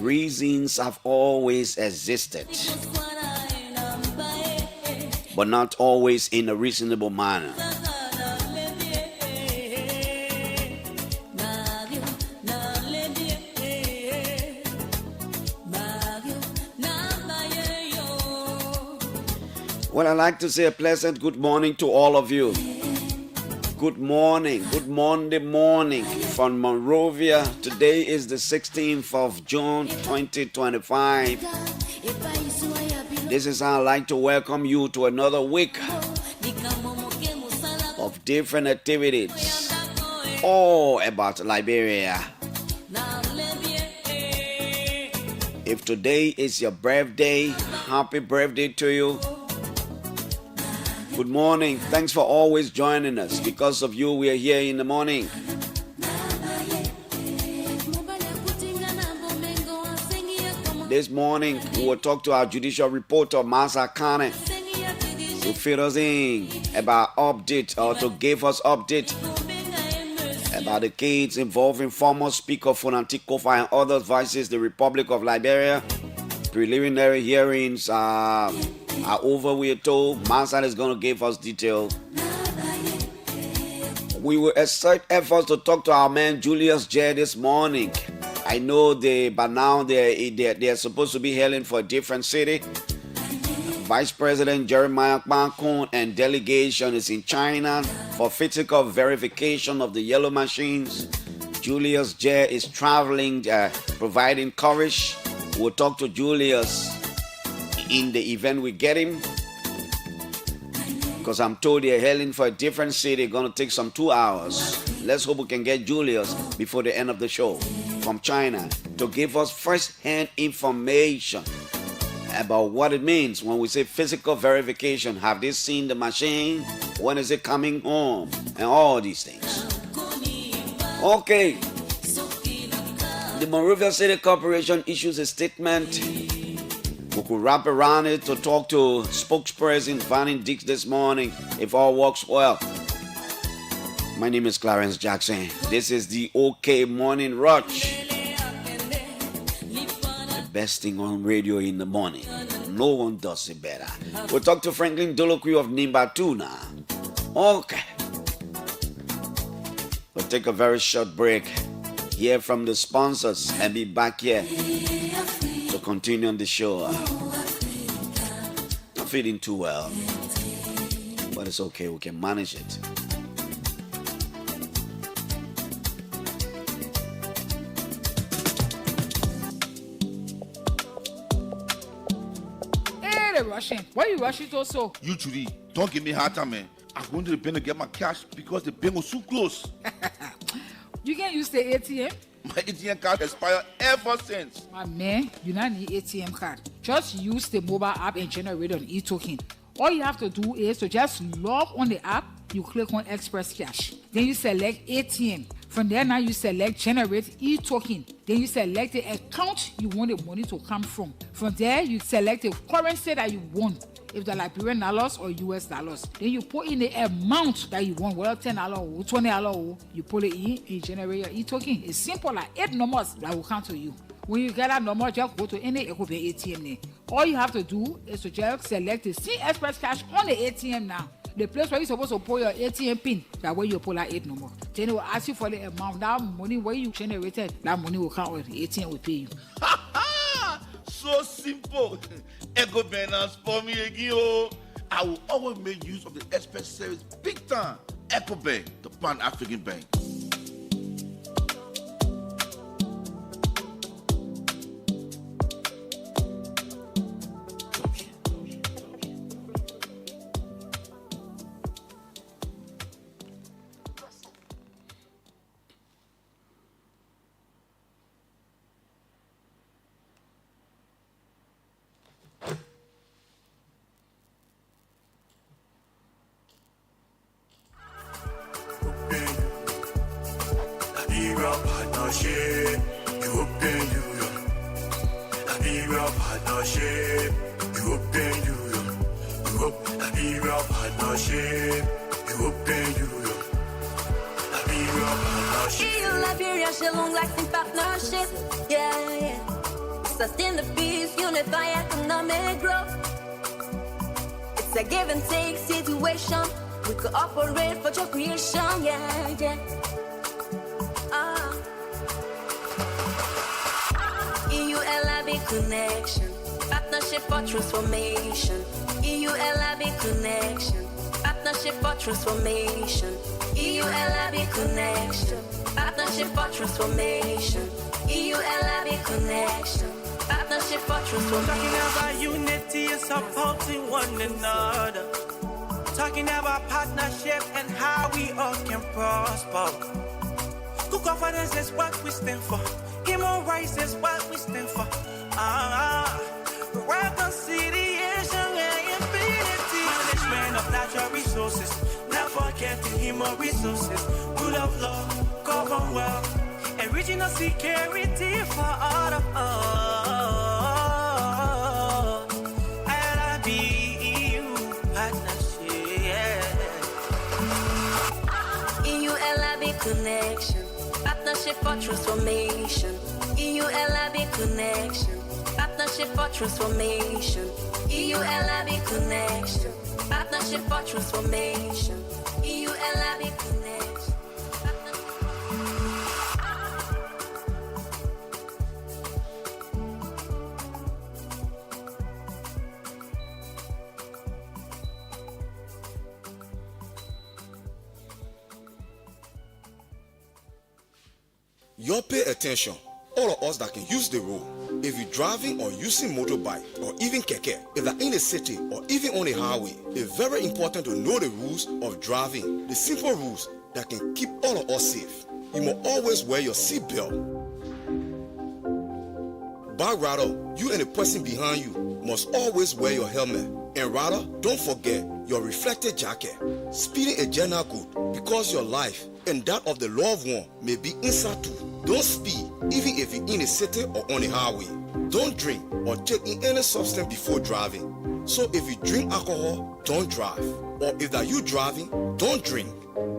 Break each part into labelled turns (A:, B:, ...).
A: Reasons have always existed, but not always in a reasonable manner. Well, I'd like to say a pleasant good morning to all of you. Good morning, good Monday morning from Monrovia. Today is the 16th of June 2025. This is how I'd like to welcome you to another week of different activities all about Liberia. If today is your birthday, happy birthday to you. Good morning. Thanks for always joining us. Because of you, we are here in the morning. This morning, we will talk to our judicial reporter, Masa Kane, to fill us in about update or to give us update about the case involving former Speaker Funanti Kofa and other voices the Republic of Liberia. Preliminary hearings are over, we are told. Mansan is going to give us detail. We will exert efforts to talk to our man Julius J this morning. I know by now they're supposed to be hailing for a different city. Vice President Jeremiah Kpankun and delegation is in China for physical verification of the yellow machines. Julius J is traveling, providing coverage. We'll talk to Julius in the event we get him, because I'm told they're hailing for a different city. Going to take some 2 hours. Let's hope we can get Julius before the end of the show from China to give us first-hand information about what it means when we say physical verification. Have they seen the machine? When is it coming home? And all these things. Okay. The Monrovia City Corporation issues a statement. We could wrap around it to talk to spokesperson Vanny Dix this morning if all works well. My name is Clarence Jackson. This is the OK Morning Rush. The best thing on radio in the morning. No one does it better. We'll talk to Franklin Dolokwe of Nimba too now. Okay. We'll take a very short break. Hear from the sponsors and be back here to continue on the show. Not feeling too well, but it's okay, we can manage it.
B: Hey, they're rushing. Why are you rushing also?
C: You, Judy, don't give me hard time, man. I'm going to the bank to get my cash because the bank was so close.
B: You can use the ATM?
C: My ATM card expired ever since.
B: My man, you don't need ATM card. Just use the mobile app and generate an e-token. All you have to do is to just log on the app, you click on Express Cash. Then you select ATM. From there now you select Generate e-token. Then you select the account you want the money to come from. From there you select the currency that you want. If they're Liberian dollars or US dollars, then you put in the amount that you want, whether $10 or $20, you put it in, you generate your e-token. It's simple, like 8 numbers that will come to you. When you get that number, just go to any ATM there. All you have to do is to just select the C Express Cash on the ATM now. The place where you're supposed to put your ATM pin, that way you pull that 8 number. Then it will ask you for the amount. That money where you generated, that money will come with the ATM will pay you.
C: So simple. Echo Banners for me again. I will always make use of the Express service big time. Echo Bank, the Pan-African Bank.
D: partnership, European Union. Liberia partnership, European Union. Europe, Liberia partnership, European Union. Liberia partnership.
E: EU, Liberia, share long-lasting partnership. Yeah, yeah. Sustain the peace, unify economic growth. It's a give and take situation. We cooperate for your creation, yeah, yeah. EU-LIB connection, partnership for transformation. EU-LIB connection, partnership for transformation. EU-LIB connection, partnership for transformation. EU-LIB connection, partnership for transformation.
F: Talking about unity and supporting one another. Talking about partnership and how we all can prosper. Good governance is what we stand for. Human rights is what we stand for. Reconciliation and infinity. Management of natural resources. Not forgetting human resources. Rule of law, commonwealth, and regional security for all of us. LIB EU partnership.
E: EU-LIB connection, partnership for transformation. EU-LIB connection, partnership for transformation. EU-LIB connection, partnership for transformation. EU-LIB connection, partnership.
G: Y'all pay attention, all of us that can use the road. If you're driving or using motorbike or even keke, if you're in a city or even on a highway, it's very important to know the rules of driving, the simple rules that can keep all of us safe. You must always wear your seat belt. But rather, you and the person behind you must always wear your helmet. And rather, don't forget your reflective jacket. Speeding is just not good because your life and that of the loved one may be inside too. Don't speed even if you're in a city or on a highway. Don't drink or take in any substance before driving. So if you drink alcohol, don't drive. Or if that you driving, don't drink.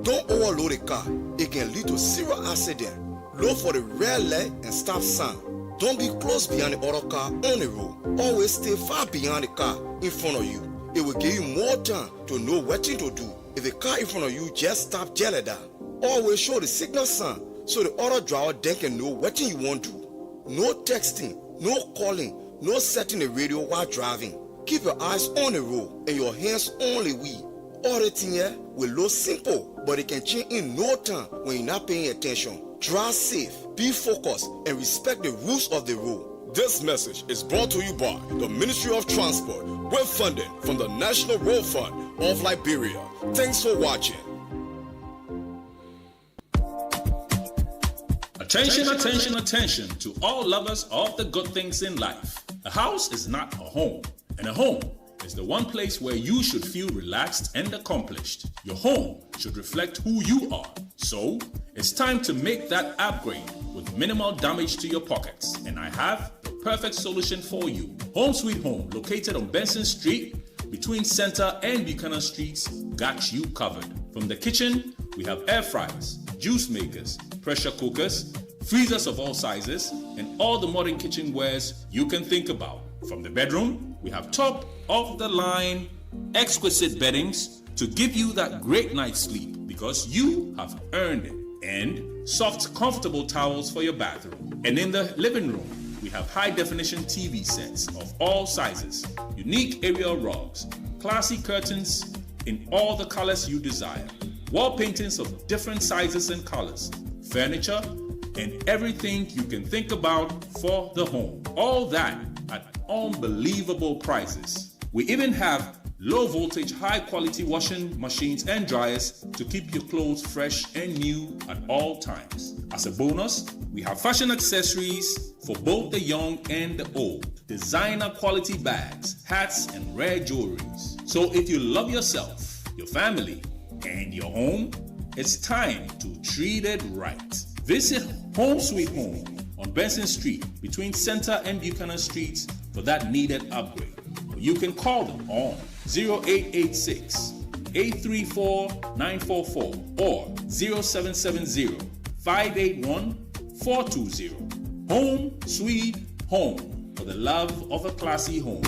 G: Don't overload a car. It can lead to serious accident. Look for the red light and stop sign. Don't be close behind the other car on the road. Always stay far behind the car in front of you. It will give you more time to know what to do. If the car in front of you just stop jelly down, always show the signal sign so the other driver then can know what you want to do. No texting, no calling, no setting the radio while driving. Keep your eyes on the road and your hands on the wheel. All the things here will look simple, but it can change in no time when you're not paying attention. Drive safe, be focused, and respect the rules of the road.
H: This message is brought to you by the Ministry of Transport with funding from the National Road Fund of Liberia. Thanks for watching.
I: Attention, attention, attention to all lovers of the good things in life. A house is not a home, and a home is the one place where you should feel relaxed and accomplished. Your home should reflect who you are. So, it's time to make that upgrade with minimal damage to your pockets. And I have the perfect solution for you. Home Sweet Home, located on Benson Street, between Center and Buchanan Streets, got you covered. From the kitchen, we have air fryers, juice makers, pressure cookers, freezers of all sizes, and all the modern kitchenwares you can think about. From the bedroom, we have top-of-the-line, exquisite beddings to give you that great night's sleep because you have earned it. And soft, comfortable towels for your bathroom. And in the living room, we have high-definition TV sets of all sizes, unique aerial rugs, classy curtains in all the colors you desire, wall paintings of different sizes and colors, furniture, and everything you can think about for the home. All that at unbelievable prices. We even have low voltage, high quality washing machines and dryers to keep your clothes fresh and new at all times. As a bonus, we have fashion accessories for both the young and the old, designer quality bags, hats, and rare jewelries. So if you love yourself, your family, and your home, it's time to treat it right. Visit Home Sweet Home on Benson Street between Center and Buchanan Streets for that needed upgrade. You can call them on 0886 834 944 or 0770 581 420. Home Sweet Home for the love of a classy home.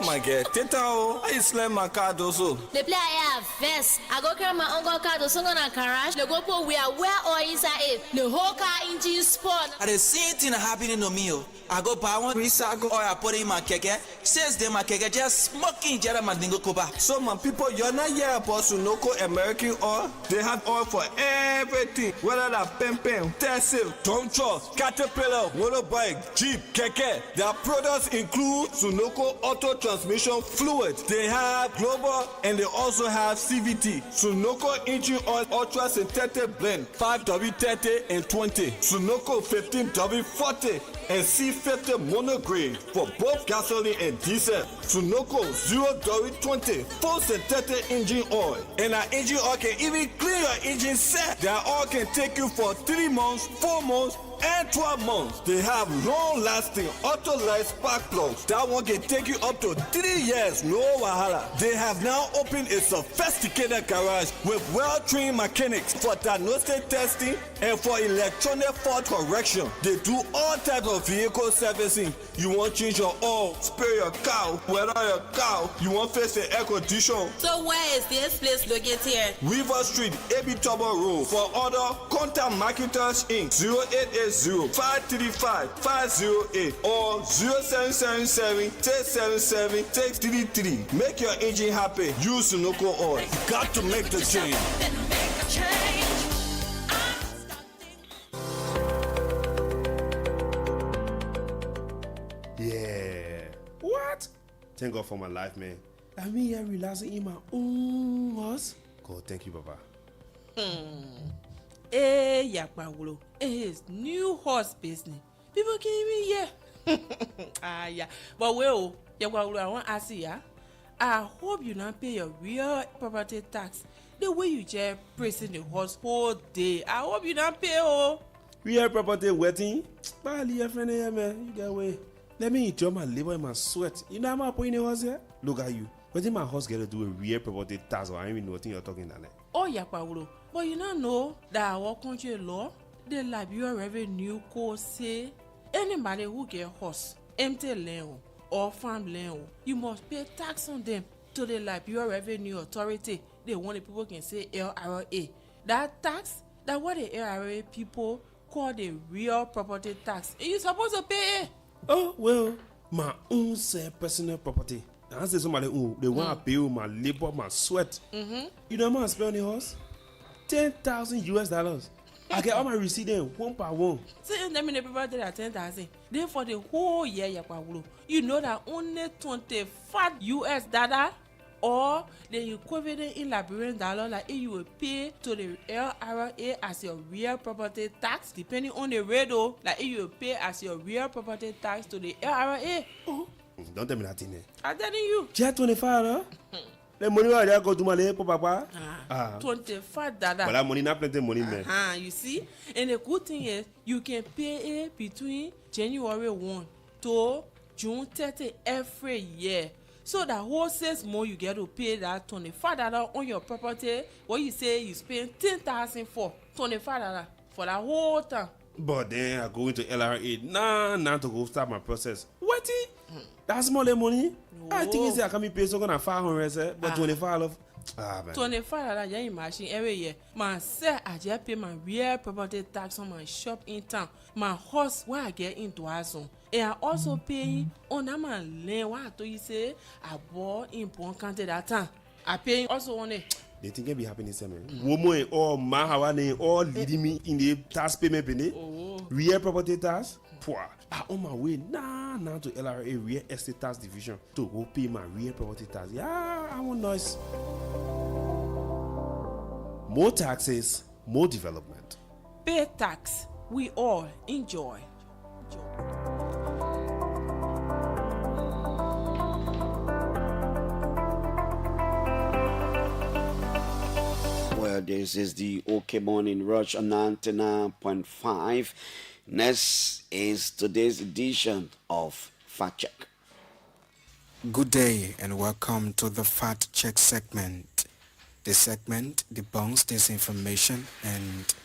J: My girl, Teta, I slam my card also.
K: The player I have first. I go carry my uncle card so on a garage. The GoPro we are where or inside it. The whole car engine spot.
J: And the same thing happening to me. I go buy one recycle or I put it in my keke. Says them my keke just smoking jara mandingo koba. So my people, you're not here about Sunoko American oil. They have oil for everything. Whether that pen, Tesla, Toncho, Caterpillar, motorbike, Jeep, keke. Their products include Sunoko Auto Transmission Fluid. They have Global and they also have CVT. Sunoko Engine Oil Ultra Synthetic Blend 5W30 and 20. Sunoko 15W40 and C50 monograde for both gasoline and diesel. Sunoko 0W20 full synthetic engine oil. And our engine oil can even clean your engine set. Their oil can take you for 3 months, 4 months, and 12 months. They have long-lasting auto-light spark plugs. That one can take you up to 3 years, no wahala. They have now opened a sophisticated garage with well-trained mechanics for diagnostic testing and for electronic fault correction. They do all types of vehicle servicing. You want to change your oil, spare your car, weather your car, you want to fix the air condition.
K: So where is this place located?
J: River Street, AB Tubber Road. For order, contact Marketers Inc. 0880-535-508 or 0777-677-633. Make your engine happy. Use Sunoko oil. Got to make the change.
L: Yeah. What? Thank God for my life, man. I mean, I'm relaxing in my own house. God, thank you, Papa.
M: Hey, Yakpawulo. It's new horse business. People can't even hear. Yeah. But well, Yakpawulo, I want to ask you, I hope you don't pay your real property tax the way you just praising the horse whole day. I hope you don't pay,
L: Real property wetting? Bali, your friend here, man. You get away. Let me enjoy my labor and my sweat. You know how I'm putting the horse here? Look at you. What did my horse get to do a real property tax? Or I don't even know what you're talking about.
M: Oh, Yakpawulo. But you don't know that our country law, the Liberia Revenue Code say anybody who get horse, empty land or farm land, you must pay tax on them to the Liberia Revenue Authority. The one the people can say LRA. That tax, that what the LRA people call the real property tax. And you supposed to pay it.
L: Oh, well, my own personal property. I say somebody who they want to pay my labor, my sweat. You know how much I spend on the horse? $10,000. I get all my receipt then one by one.
M: See, let me the people that 10,000. Then for the whole year, Yakpawulo, you know that only $25 or the equivalent in Liberian dollar, like if you will pay to the LRA as your real property tax, depending on the rate, though, like if you will pay as your real property tax to the LRA.
L: Oh, don't tell me that thing.
M: I'm telling you.
L: Just 25, huh? The money I go to my labor, Papa.
M: $25.
L: But that money not plenty money, man.
M: You see, and the good thing is you can pay it between January 1 to June 30 every year. So the whole 6 months you get to pay that $25 on your property. What you say you spend $10,000 for $25 for the whole time.
L: But then I go into LRA now to go start my process. What? That's more than money. No. I think it's I can be paid so gonna 500, but $25. Man.
M: $25 yeah, imagine every year. Man say I just pay my real property tax on my shop in town. My horse where I get into Azon. And I also pay on that man land where I told you say I bought in Bon County that time. I pay also on it.
L: They think it be happening same. Woman or man all leading me in the tax payment penny. Real property tax. I on my way now to LRA real estate tax division to go pay my real property tax. Yeah, I want noise. More taxes, more development.
M: Pay tax. We all enjoy.
A: This is the OK Morning Rush on 99.5. Next is today's edition of Fact Check.
N: Good day and welcome to the Fact Check segment. This segment debunks disinformation and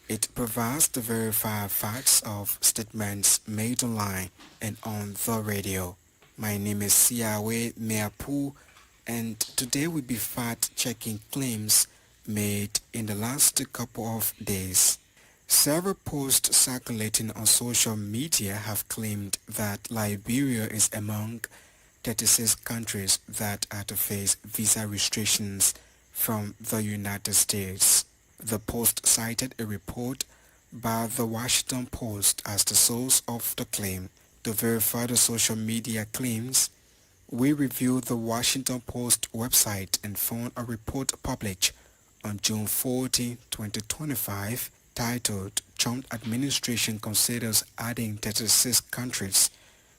N: it provides the verified facts of statements made online and on the radio. My name is Siawe Meapu and today we'll be fact-checking claims made in the last couple of days. Several posts circulating on social media have claimed that Liberia is among 36 countries that are to face visa restrictions from the United States. The post cited a report by the Washington Post as the source of the claim. To verify the social media claims, we reviewed the Washington Post website and found a report published on June 14, 2025, titled Trump Administration Considers Adding 36 Countries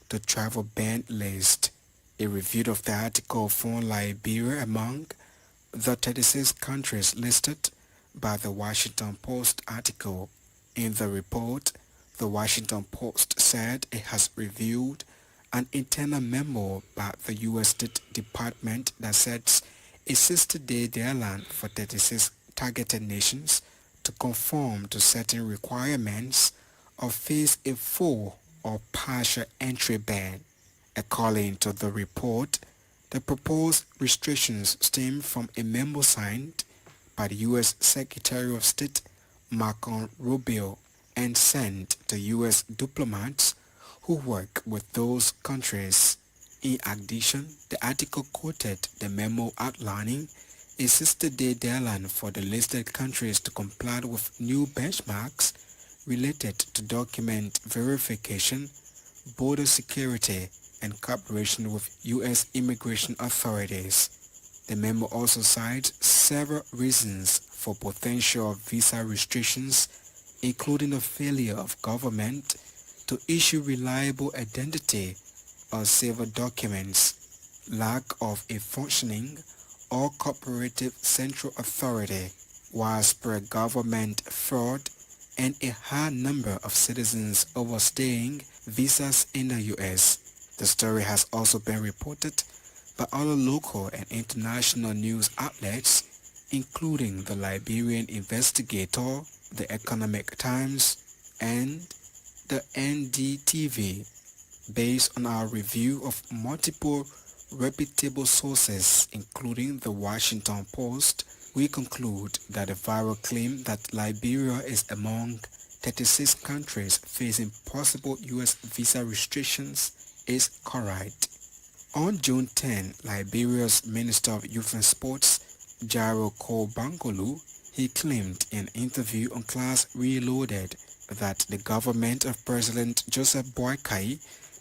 N: to Travel Ban List. A review of the article found Liberia among the 36 countries listed by the Washington Post article. In the report, the Washington Post said it has reviewed an internal memo by the U.S. State Department that sets a 60-day deadline for 36 targeted nations to conform to certain requirements or face a full or partial entry ban. According to the report, the proposed restrictions stem from a memo signed by the U.S. Secretary of State Marco Rubio and sent to U.S. diplomats who work with those countries. In addition, the article quoted the memo outlining a 60-day deadline for the listed countries to comply with new benchmarks related to document verification, border security, and cooperation with U.S. immigration authorities. The memo also cites several reasons for potential visa restrictions, including the failure of government to issue reliable identity or civil documents, lack of a functioning or cooperative central authority, widespread government fraud, and a high number of citizens overstaying visas in the U.S. The story has also been reported by other local and international news outlets, including the Liberian Investigator, the Economic Times, and the NDTV. Based on our review of multiple reputable sources, including the Washington Post, we conclude that a viral claim that Liberia is among 36 countries facing possible U.S. visa restrictions is correct. On June 10, Liberia's Minister of Youth and Sports, Jairo Bangolu, he claimed in an interview on Class Reloaded that the government of President Joseph Boakai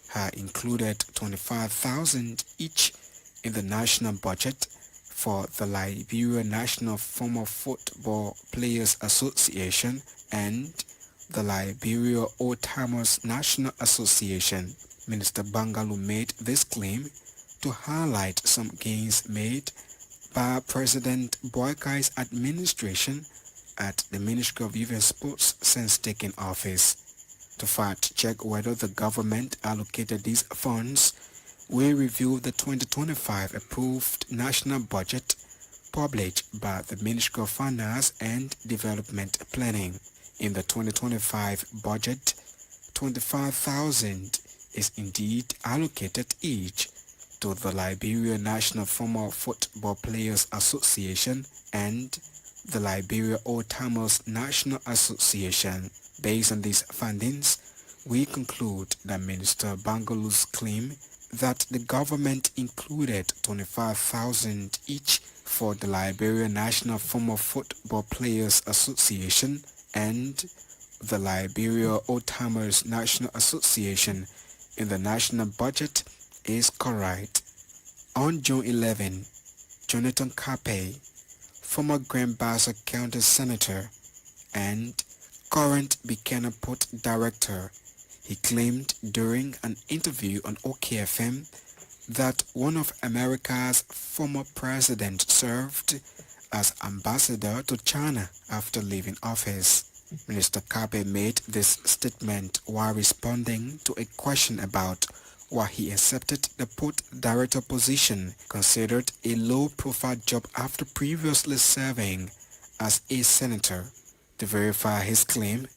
N: had included 25,000 each in the national budget for the Liberia National Former Football Players Association and the Liberia Old Timers National Association. Minister Bangalu made this claim to highlight some gains made by President Boakai's administration at the Ministry of Youth and Sports since taking office. To fact-check whether the government allocated these funds, we reviewed the 2025 approved national budget published by the Ministry of Finance and Development Planning. In the 2025 budget, 25,000 is indeed allocated each to the Liberia National Former Football Players Association and the Liberia Old Timers National Association. Based on these findings, we conclude that Minister Bangalu's claim that the government included 25,000 each for the Liberia National Former Football Players Association and the Liberia Old Timers National Association in the national budget is correct. On June 11, Jonathan Kape, former Grand Bassa County Senator and current Buchanan Port Director, he claimed during an interview on OKFM that one of America's former presidents served as ambassador to China after leaving office. Minister Kabe made this statement while responding to a question about why he accepted the port director position, considered a low-profile job after previously serving as a senator. To verify his claim,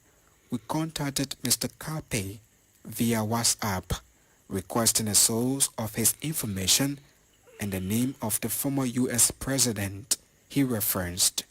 N: we contacted Mr. Kabe via WhatsApp, requesting a source of his information and the name of the former U.S. president he referenced.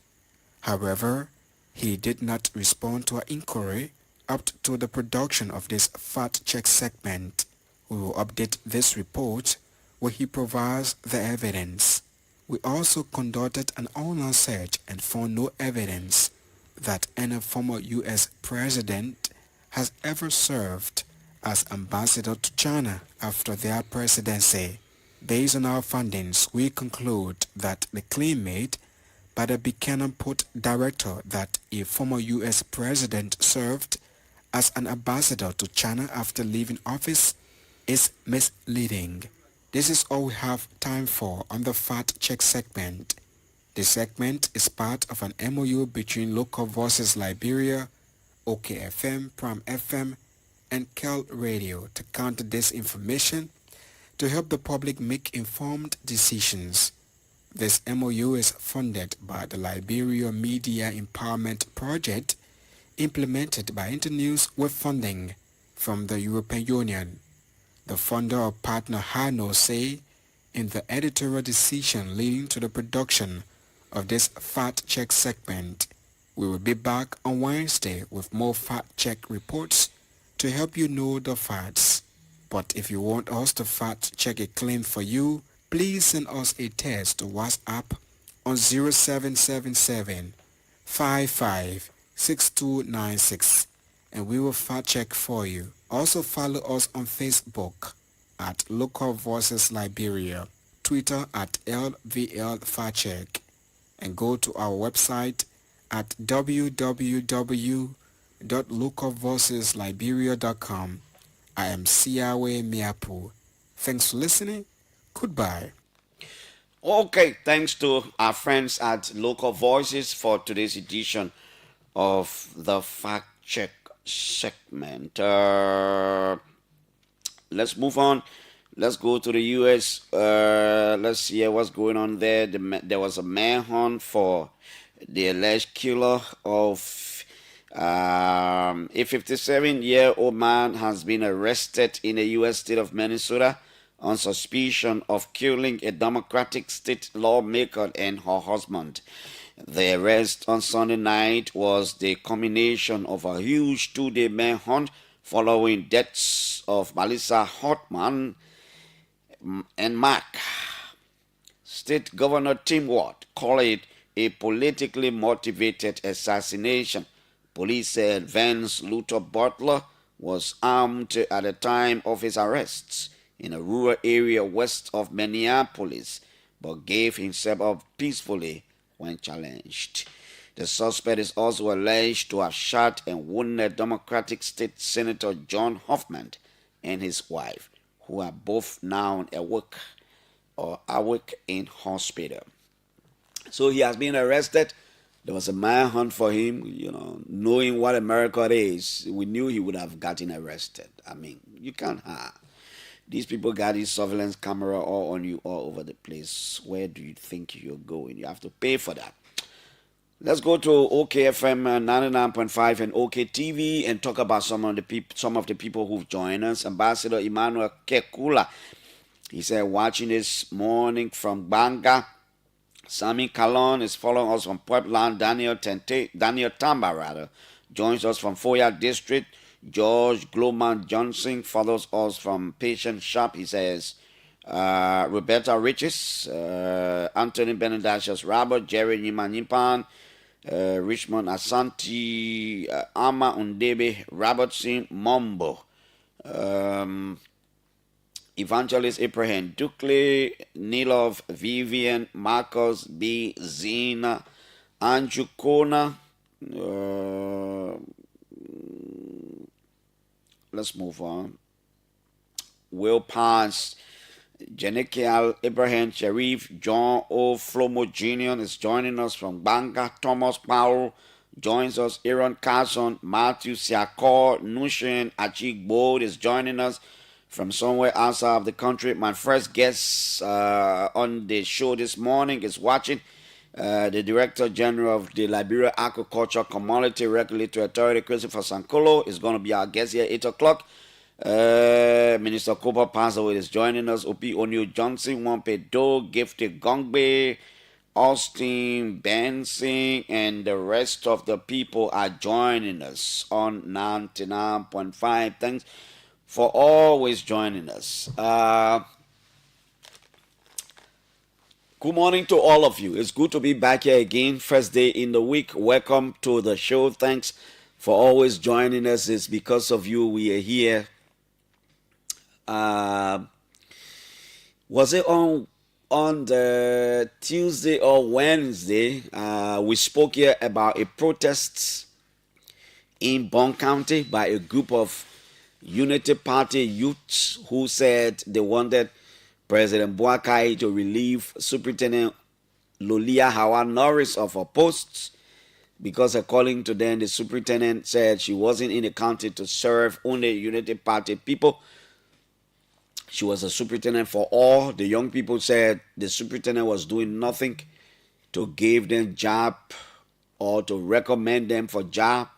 N: However, he did not respond to our inquiry up to the production of this fact check segment. We will update this report where he provides the evidence. We also conducted an online search and found no evidence that any former U.S. president has ever served as ambassador to China after their presidency. Based on our findings, we conclude that the claim made by the Buchanan Port Director that a former U.S. president served as an ambassador to China after leaving office is misleading. This is all we have time for on the Fact Check segment. The segment is part of an MOU between Local Voices Liberia, OKFM, Pram FM, and Kel Radio to counter disinformation to help the public make informed decisions. This MOU is funded by the Liberia Media Empowerment Project, implemented by Internews with funding from the European Union. The funder or partner had no say in the editorial decision leading to the production of this fact check segment. We will be back on Wednesday with more fact check reports to help you know the facts. But if you want us to fact check a claim for you, please send us a text to WhatsApp on 0777 556296 and we will fact check for you. Also follow us on Facebook at Local Voices Liberia, Twitter at LVL Fact Check, and go to our website at www.localvoicesliberia.com. I am Siawe Miapu. Thanks for listening. Goodbye.
A: Okay, thanks to our friends at Local Voices for today's edition of the Fact Check segment. Let's move on. Let's go to the U.S. Let's see what's going on there. There was a manhunt for the alleged killer of a 57-year-old man has been arrested in the U.S. state of Minnesota on suspicion of killing a Democratic state lawmaker and her husband. The arrest on Sunday night was the culmination of a huge two-day manhunt following deaths of Melissa Hartman and Mark. State Governor Tim Watt called it a politically motivated assassination. Police said Vance Luther Butler was armed at the time of his arrests in a rural area west of Minneapolis, but gave himself up peacefully when challenged. The suspect is also alleged to have shot and wounded Democratic State Senator John Hoffman and his wife, who are both now awake in hospital. So he has been arrested. There was a manhunt for him, knowing what America is. We knew he would have gotten arrested. I mean, you can't hide. These people got this surveillance camera all on you all over the place. Where do you think you're going? You have to pay for that. Let's go to OKFM 99.5 and OKTV and talk about some of the people who've joined us. Ambassador Emmanuel Kekula, he said, watching this morning from Banga. Sami Kalon is following us from Puebla. Daniel Tamba joins us from Foya District. George Gloman Johnson follows us from Patient Shop. He says, Roberta Riches, Anthony Benedaccius Robert, Jerry Niman Richmond Asante, Ama Undebe, Robertson Mombo, Evangelist Abraham Dukley, Nilov Vivian, Marcos B. Zina, Andrew Kona. Let's move on. Will Pons, Jenekiel Abraham Sharif, John O. Flomo Jr. is joining us from Banga. Thomas Powell joins us. Aaron Carson, Matthew Siakor, Nushin Achik Bold is joining us from somewhere outside of the country. My first guest on the show this morning is watching. The Director General of the Liberia Agriculture Commodity Regulatory Authority, Christopher Sankolo, is going to be our guest here at 8 o'clock. Minister Cooper Passaway is joining us. Opi O'Neill Johnson, Wampe Do, Gifted Gongbe, Austin Benson, and the rest of the people are joining us on 99.5. Thanks for always joining us. Good morning to all of you. It's good to be back here again. First day in the week. Welcome to the show. Thanks for always joining us. It's because of you we are here. Was it on the Tuesday or Wednesday? We spoke here about a protest in Bond County by a group of Unity Party youths who said they wanted President Boakai to relieve Superintendent Lolia Hawa Norris of her posts because, according to them, the superintendent said she wasn't in the county to serve only Unity Party people. She was a superintendent for all. The young people said the superintendent was doing nothing to give them job or to recommend them for job.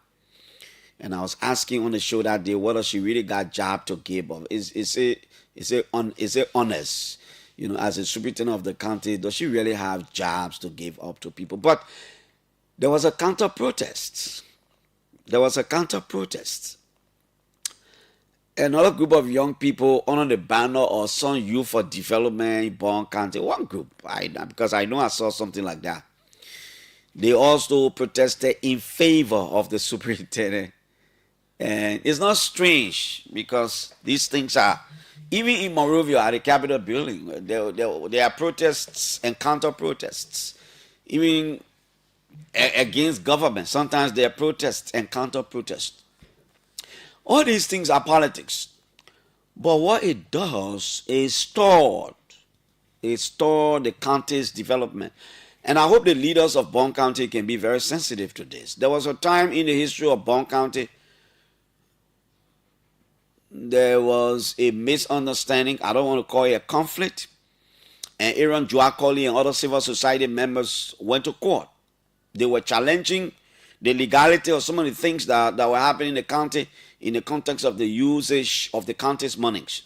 A: And I was asking on the show that day whether she really got job to give them. Is it honest? You know, as a superintendent of the county, does she really have jobs to give up to people? But there was a counter protest. Another group of young people under the banner of Son Youth for Development in Bond County. One group, because I know I saw something like that. They also protested in favor of the superintendent. And it's not strange because these things are, even in Monrovia at the Capitol building, there are protests and counter protests. Even against government, sometimes there are protests and counter protests. All these things are politics. But what it does is store the county's development. And I hope the leaders of Bond County can be very sensitive to this. There was a time in the history of Bond County, there was a misunderstanding. I don't want to call it a conflict. And Aaron Joakoli and other civil society members went to court. They were challenging the legality of some of the things that were happening in the county in the context of the usage of the county's monies.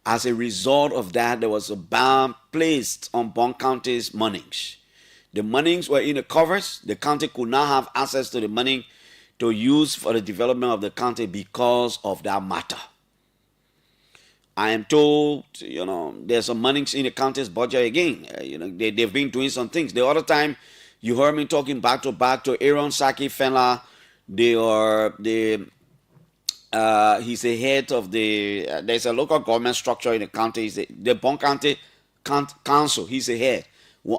A: As a result of that, there was a ban placed on Bond County's monies. The monies were in the covers. The county could not have access to the money to use for the development of the county because of that matter. I am told, there's some monies in the county's budget again. They've been doing some things. The other time, you heard me talking back to Aaron Saki Fenla. He's the head of there's a local government structure in the county. He's the Bond County Council. He's the head.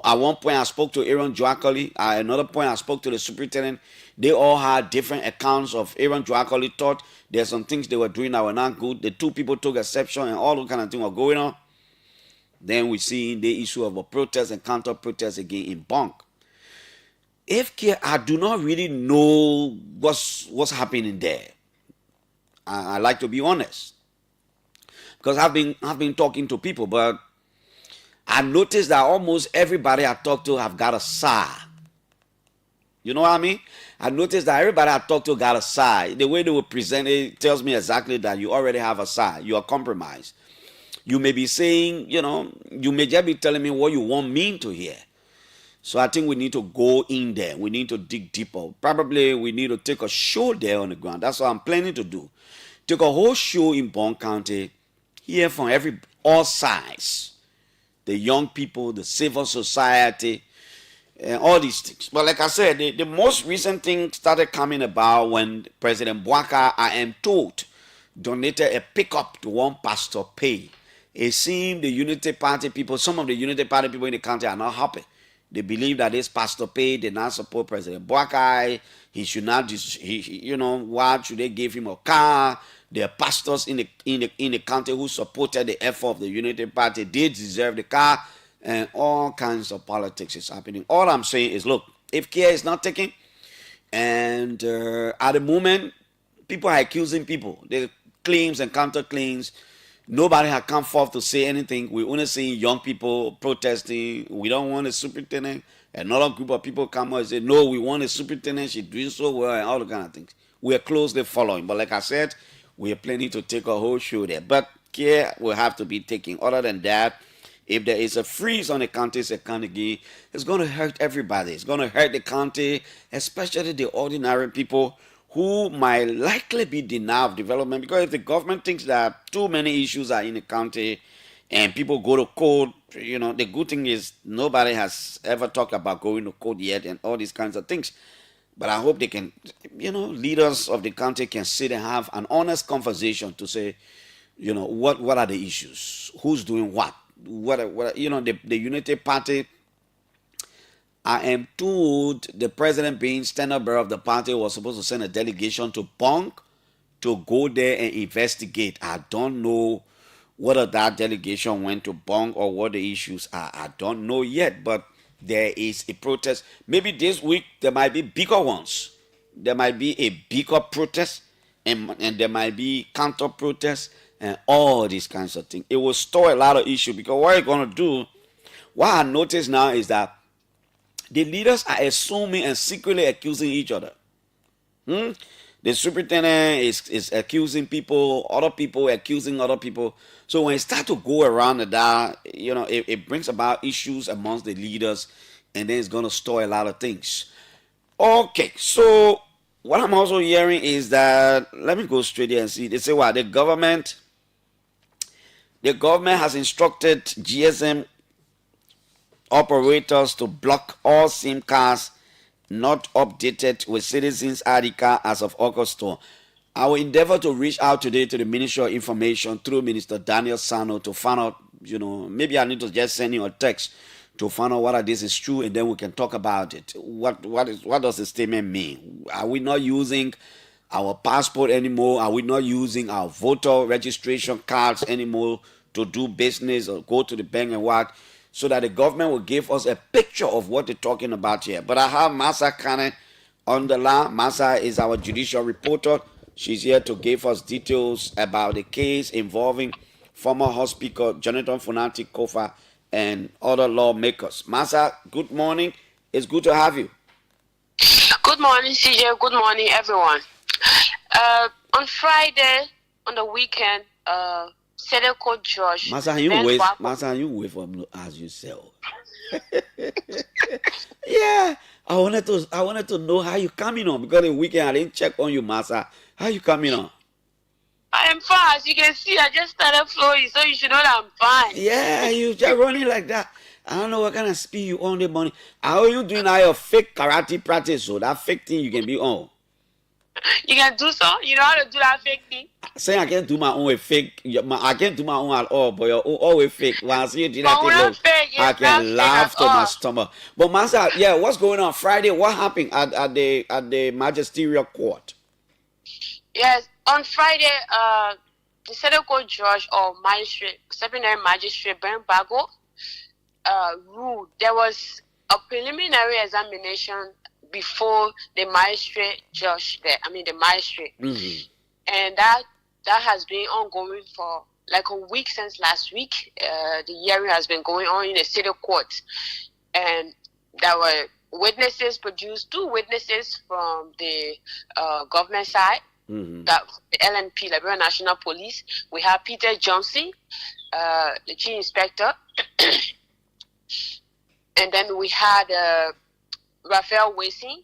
A: At one point, I spoke to Aaron Joakoli. At another point, I spoke to the superintendent. They all had different accounts of Aaron Joakoli thought there's some things they were doing that were not good. The two people took exception and all those kind of things were going on. Then we see the issue of a protest and counter protest again in Bunk. I do not really know what's happening there. I like to be honest, because I've been talking to people, but I noticed that almost everybody I talk to have got a side. You know what I mean? I noticed that everybody I talk to got a side. The way they were presented tells me exactly that you already have a side. You are compromised. You may be saying, you may just be telling me what you want me to hear. So I think we need to go in there. We need to dig deeper. Probably we need to take a show there on the ground. That's what I'm planning to do. Take a whole show in Bond County, hear from all sides. The young people, the civil society, and all these things. But like I said, the most recent thing started coming about when President Boakai, I am told, donated a pickup to one Pastor Pay. It seemed the Unity Party people, some of the Unity Party people in the country are not happy. They believe that this Pastor Pay did not support President Boakai. He should not, why should they give him a car? There are pastors in the county who supported the effort of the Unity Party. They deserve the car, and all kinds of politics is happening. All I'm saying is, look, if care is not taken, and at the moment, people are accusing people. The claims and counterclaims. Nobody has come forth to say anything. We only see young people protesting. We don't want a superintendent. Another group of people come out and say, no, we want a superintendent. She's doing so well and all the kind of things. We are closely following. But like I said, we are planning to take a whole show there. But care will have to be taken. Other than that, if there is a freeze on the county's economy, it's going to hurt everybody. It's going to hurt the county, especially the ordinary people who might likely be denied of development, because if the government thinks that too many issues are in the county and people go to court, the good thing is nobody has ever talked about going to court yet and all these kinds of things. But I hope they can, leaders of the county can sit and have an honest conversation to say, what are the issues? Who's doing what? The Unity Party, I am told the president, being standard bearer of the party, was supposed to send a delegation to Bong to go there and investigate. I don't know whether that delegation went to Bong or what the issues are. I don't know yet, but there is a protest. Maybe this week there might be bigger ones. There might be a bigger protest, and there might be counter protests and all these kinds of things. It will store a lot of issues, because what you're going to do, what I notice now is that the leaders are assuming and secretly accusing each other. The superintendent is accusing people, other people accusing other people. So when it starts to go around that, it brings about issues amongst the leaders, and then it's going to store a lot of things. Okay, so what I'm also hearing is that, let me go straight here and see. They say, what, the government has instructed GSM operators to block all SIM cards not updated with Citizens ID card as of August 2. I will endeavor to reach out today to the Ministry of Information through Minister Daniel Sano to find out, maybe I need to just send you a text to find out whether this is true, and then we can talk about it. What does the statement mean? Are we not using our passport anymore? Are we not using our voter registration cards anymore to do business or go to the bank and what? So that the government will give us a picture of what they're talking about here. But I have Masa Kane on the line. Masa is our judicial reporter. She's here to give us details about the case involving former House Speaker Jonathan Funanti Kofa and other lawmakers. Masa, good morning. It's good to have you.
O: Good morning, CJ. Good morning, everyone. On Friday, on the weekend, Senate Court Judge.
A: Masa, you wait for me to ask you so. Yeah, I wanted to know how you coming on, because the weekend I didn't check on you, Masa. How you coming on?
O: I am fine. As you can see, I just started flowing, so you should know that I'm fine.
A: Yeah, you just running like that. I don't know what kind of speed you on the morning. How are you doing now your fake karate practice? So that fake thing you can be on.
O: You can do so? You know how to do that fake thing?
A: Say I can't do my own with fake. I can't do my own at all, but your own always fake. When I see you do that thing, I can laugh to my stomach. But Master, yeah, what's going on Friday? What happened at the magisterial court?
O: Yes, on Friday, the Senate Court Judge or magistrate, disciplinary magistrate Ben Bago, ruled there was a preliminary examination before the magistrate judge there. The magistrate. Mm-hmm. And that has been ongoing for like a week since last week. The hearing has been going on in the city court. And there were witnesses produced, 2 witnesses from the government side, mm-hmm. That the LNP, Liberia National Police. We have Peter Johnson, the chief inspector. And then we had Raphael Wasing,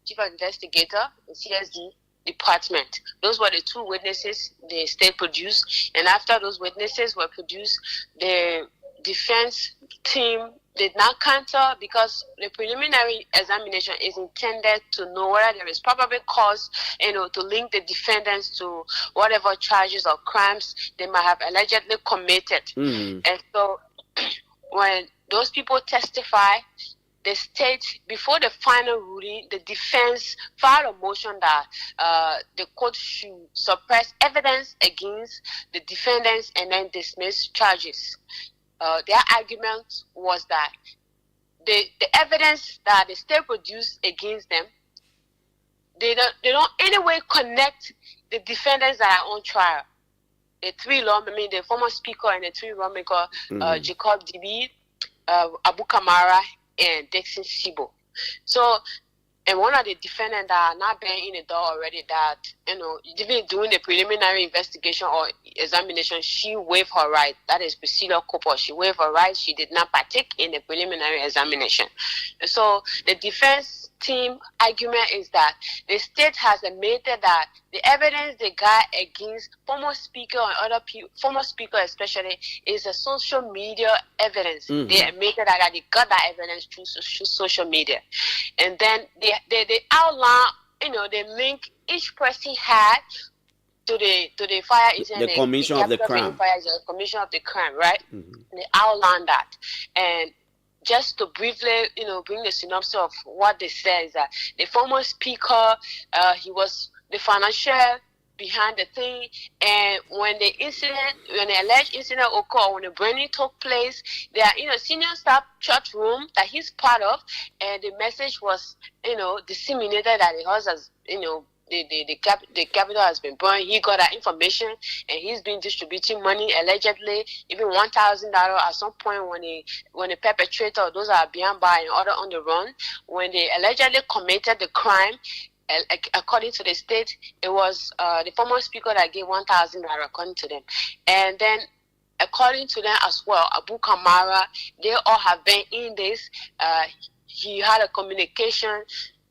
O: chief investigator, the CSD department. Those were the 2 witnesses the state produced. And after those witnesses were produced, the defense team did not counter, because the preliminary examination is intended to know whether there is probable cause, to link the defendants to whatever charges or crimes they might have allegedly committed. Mm-hmm. And so when those people testify, the state, before the final ruling, the defense filed a motion that the court should suppress evidence against the defendants and then dismiss charges. Their argument was that the evidence that the state produced against them, they don't in any way connect the defendants that are on trial. The three lawmakers, the former speaker and the three lawmakers, Jacob Dibi, Abu Kamara, and Dixon Sibo. So, and one of the defendants that are not been in the door already, that, even doing the preliminary investigation or examination, she waived her right. That is Priscilla Cooper. She waived her right. She did not partake in the preliminary examination. So the defense team argument is that the state has admitted that the evidence they got against former speaker and other people, former speaker especially, is a social media evidence. They admitted that they got that evidence through social media, and then they outline, they link each person had to the fire incident,
A: the commission of the crime.
O: The commission of the crime, right? They outline that. And just to briefly, bring the synopsis of what they said is that the former speaker, he was the financier behind the thing, and when the alleged incident occurred, when the burning took place, they are in a senior staff church room that he's part of, and the message was, disseminated that the house has, the capital has been burned. He got that information, and he's been distributing money allegedly, even $1,000 at some point when the perpetrator, those are behind bar and other on the run, when they allegedly committed the crime. According to the state, it was the former speaker that gave $1,000, according to them. And then, according to them as well, Abu Kamara, they all have been in this. He had a communication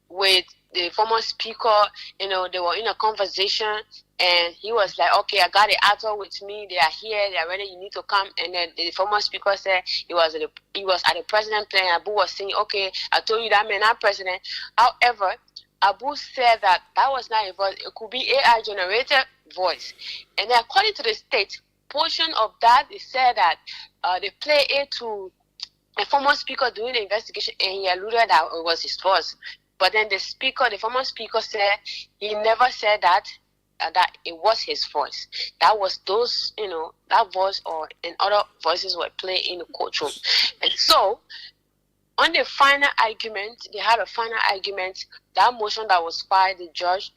O: with the former speaker. They were in a conversation, and he was like, okay, I got the actor with me. They are here. They are ready. You need to come. And then the former speaker said he was at the president playing. Abu was saying, okay, I told you that man, not president. However, Abu said that was not a voice. It could be AI generated voice. And then according to the state, portion of that, they said that they play it to a former speaker doing the investigation, and he alluded that it was his voice. But then the former speaker said he never said that it was his voice. That was those, that voice and other voices were playing in the courtroom. And so, on the final argument, they had a final argument. That motion that was filed, the judge,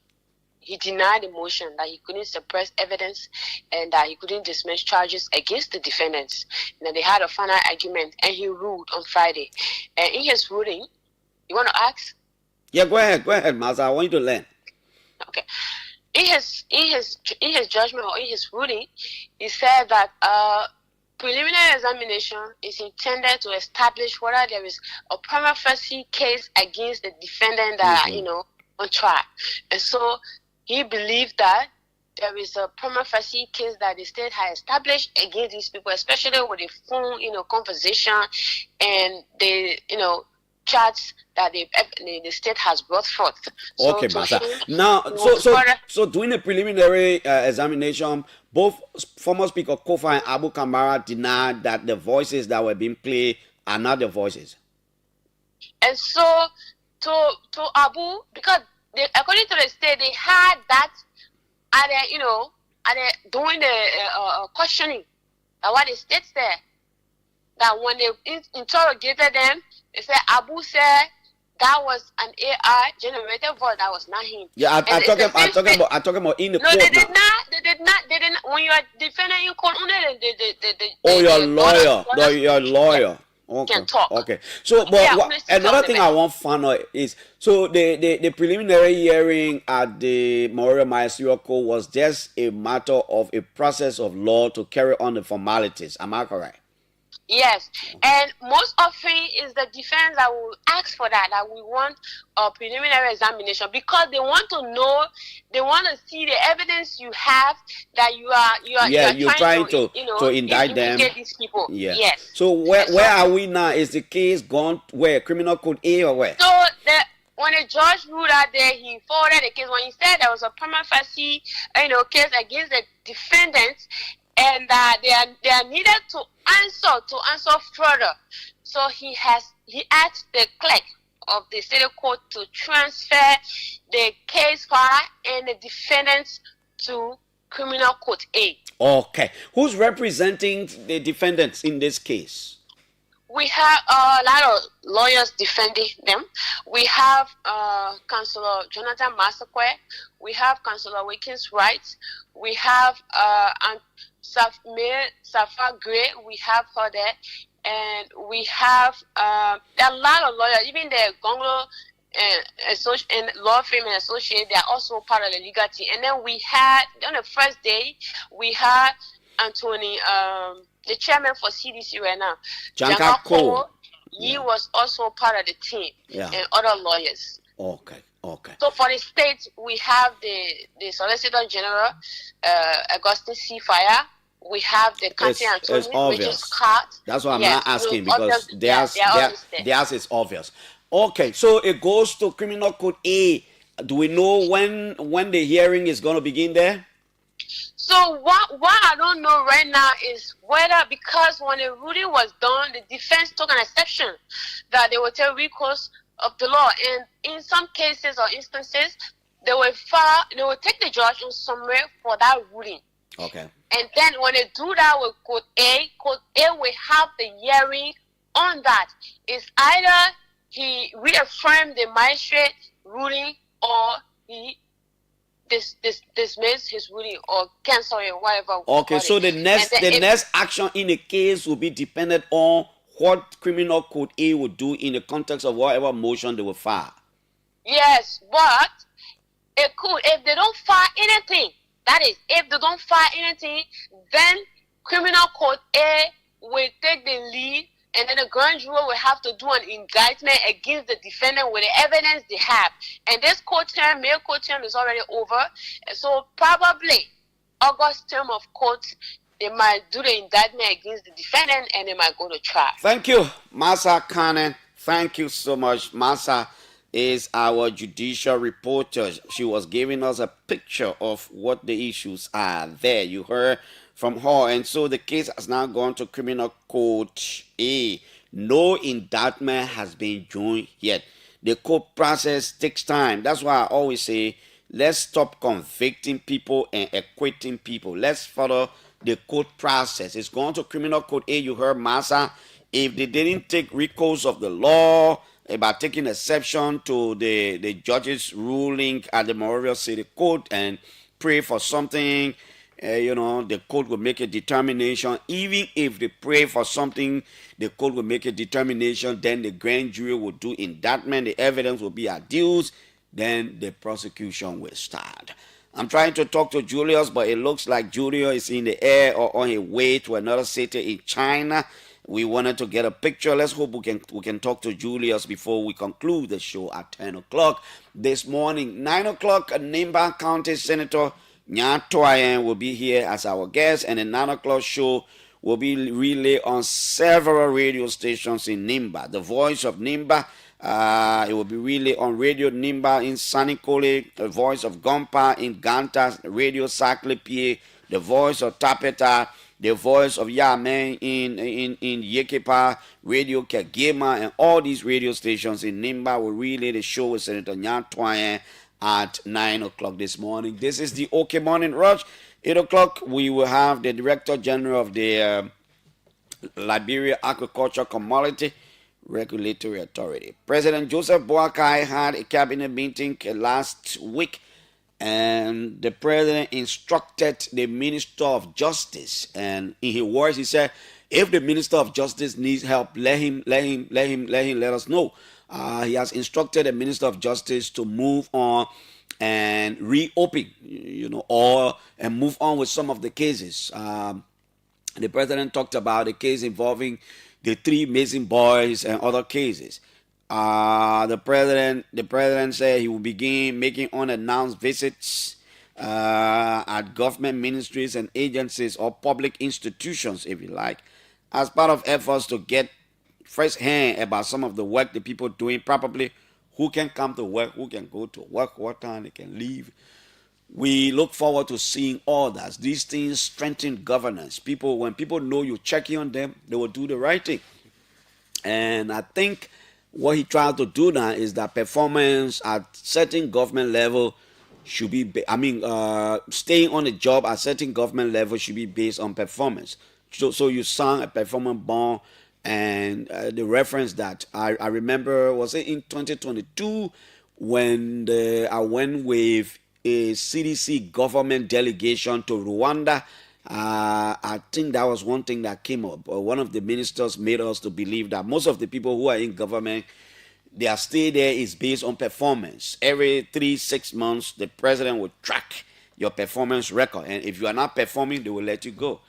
O: he denied the motion that he couldn't suppress evidence and that he couldn't dismiss charges against the defendants. And then they had a final argument, and he ruled on Friday. And in his ruling, you want to ask?
A: Yeah, go ahead, Maza. I want you to learn.
O: Okay. In his judgment or in his ruling, he said that preliminary examination is intended to establish whether there is a prima facie case against the defendant that on trial. And so he believed that there is a prima facie case that the state has established against these people, especially with the phone, conversation and the, charts that the state has brought forth.
A: Okay, Master. Now, so during the preliminary examination, both former Speaker Kofa and Abu Kamara denied that the voices that were being played are not the voices. And so, to Abu, because according to the state, they had that doing the questioning. That what the state said, that when they interrogated them, they said Abu said that was an AI generated voice. That was not him. Yeah, I'm talking about in the court. No, they did not. When you are defending in court, your lawyer. Okay. Can talk. Okay. So, but another thing I want to find out is, so the preliminary hearing at the Memorial Ministerial Court was just a matter of a process of law to carry on the formalities. Am I correct? Yes, and most often is the defense that will ask for that we want a preliminary examination, because they want to know, they want to see the evidence you have that you're trying to indict them, these people. Yeah. Yes. So where are we now? Is the case gone where criminal code A or where? So when the judge ruled out there, he forwarded the case. When he said there was a prima facie, case against the defendants, and they are needed to answer further.
O: So he asked the clerk of the city court to transfer the case file and the defendants to criminal court A.
A: Okay. Who's representing the defendants in this case?
O: We have a lot of lawyers defending them. We have Councillor Jonathan Massaquet. We have Councillor Wickens Wright. We have Safa Gray. We have her there. And we have a lot of lawyers, even the Gonglo and law firm and associate, they are also part of the legal team. And then we had, on the first day, we had Anthony, the chairman for CDC right now,
A: Janka Cole.
O: He was also part of the team, and other lawyers.
A: Okay.
O: So for the state, we have the Solicitor General, Augustine C. Fire. We have the county attorney, which is cut.
A: That's why I'm not asking, because theirs is obvious. Okay, so it goes to criminal code A. Do we know when the hearing is going to begin there?
O: So what I don't know right now is whether, because when the ruling was done, the defense took an exception that they will take recourse of the law, and in some cases or instances, they will take the judge on somewhere for that ruling.
A: Okay.
O: And then when they do that with Code A will have the hearing on that. It's either he reaffirmed the magistrate ruling or he dismiss his ruling or cancel it, whatever.
A: Okay, so the next action in the case will be dependent on what criminal code A will do in the context of whatever motion they will file.
O: Yes, but it could, if they don't file anything, that is, if they don't file anything, then criminal code A will take the lead, and then the grand jury will have to do an indictment against the defendant with the evidence they have. And this court term, May court term, is already over. So probably August term of court, they might do the indictment against the defendant and they might go to trial.
A: Thank you, Masa Kanen. Thank you so much. Masa is our judicial reporter. She was giving us a picture of what the issues are there. You heard from her. And so the case has now gone to criminal court A. No indictment has been joined yet. The court process takes time. That's why I always say, let's stop convicting people and acquitting people. Let's follow the court process. It's gone to criminal court A. You heard Masa. If they didn't take recourse of the law about taking exception to the judge's ruling at the Montreal City Court and pray for something, the court will make a determination. Even if they pray for something, the court will make a determination. Then the grand jury will do indictment. The evidence will be adduced. Then the prosecution will start. I'm trying to talk to Julius, but it looks like Julius is in the air or on his way to another city in China. We wanted to get a picture. Let's hope we can talk to Julius before we conclude the show at 10 o'clock this morning. 9 o'clock, Nimba County Senator Nya Toyen will be here as our guest, and the 9 o'clock show will be relayed on several radio stations in Nimba. The Voice of Nimba, it will be relayed on Radio Nimba in Sanikole, the Voice of Gompa in Ganta, Radio Saklepie, the Voice of Tapeta, the Voice of Yamen in Yekepa, Radio Kagema, and all these radio stations in Nimba will relay the show with Senator Nya Toyen at 9 o'clock this morning. This is the OK Morning Rush. 8 o'clock, we will have the Director General of the Liberia Agriculture Commodity Regulatory Authority. President Joseph Boakai had a cabinet meeting last week, and the president instructed the Minister of Justice, and in his words, he said, if the Minister of Justice needs help, let us know. He has instructed the Minister of Justice to move on and reopen, and move on with some of the cases. The president talked about the case involving the 3 missing boys and other cases. The president said he will begin making unannounced visits at government ministries and agencies or public institutions, if you like, as part of efforts to get first hand about some of the work the people doing, probably who can come to work, who can go to work, what time they can leave. We look forward to seeing all that. These things strengthen governance. When people know you're checking on them, they will do the right thing. And I think what he tried to do now is that performance at certain government level should be, staying on the job at certain government level should be based on performance. So you sang a performance bond, and the reference that I remember, was it in 2022 when I went with a CDC government delegation to Rwanda. I think that was one thing that came up. One of the ministers made us to believe that most of the people who are in government, their stay there is based on performance. Every 3-6 months, the president will track your performance record, and if you are not performing, they will let you go.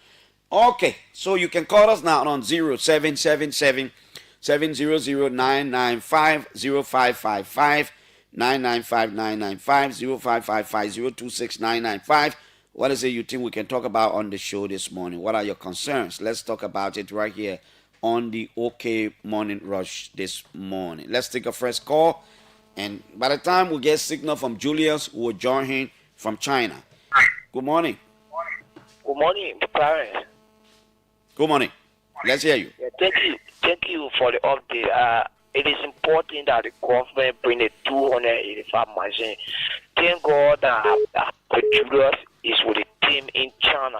A: Okay, so you can call us now on 0777 700 995 0555 995 995 0555 026 995. What is it you think we can talk about on the show this morning? What are your concerns? Let's talk about it right here on the OK Morning Rush this morning. Let's take a first call, and by the time we get signal from Julius, who will join him from China. Good morning.
P: Good morning, Clarence.
A: Good morning. Let's hear you.
P: Yeah, thank you for the update. It is important that the government bring the 285 machine. Thank God that Julius is with the team in China.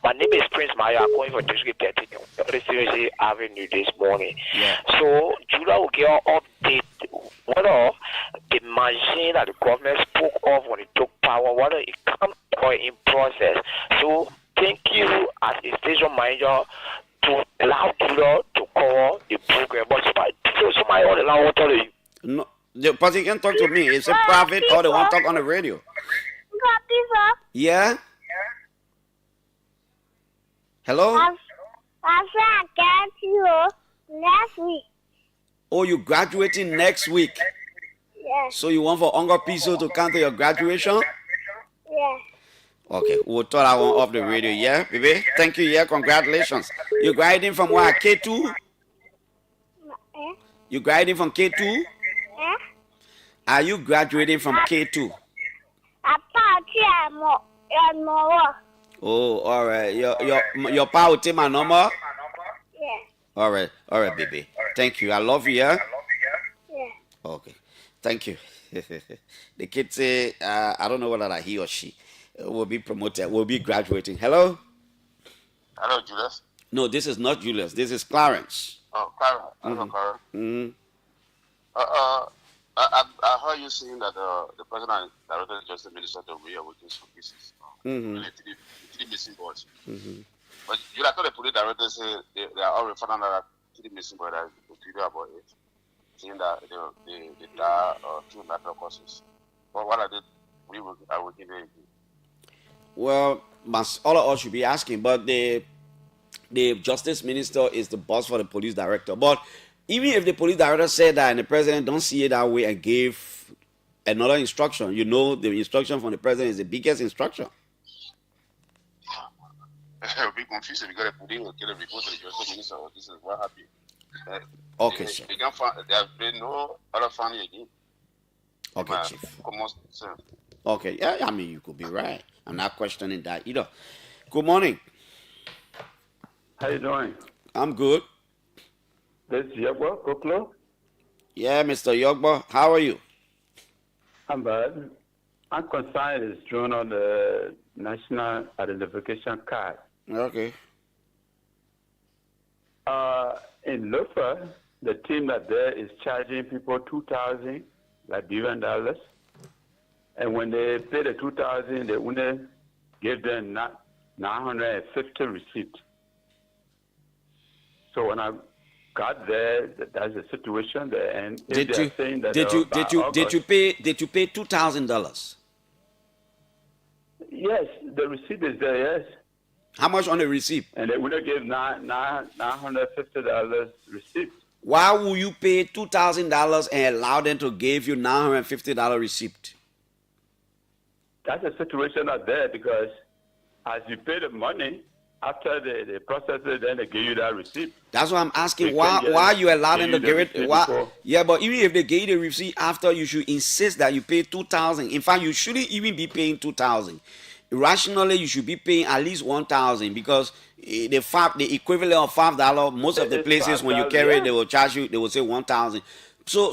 P: My name is Prince Maya. I'm going for District 13, the Avenue this morning.
A: Yeah.
P: So Julius will give an update whether the machine that the government spoke of when it took power, whether it comes or in process. So thank you as a station manager to allow Julius to cover the program. But somebody will allow to tell you.
A: No, the person can talk to me. Is it private or they want to talk on the radio? Yeah? Hello?
Q: I get you next week.
A: Oh, you graduating next week?
Q: Yes.
A: So you want for Uncle Piso to come to your graduation?
Q: Yes.
A: Okay, we'll talk that one off the radio, yeah, baby? Thank you, yeah, congratulations. You graduating from what, K2? You graduating from K2? Are you graduating from K2? Oh, all right. Your pa will take my number?
Q: Yeah.
A: All right, baby. Thank you. I love you, yeah?
Q: Yeah.
A: Okay. Thank you. The kid say, I don't know whether he or she will be promoted, will be graduating. Hello?
R: Hello, Julius.
A: No, this is not Julius. This is Clarence.
R: Oh, Clarence. Hello, Clarence.
A: Mm-hmm.
R: I heard you saying that the president directed Justice Minister to reawaken some cases. Really, three missing boys.
A: Mm-hmm.
R: But you like the police director say they are all referring that three missing boys that the video about it, saying that they die through natural causes. But what are they? I will give you.
A: Well, all of us should be asking, but the Justice Minister is the boss for the police director. But even if the police director said that and the president don't see it that way and gave another instruction, you know, the instruction from the president is the biggest instruction.
R: It'll be confusing because the police will get a report to the Justice Minister. This is what happened.
A: Okay, sir.
R: They have been no other family again.
A: Okay, Chief. Okay, yeah, I mean, you could be right. I'm not questioning that either. Good morning.
S: How you doing?
A: I'm good.
S: This is Yogba, Koklo.
A: Yeah, Mr. Yogba, how are you?
S: I'm bad. I'm concerned is drawn on the national identification card.
A: Okay.
S: In Lofa, the team that there is charging people $2,000 Liberian dollars. And when they pay the $2,000, they only give them 950 receipt. So when I got there, that's the situation there. And
A: did you pay $2,000?
S: Yes, the receipt is there. Yes.
A: How much on the receipt?
S: And they would have given $950 receipt.
A: Why will you pay $2,000 and allow them to give you $950 receipt?
S: That's a situation out there because as you pay the money, after they process it, then they give you that receipt.
A: That's what I'm asking. Why you allow them to give it? Why? Yeah, but even if they give you the receipt after, you should insist that you pay $2,000. In fact, you shouldn't even be paying $2,000. rationally you should be paying at least 1,000 because the equivalent of $5. Most of the places when you carry it, they will charge you. They will say 1,000. So,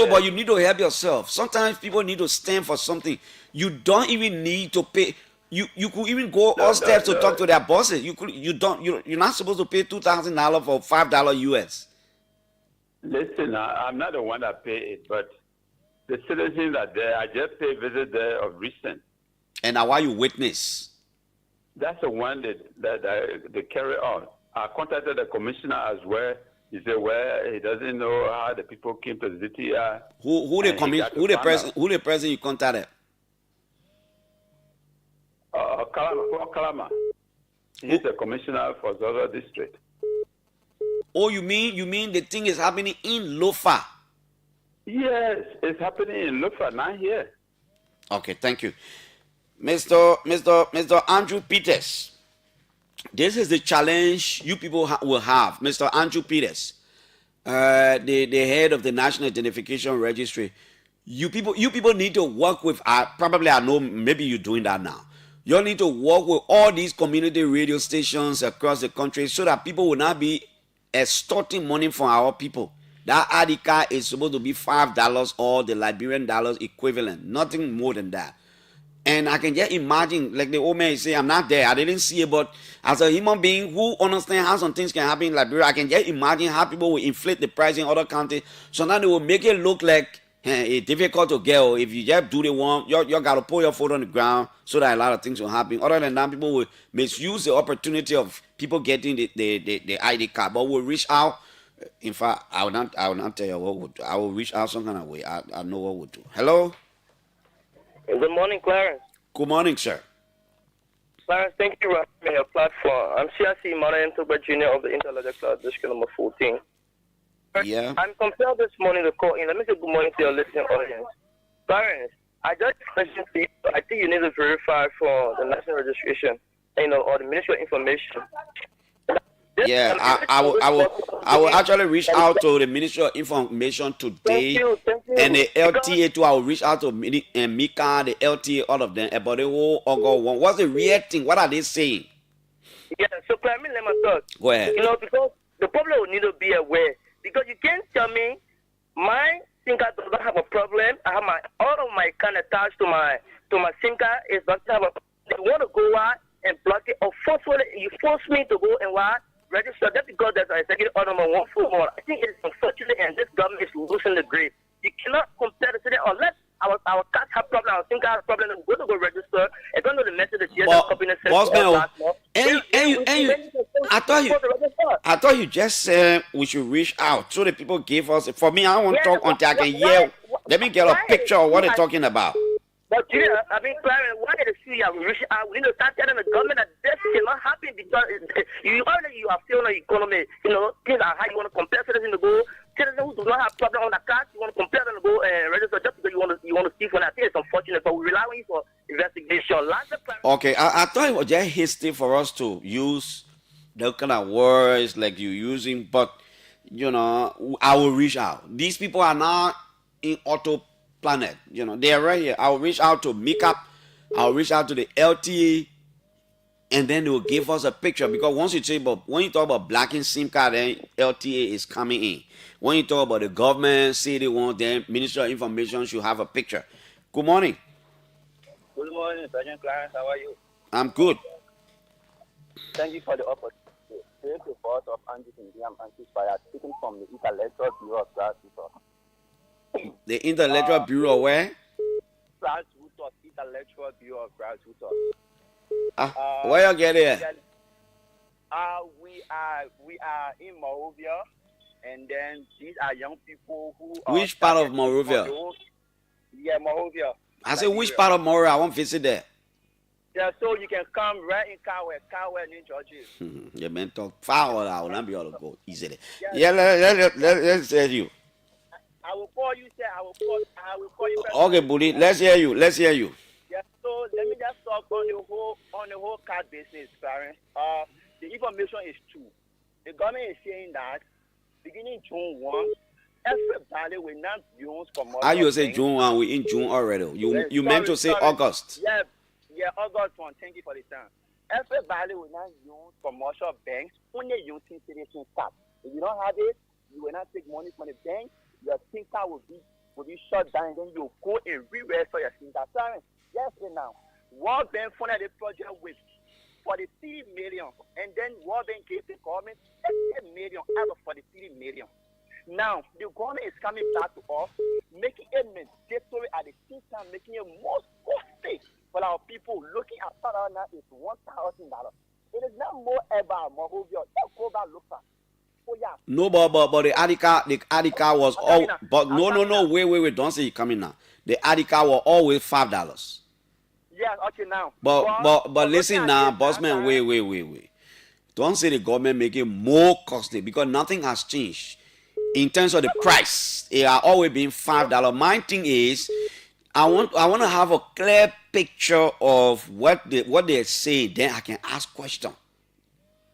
A: but you need to help yourself. Sometimes people need to stand for something. You don't even need to pay. You could even go upstairs to talk to their bosses. You're not supposed to pay $2,000 for $5 US.
S: Listen, I'm not the one that pay it, but the citizens are there. I just paid visit there of recent.
A: And now why you witness?
S: That's the one that they carry on. I contacted the commissioner as well. He said, well, he doesn't know how the people came to the ZTI.
A: Who the person you contacted?
S: Kalama. He's the commissioner for Zozo district.
A: Oh, you mean the thing is happening in Lofa?
S: Yes, it's happening in Lofa, not here.
A: Okay, thank you. Mr. Andrew Peters, this is the challenge you people will have. Mr. Andrew Peters, the head of the National Identification Registry. You people need to work with, probably I know maybe you're doing that now. You need to work with all these community radio stations across the country so that people will not be extorting money from our people. That ID card is supposed to be $5 or the Liberian dollars equivalent, nothing more than that. And I can just imagine, like the old man is saying, I'm not there, I didn't see it, but as a human being who understands how some things can happen in Liberia, I can just imagine how people will inflate the price in other countries. So now they will make it look like it's difficult to get. Or if you just do the one, you got to put your foot on the ground so that a lot of things will happen. Other than that, people will misuse the opportunity of people getting the ID card. But we'll reach out. In fact, I will not tell you what we'll do. I will reach out some kind of way. I know what we'll do. Hello?
T: Good morning, Clarence.
A: Good morning, sir.
T: Clarence, thank you for having your platform. I'm CRC Manayan Toba Jr. of the Interlude Club, district number 14.
A: Yeah.
T: I'm compelled this morning to call in. Let me say good morning to your listening audience. Clarence, I just question to you. I think you need to verify for the national registration, or the Ministry of Information.
A: Yeah, I will actually reach out to the Ministry of Information today.
T: Thank you.
A: And the LTA too. I will reach out to Mika, the LTA, all of them about the whole Ogo one. What's the real thing? What are they saying?
T: Yeah, so let me talk.
A: Go ahead.
T: Because the public will need to be aware. Because you can't tell me my SIM card doesn't have a problem. I have all of my kind attached to my SIM card. It doesn't have a. They want to go out and block it, or forcefully you force me to go and register just because there's an executive order number 141. I think it's unfortunate, and this government is losing the grip. You cannot compare the city unless our cards have problem, our SIM card have problem, and we're going to go register. I don't know the message the GSM company sent last month.
A: I thought you just said we should reach out so the people give us. For me, I don't want to talk until I can hear. Let me get a picture of what they're talking about.
T: But Clarence, why did we reach out? We need to start telling the government that this cannot happen because you are still in the economy. Things are how you want to compare citizens to go. Citizens who do not have problem on the card, you want to compare them to go and register just because you want to see for that. I think it's unfortunate, but we rely on you for investigation.
A: Okay, I thought it was just hasty for us to use the kind of words like you're using, but I will reach out. These people are not in autoplanet. They are right here. I'll reach out to Mika. I'll reach out to the LTA, and then they will give us a picture. Because when you talk about blocking SIM card, then LTA is coming in. When you talk about the government, say they want, then Ministry of Information should have a picture. Good morning.
T: Good morning, Sergeant Clarence. How are you?
A: I'm good.
T: Thank you for the opportunity. Thank you for us of Anti-Indian Inspired, speaking from the Intellectual Bureau of Grassroots.
A: The Intellectual Bureau where?
T: Grassroots, Intellectual Bureau of Grassroots.
A: Where you get it?
T: We are in Monrovia, and then these are young people who are...
A: Which part of Monrovia?
T: Yeah, Monrovia.
A: I said, which part of Monrovia? I want to visit there.
T: Yeah, so you can come right in Carwell, New Georgia.
A: You man talk foul, I will not be able to go easily. Yeah, let's hear you.
T: I will call you, sir. I will call you.
A: Okay, buddy, let's hear you.
T: Yeah, so let me just talk on the whole card business, Clarence. The information is true. The government is saying that beginning June 1, everybody will not use commercial.
A: How you say June 1? We in June already. You meant to say August.
T: Yeah, August 1, thank you for the time. Everybody will not use commercial banks, only using citizen card. If you don't have it, you will not take money from the bank, your SIM card will be shut down, and then you go and re-register your SIM card. Sorry, yes, now. World Bank funded the project with 43 million, and then World Bank gave the government 30 million out of 43 million. Now, the government is coming back to us, making it mandatory at the same time, making it more costly for our people. Looking at South now is $1,000. It is not more about Mohovia. Let's go back look at. Oh, yeah.
A: No, but the Adica was all. But no, wait, don't say it coming now. The Adica were always $5.
T: Yeah, okay, now.
A: But listen now, bossman, wait. Don't say the government make it more costly because nothing has changed. In terms of the price, it are always been $5. My thing is, I want to have a clear picture of what they say. Then I can ask question.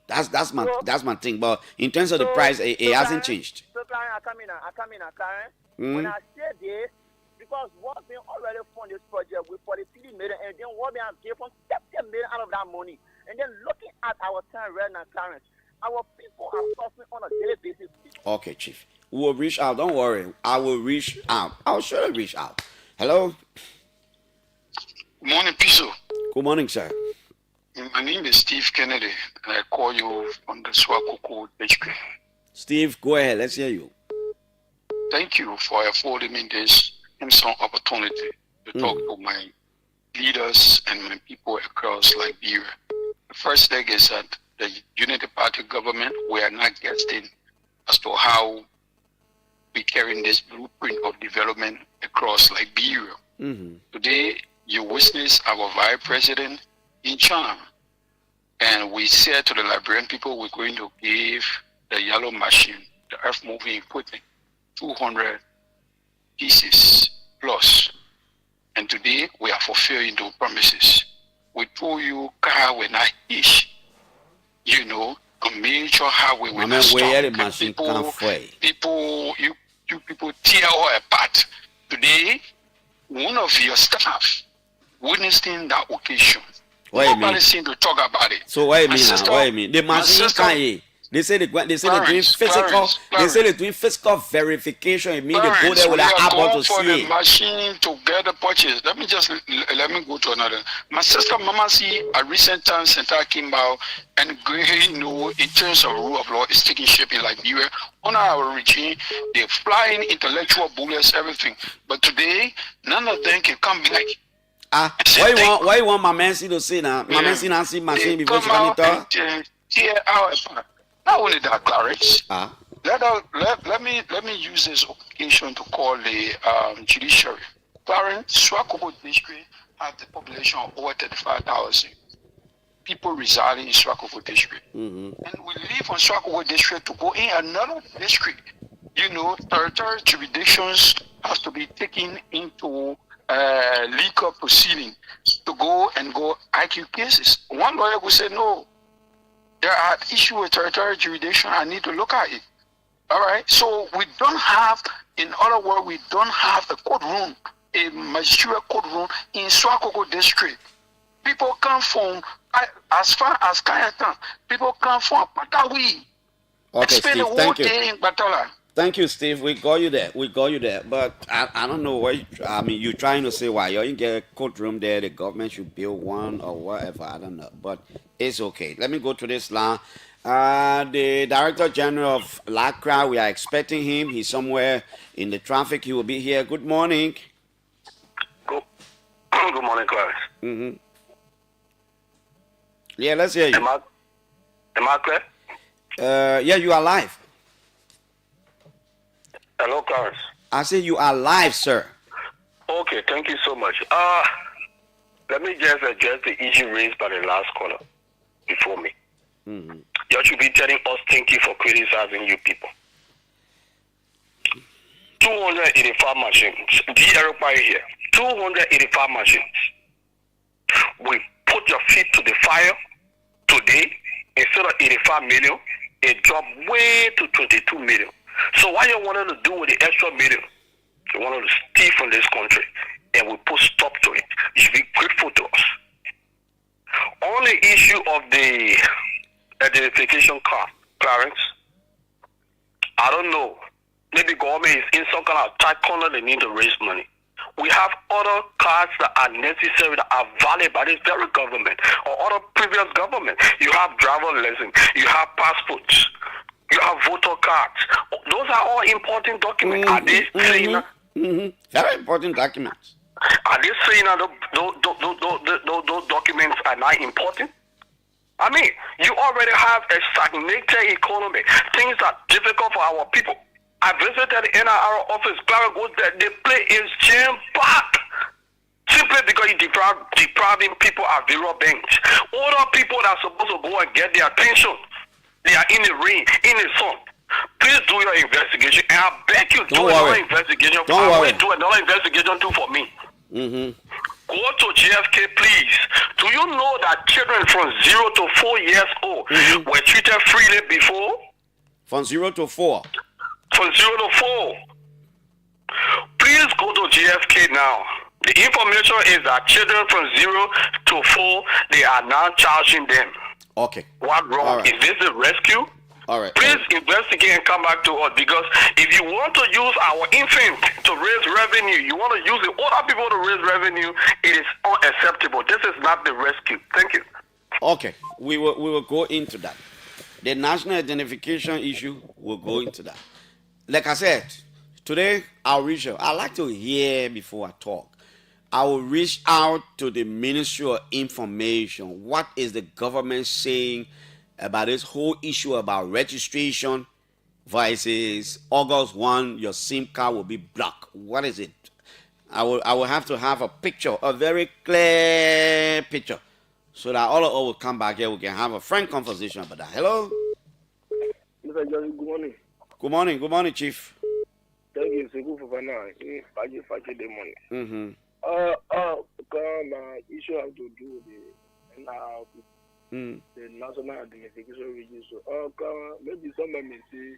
A: That's my thing. But in terms of the price, it hasn't changed.
T: So, Clarence, I come in, Clarence. When I say this, because World Bank already funded this project with 43 million, and then World Bank gave us 30 million out of that money. And then looking at our time right now, Clarence, our people are suffering on a daily basis.
A: Okay, Chief. We will reach out. Don't worry. I will reach out. I'll surely reach out. Hello?
U: Good morning, Piso.
A: Good morning, sir.
U: My name is Steve Kennedy, and I call you from the Swakoko district.
A: Steve, go ahead. Let's hear you.
U: Thank you for affording me this handsome opportunity to talk to my leaders and my people across Liberia. The first thing is that the Unity Party government, we are not getting as to how we carrying this blueprint of development across Liberia. Today, you witness our vice president in China, and we said to the Liberian people, we're going to give the yellow machine, the earth moving equipment, 200 pieces plus. And today, we are fulfilling those promises. We told you car will not hitch. You know, a major highway will not stop. People tear all apart. Today, one of your staff witnessing that occasion. Nobody seems to talk about it.
A: So what do you mean? The machine can't. They say they're doing physical. They say they're doing physical verification. It means they go there with an apple to see
U: it. The machine to get the purchase. Let me go to another. My sister Mama see a recent time center came out and in terms of rule of law is taking shape in Liberia. On our regime, they're flying intellectual bullets, everything. But today, none of them can come back.
A: Why you want my man to say now? My man see machine before she come in.
U: Tear out apart. Not only that, Clarence. Let me use this occasion to call the judiciary. Clarence, Swakoko district has the population of over 35,000 people residing in Swakoko district, and we leave on Swakoko district to go in another district. You know, territorial jurisdictions has to be taken into legal proceeding to go IQ cases. One lawyer will say no. There are issues with territorial jurisdiction. I need to look at it. All right. So we don't have, in other words, we don't have a courtroom, a magistrate courtroom in Swakoko district. People come from as far as Kayatan. People come from Patawi.
A: Okay, Steve. Thank you.
U: In Batala.
A: Thank you, Steve. We got you there. But I don't know what you're trying to say. Why you didn't get a courtroom there? The government should build one or whatever. I don't know. But it's okay. Let me go to this line. The Director General of LACRA, we are expecting him. He's somewhere in the traffic. He will be here. Good morning.
V: Good morning, Clarence.
A: Yeah, let's hear you.
V: Am I clear?
A: Yeah, you are live.
V: Hello, Clarence.
A: I say you are live, sir.
V: Okay, thank you so much. Let me just address the issue raised by the last caller before me. You should be telling us thank you for criticizing you people. 285 machines. DRY here. 285 machines. We put your feet to the fire today. Instead of 85 million, it dropped way to 22 million. So what you wanted to do with the extra million? You wanted to steal from this country, and we put stop to it. You should be grateful to us. issue of the identification card, Clarence, I don't know. Maybe government is in some kind of tight corner, they need to raise money. We have other cards that are necessary, that are valid by this very government or other previous government. You have driver license, you have passports, you have voter cards. Those are all important documents. Are they saying
A: very important documents?
V: Are they saying that those documents are not important? I mean, you already have a stagnated economy. Things are difficult for our people. I visited the NRR office. Clarence goes there. The place is jam-packed. Simply because you depriving people at zero banks. Older people that are supposed to go and get their pension, they are in the rain, in the sun. Please do your investigation. And I beg you, do another investigation. Do another investigation too for me. Go to JFK, please. Do you know that children from 0 to 4 years old were treated freely before?
A: From 0 to 4?
V: From 0 to 4. Please go to JFK now. The information is that children from 0 to 4, they are now charging them.
A: Okay.
V: What wrong?
A: Right.
V: Is this a rescue?
A: All right.
V: Please investigate and come back to us, because if you want to use our infant to raise revenue, you want to use the older people to raise revenue, it is unacceptable. This is not the rescue. Thank you.
A: Okay. We will go into that. The national identification issue will go into that. Like I said, today I'll reach out. I like to hear before I talk. I will reach out to the Ministry of Information. What is the government saying about this whole issue about registration versus August 1, your SIM card will be blocked? What is it? I will have to have a picture, a very clear picture, so that all of us will come back here. We can have a frank conversation about that. Hello?
B: Mr. Johnny, good morning.
A: Good morning, Chief.
B: Thank you. C'est good for now. The money. Issue have to do with the national identification register. Maybe some may say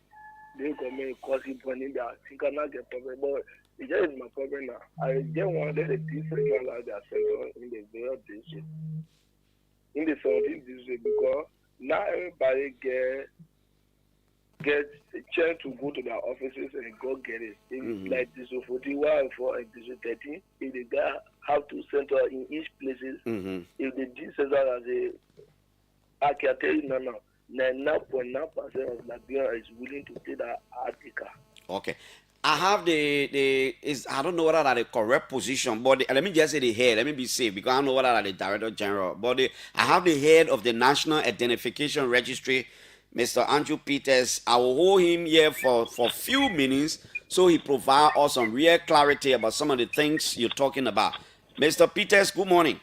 B: they come and cause it when they cannot get problem, but it just is my problem now. I just wanted a different like that center in the very district, in the 17th district, because now everybody get a chance to go to their offices and go get it. Like this 41 for district 13, if the guy have to center in each places, if the D center as I can tell you no, 99.9% of Nigeria is willing to take that article.
A: Okay. I have I don't know whether that's the correct position, but let me just say the head. Let me be safe, because I don't know whether that's the Director General. But I have the head of the National Identification Registry, Mr. Andrew Peters. I will hold him here for a few minutes so he provide us some real clarity about some of the things you're talking about. Mr. Peters, good morning.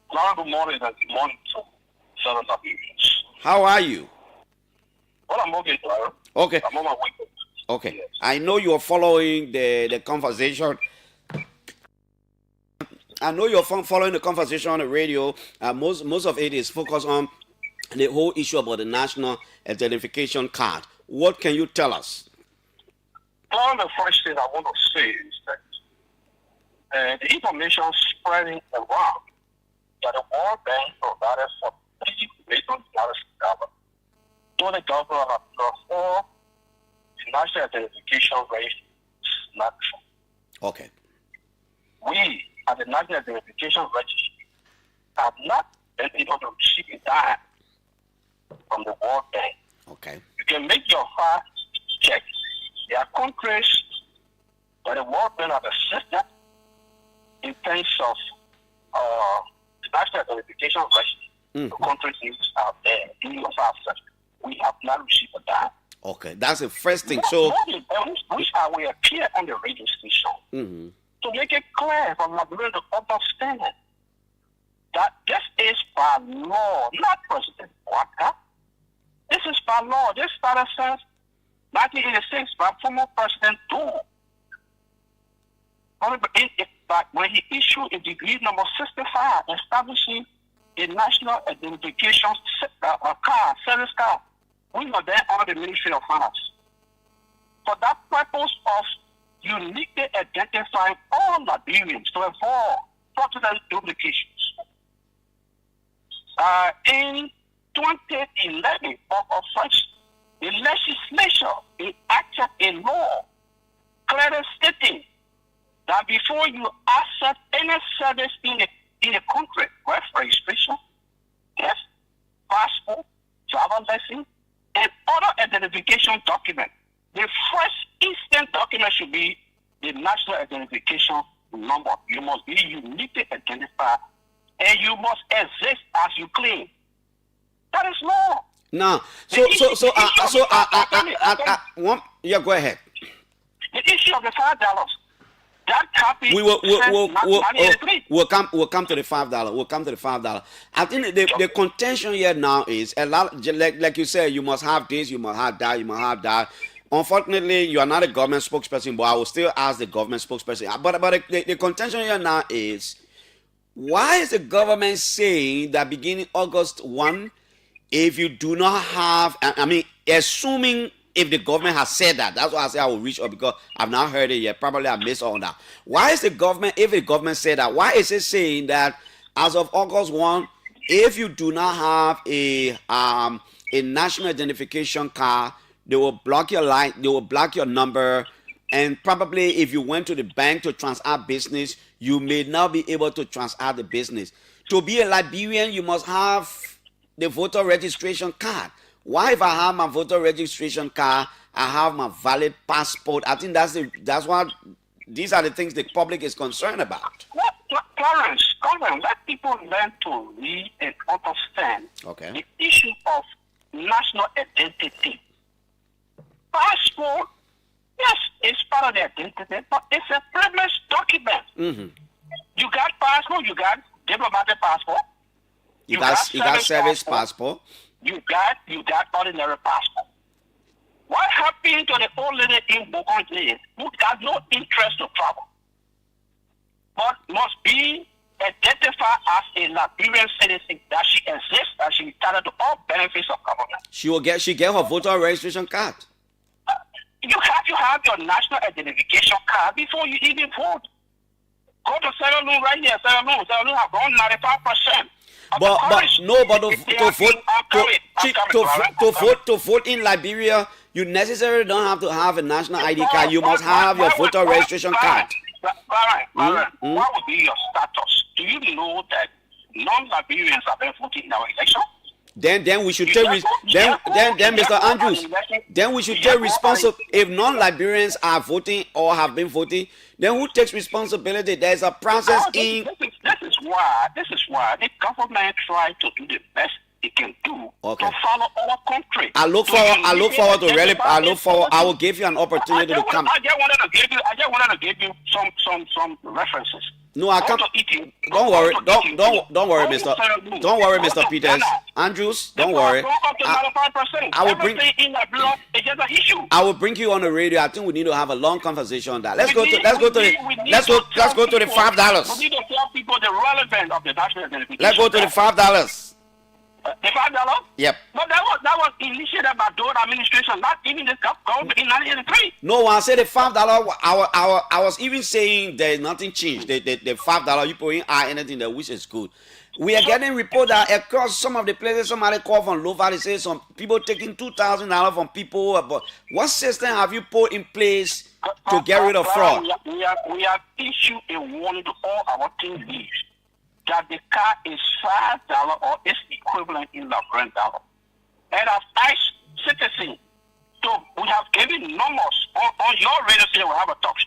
V: Good morning, and good morning to Southern Liberians.
A: How are you?
V: Well, I'm okay, Clara.
A: Okay.
V: I'm on my way.
A: Okay. Yes. I know you're following the conversation. I know you're following the conversation on the radio. Most of it is focused on the whole issue about the national identification card. What can you tell us?
V: Well, the first thing I want to say is that the information spreading around that the World Bank provided for $3 billion to the government of for the national identification registry is not true.
A: Okay.
V: We, at the National Identification Registry, have not been able to receive a dime from the World Bank.
A: Okay.
V: You can make your fast check. There are countries where the World Bank have assisted in terms of the national identification registry. The countries out there in your fast check. We have not received a dime.
A: Okay, that's the first thing. So,
V: which I will appear on the radio station to make it clear for Liberians to understand that this is by law, not President Walker. This is by law. This started since 1986 by former President Doe. When he issued a decree number 65 establishing a national identification card, service card, we were then under the Ministry of Finance. For that purpose of uniquely identifying all Liberians to avoid fraudulent duplications.
U: In 2011, of such, the legislature enacted a law clearly stating that before you accept any service in a country, birth registration, yes, passport, travel license, and other identification document, the first instant document should be the national identification number. You must be uniquely identified, and you must exist as you claim. That is law.
A: Now, yeah, go ahead.
U: The issue of the $5 that happened.
A: We'll come to the $5. We'll come to the $5. I think the contention here now is a lot. Like you said, you must have this, you must have that, you must have that. Unfortunately, you are not a government spokesperson, but I will still ask the government spokesperson. But the contention here now is, why is the government saying that beginning August 1, if you do not have, I mean, assuming if the government has said that, that's why I say I will reach out, because I've not heard it yet. Probably I missed all that. Why is the government, if the government said that, why is it saying that as of August 1, if you do not have a national identification card, they will block your line, they will block your number, and probably if you went to the bank to transact business, you may not be able to transact the business. To be a Liberian, you must have the voter registration card. Why, if I have my voter registration card, I have my valid passport? I think that's what these are the things the public is concerned about.
U: Clarence, let people learn to read and understand the issue of national identity. Passport, yes, it's part of the identity, but it's a privileged document. Mm-hmm. You got passport, you got diplomatic passport,
A: you got service passport.
U: You got ordinary passport. What happened to the old lady in Bourgogne who got no interest to travel, but must be identified as a Liberian citizen, that she exists, that she entitled to all benefits of government?
A: She get her voter registration card.
U: You have to have your national identification card before you even vote. Go to Sierra Leone right here. Sierra Leone have gone 95%.
A: But to vote in Liberia, you necessarily don't have to have a national ID card. You must have your voter registration card.
U: What would be your status? Do you know that non-Liberians have been voting in our election?
A: Then we should take Mr. Andrews. Then we should take responsibility. If non-Liberians are voting or have been voting, then who takes responsibility? There's a process
U: This is why the government tries to do the best it can do to follow our country.
A: I look forward to really. I will give you an opportunity to come.
U: I just wanted to give you some references.
A: No, I can't. Don't worry, Mr. Peters. Andrews, don't worry. I will bring you on the radio. I think we need to have a long conversation on that. Let's go to the $5.
U: We need to tell people the relevance of the national identification.
A: Let's go to the $5.
U: The $5?
A: Yep.
U: But that was initiated by the administration, not even the government in 1983.
A: No, when I said the $5, I was even saying there's nothing changed. The $5 you put in anything that which is good. We are getting report that across some of the places, somebody called from Lofa, they say some people taking $2,000 from people. But what system have you put in place to get rid of fraud?
U: We have issued a warning to all our team leaders that the car is $5 or its equivalent in Liberian dollar. And as asked citizens, we have given numbers on your radio station.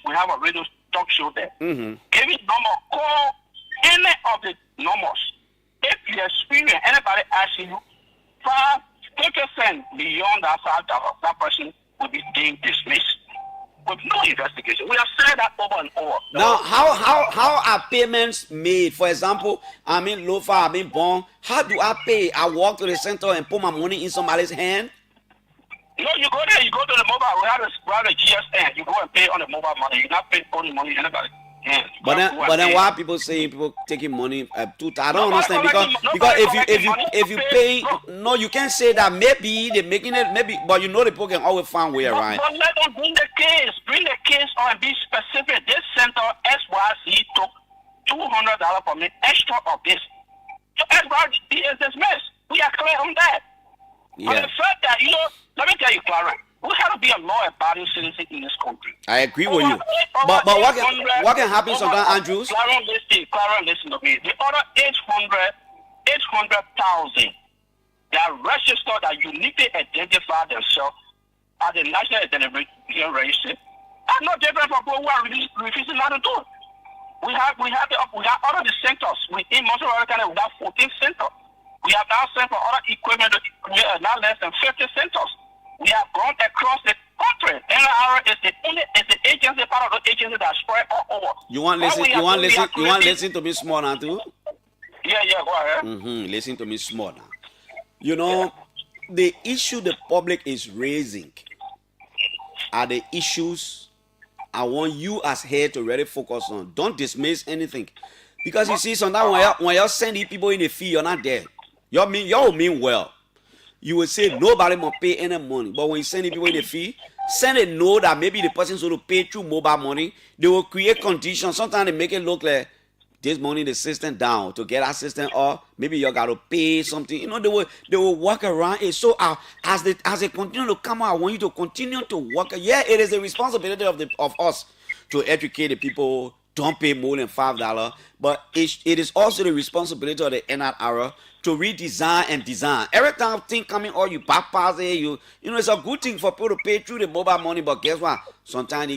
U: We have a radio talk show there.
A: Mm-hmm.
U: Giving number, call any of the numbers. If you experience anybody asking you 50% beyond that $5, that person will be deemed dismissed with no investigation. We have said that over and over.
A: Now, how are payments made? For example, I'm in Lofa, I'm in Bon. How do I pay? I walk to the center and put my money in somebody's hand?
U: No, you go there, you go to the mobile. We have a GSN. You go and pay on the mobile money. You're not paying only money anybody. Yeah.
A: But then why people saying people taking money? I don't understand, because if you pay, no, you can't say that. Maybe they're making it, but you know the people can always find way around.
U: But let them bring the case on and be specific. This center SYC took $200 from me extra of this. So route is dismissed. We are clear on that. But the fact that, let me tell you, Clarence, we have to be a law-abiding citizen in this country.
A: I agree with you. But what can happen sometimes, Andrews?
U: Clarence, listen to me. The other 800,000 that register that uniquely identify themselves as the National Identification Registry are not different from people who are refusing not to do it. We have other centers. In most of our country, we have 14 centers. We have now sent for other equipment, not less than 50 centers. We have gone across the country. NRA is the agency, part of the agency that spread all over.
A: You want listen to me small now too?
U: Yeah, go ahead.
A: Listen to me small now. The issue the public is raising are the issues I want you as head to really focus on. Don't dismiss anything. Because you see, sometimes when you're sending people in the field, you're not there. You mean well. You will say nobody must pay any money. But when you send people in the field, send a note that maybe the person's going to pay through mobile money. They will create conditions. Sometimes they make it look like this money the system down to get assistance, or maybe you got to pay something. They will work around it. So as they continue to come out, I want you to continue to work. Yeah, it is the responsibility of us to educate the people. Don't pay more than $5, but it is also the responsibility of the NRA to redesign and design. Every time thing coming, or you bypass it, it's a good thing for people to pay through the mobile money, but guess what? Sometimes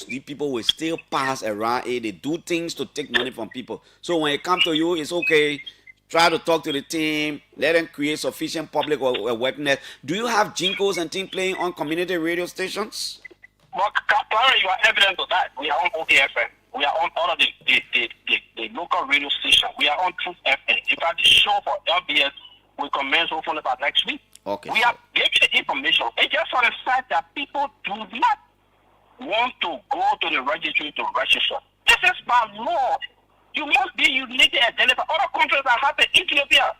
A: these people will still pass around it. They do things to take money from people. So when it comes to you, it's okay. Try to talk to the team. Let them create sufficient public awareness. Do you have jingles and things playing on community radio stations?
U: Well, Clarence, you are evident of that. We are on OTFM. We are on all of the local radio stations. We are on Truth FM. In fact, the show for LBS will commence hopefully about next week.
A: Okay.
U: We have given the information. It's just for the fact that people do not want to go to the registry to register. This is by law. You must be uniquely identified. Other countries that have in Ethiopia,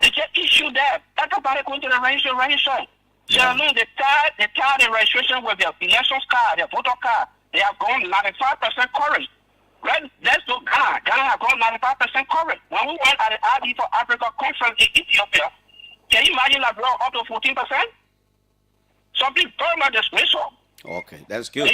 U: they just issue that. Everybody going to the registration. Yeah. So, they tie the registration with their elections card, their voter card. They have gone 95% coverage. Right? Let's go Ghana. Ghana have gone 95% coverage. When we went at the ID for Africa conference in Ethiopia, can you imagine that blow up to 14%? Something very much dismissal.
A: Okay, that's good.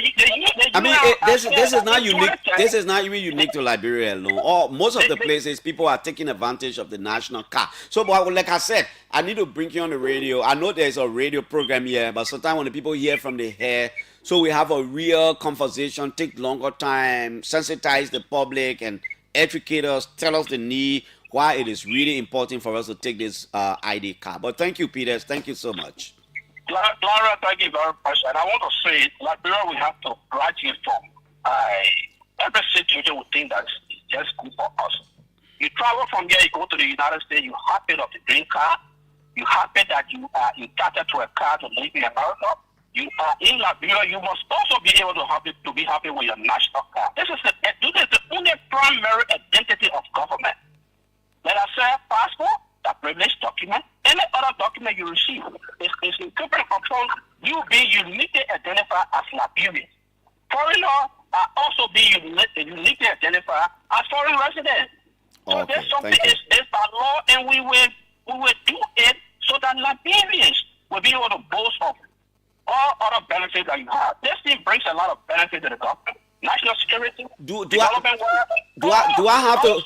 A: This is not unique. This is not even unique to Liberia alone. Most of the places, people are taking advantage of the national car. So, but like I said, I need to bring you on the radio. I know there's a radio program here, but sometimes when the people hear from the hair, so we have a real conversation, take longer time, sensitize the public and educate us, tell us the need, why it is really important for us to take this ID card. But thank you, Peters. Thank you so much.
U: Clara, thank you very much. And I want to say, Liberia, we have to graduate from every situation we think that is just good for us. You travel from here, you go to the United States, you happy of the green card, you happy that you are entitled to a car to live in America. You are in Liberia, you must also be able to be happy with your national card. This is the only primary identity of government. Let us say passport, the privilege document, any other document you receive is incumbent upon you being uniquely identified as Liberian. Foreigners are also being uniquely identified as foreign residents. So there's something is by law, and we will do it so that Liberians will be able to boast of all other benefits that you have. This thing brings a lot of benefit to the government. National security, development work.
A: Do I have to?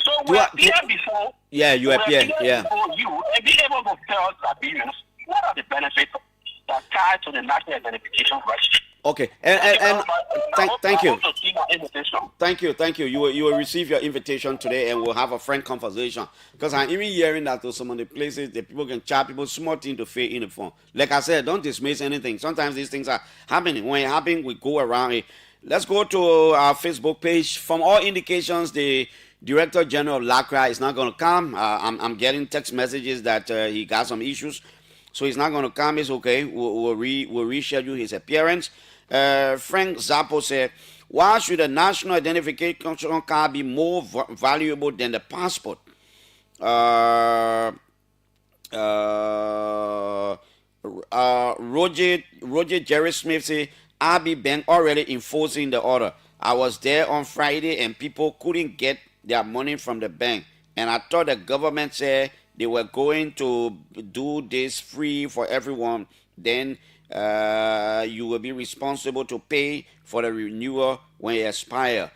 U: So we appear before.
A: Yeah, you appear. Yeah.
U: Before you, and be able to tell Liberians what are the benefits that tie to the national identification registry.
A: Okay, and thank you. Thank you. You will receive your invitation today, and we'll have a frank conversation. Because I'm even hearing that to some of the places that people can charge people small thing to fill in the form. Like I said, don't dismiss anything. Sometimes these things are happening. When it happens, we go around it. Let's go to our Facebook page. From all indications, the Director General of LACRA is not going to come. I'm getting text messages that he got some issues, so he's not going to come. It's okay. We'll reschedule his appearance. Frank Zappo said, why should a national identification card be more valuable than the passport? Roger Jerry Smith said, RB Bank already enforcing the order. I was there on Friday and people couldn't get their money from the bank. And I thought the government said they were going to do this free for everyone. Then you will be responsible to pay for the renewal when it expires.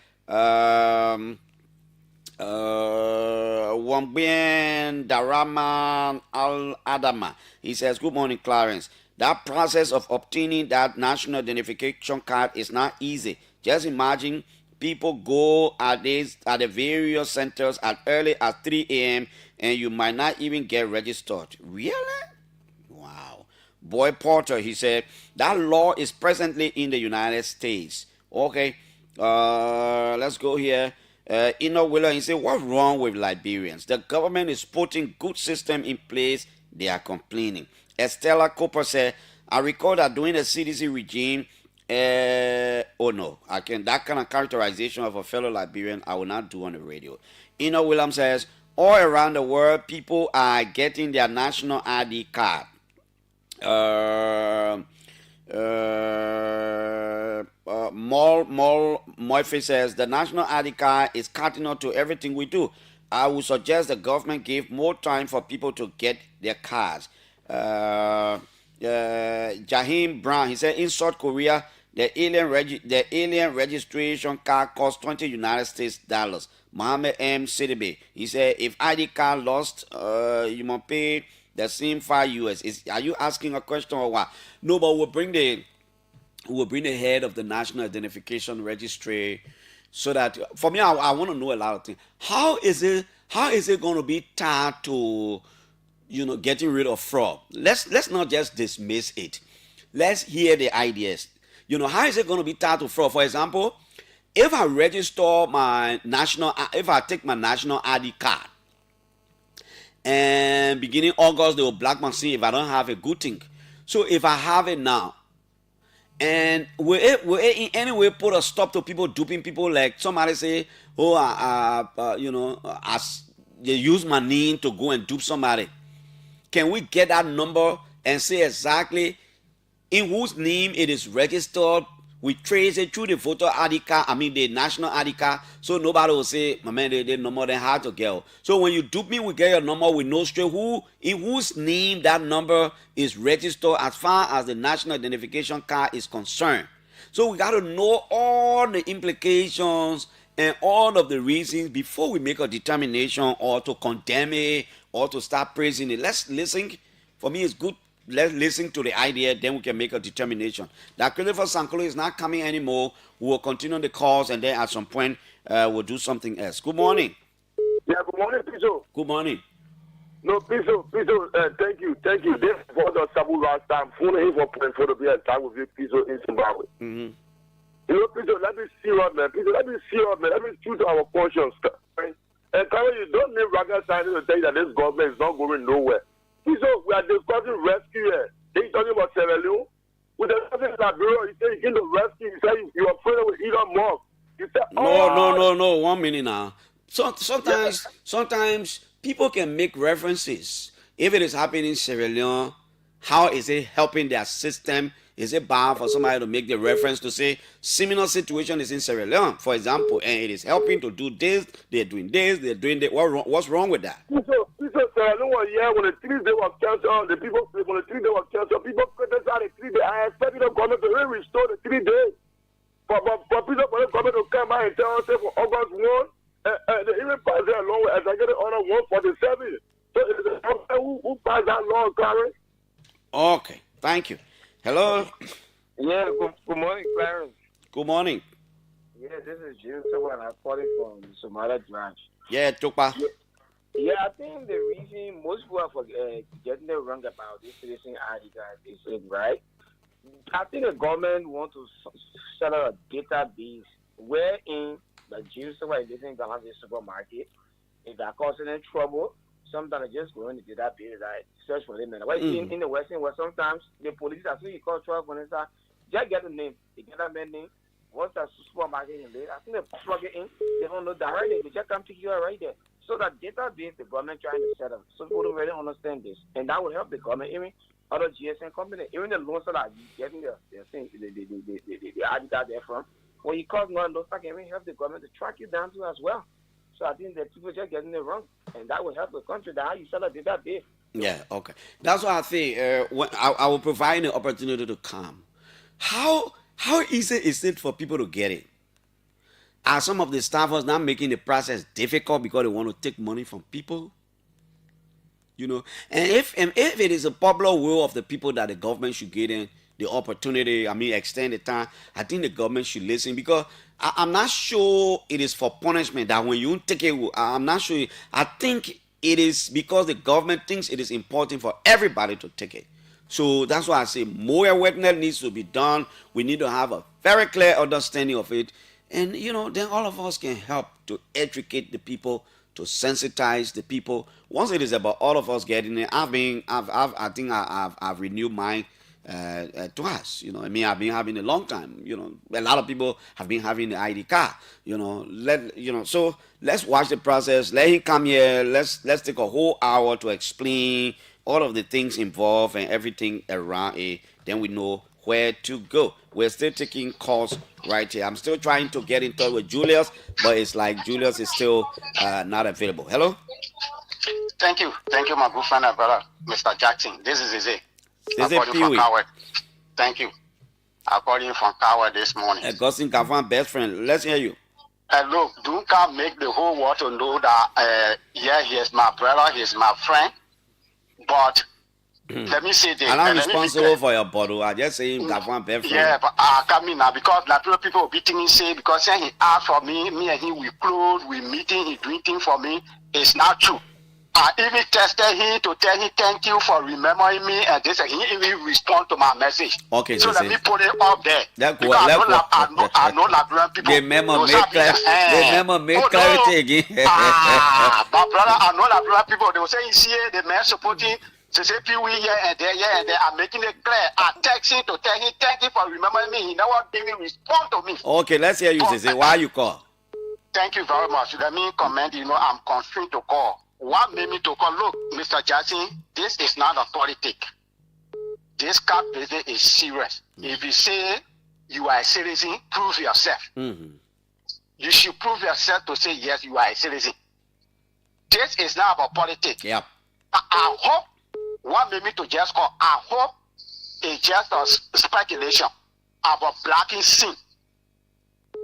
A: Wambien Darama Al Adama. He says, good morning, Clarence. That process of obtaining that national identification card is not easy. Just imagine people go at the various centers as early as 3 a.m. and you might not even get registered. Really? Wow. Boy Porter, he said, that law is presently in the United States. Okay, let's go here. William, he said, what's wrong with Liberians? The government is putting good system in place. They are complaining. Estella Cooper said, I recall that during the CDC regime, that kind of characterization of a fellow Liberian, I will not do on the radio. William says, all around the world, people are getting their national ID card. Murphy says, the national ID card is cardinal to everything we do. I would suggest the government give more time for people to get their cards. Jahim Brown, he said, in South Korea, the alien registration card costs $20 United States dollars. Mohammed M. Sidibe, he said, if ID card lost, you must pay the same $5 US. Are you asking a question or what? No, but we'll bring the head of the National Identification Registry, so that for me, I want to know a lot of things. How is it going to be tied to, getting rid of fraud? Let's not just dismiss it. Let's hear the ideas. How is it going to be tied to fraud? For example, if I register if I take my national ID card, and beginning August they will black my see if I don't have a good thing. So if I have it now, and will it in any way put a stop to people duping people? Like somebody say, as they use my name to go and dupe somebody. Can we get that number and say exactly in whose name it is registered? We trace it through the voter ID card, the national ID card, so nobody will say, my man, they no more than hard to get. So when you dupe me, we get your number, we know straight in whose name that number is registered as far as the national identification card is concerned. So we got to know all the implications and all of the reasons before we make a determination or to condemn it or to start praising it. Let's listen. For me, it's good. Let's listen to the idea, then we can make a determination. That Christopher Sankolo is not coming anymore. We will continue the calls, and then at some point, we'll do something else. Good morning.
C: Yeah, good morning, Piso.
A: Good morning.
C: No, Piso, thank you. This was a Sabu last time. Phone for to be a time with you, Piso, in Zimbabwe.
A: Mm-hmm.
C: Piso, let me see what, man. Piso, let me choose our conscience. Right? And Carol, you don't need rocket scientists to tell you that this government is not going nowhere. So we are discussing rescue here. Then you talking about Sierra Leone. With the person in Liberia, you say you can do rescue. You say you are afraid with Elon Musk. You say,
A: no. 1 minute now. Sometimes people can make references. If it is happening in Sierra Leone, how is it helping their system? Is it bad for somebody to make the reference to say similar situation is in Sierra Leone, for example, and it is helping to do this, they're doing this, they're doing that. What's wrong with that?
C: So Sierra Leone, when the 3 days was canceled, when the 3 days was canceled, people criticized the 3 days. I expected the government to restore the 3 days. For people for the government to come out and tell us for August 1, they even passed that law as I get it on 147. So it is the government who passed that law, Clarence.
A: Okay, thank you. Hello?
D: Yeah, good morning, Clarence.
A: Good morning.
D: Yeah, this is Judicial, and I'm calling from Somalia branch.
A: Yeah, Tukpa.
D: Yeah, I think the reason most people are getting it wrong about this citizen ID card is right. I think the government wants to set up a database wherein the Judicial is living behind the supermarket. If they're causing any trouble, sometimes they just go in the database, like search for them. Well, in the Western world, sometimes the police are saying you call 12 when it's just get the name, they get that man name. Once the supermarket in there, I think they plug it in. They don't know that right there. They just come to you right there. So that database the government trying to set up, so people don't really understand this, and that will help the government. Even other GSM company, even the loans that are getting the ID card there from, when you call one, those can even help the government to track you down to as well. So I think that people just getting it wrong. and that will help the country. That's how you sell a database.
A: Yeah, okay. That's what I think. I will provide an opportunity to come. How easy is it for people to get it? Are some of the staffers now making the process difficult because they want to take money from people? You know, and if it is a popular will of the people that the government should get in the opportunity, extend the time, I think the government should listen, because I'm not sure it is for punishment that when you take it, I'm not sure. I think it is because the government thinks it is important for everybody to take it. So that's why I say more awareness needs to be done. We need to have a very clear understanding of it. And, then all of us can help to educate the people, to sensitize the people. Once it is about all of us getting it, I think I've renewed mine twice. I've been having a long time. A lot of people have been having the ID card. So let's watch the process. Let him come here. Let's take a whole hour to explain all of the things involved and everything around it. Then we know where to go. We're still taking calls right here. I'm still trying to get in touch with Julius, but it's like Julius is still not available. Hello?
U: Thank you, my good friend and brother, Mr. Jackson. This is Izzy. I called you from Coward. Thank you. I called you from Coward this morning.
A: Augustine Kafan, best friend. Let's hear you.
U: Look, Duncan make the whole world to know that, he is my brother, he is my friend, but let me say this.
A: I'm not responsible for your bottle. I just say Kafan, best friend.
U: Yeah, but I come in now because people will be thinking, say, because he asked for me and he, we close, we meeting, he doing things for me. It's not true. I even texted him to tell him thank you for remembering me, and this, he even respond to my message.
A: Okay,
U: so let me put it up there. I know Liberian people.
A: Remember, make clarity again.
U: My brother, I know Liberian people. They will say, you see, the man supporting. To say people here and there, I'm making it clear. I text him to tell him thank you for remembering me. He never even respond to me.
A: Okay, let's hear you, Zeze. Why you call?
U: Thank you very much. Let me comment. I'm constrained to call. What made me to call? Look, Mr. Jackson, this is not a politic. This card visit is serious. If you say you are a citizen, prove yourself. You should prove yourself to say yes, you are a citizen. This is not about politics.
A: Yep.
U: I hope what made me to just call, I hope it's just a speculation about blocking sin.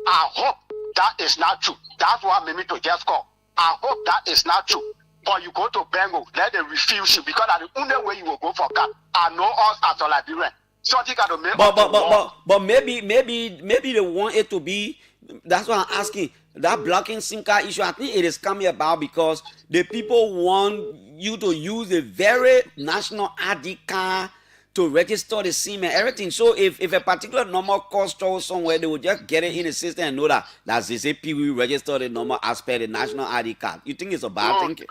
U: I hope that is not true. That's what made me to just call. I hope that is not true. But you go to Bengal, let them refuse you, because that's the only way you will go for God. I know us as a Liberian. Something got to make
A: but maybe they want it to be. That's what I'm asking. That blocking SIM card issue, I think it is coming about because the people want you to use a very national ID card to register the SIM and everything. So if a particular number calls somewhere, they will just get it in the system and know that ZZP will register the number as per the national ID card. You think it's a bad thing?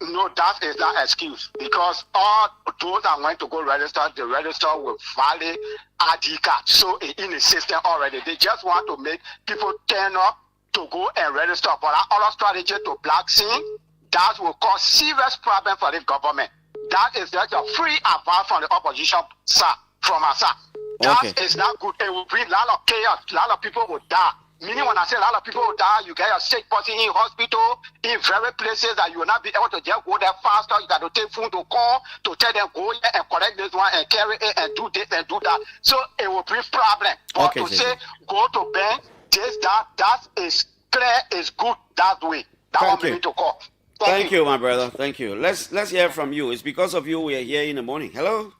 U: No, that is not an excuse, because all those that went to go register, they register with valid ID card. So it's in the system already. They just want to make people turn up to go and register. But that other strategy to block SIM, that will cause serious problem for the government. That is just a free advice from the opposition side, from our side. That is not good. It will bring a lot of chaos. A lot of people will die. Meaning when I say a lot of people will die, you get a sick person in hospital, in very places that you will not be able to just go there faster. You got to take phone to call, to tell them go here and collect this one and carry it and do this and do that. So it will bring problem. But to say go to bank, this, that is clear, is good that way. That one we need to call.
A: Thank you, my brother. Thank you. Let's hear from you. It's because of you we are here in the morning. Hello?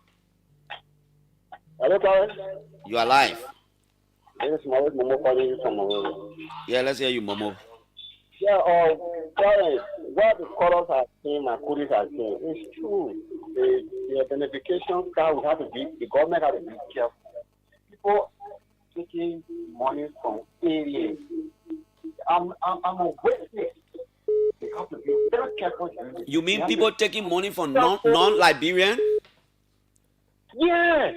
E: Hello, Clarence.
A: You are live.
E: This is Momo calling you from Momo.
A: Yeah, let's hear you, Momo.
E: Yeah, Clarence, what the scholars are saying and Kurdish are saying is true. The identification card will have to be, the government has to be careful. People taking money from aliens. I'm a witness. They have to be very careful.
A: You mean people taking money from non-Liberian?
E: Yes.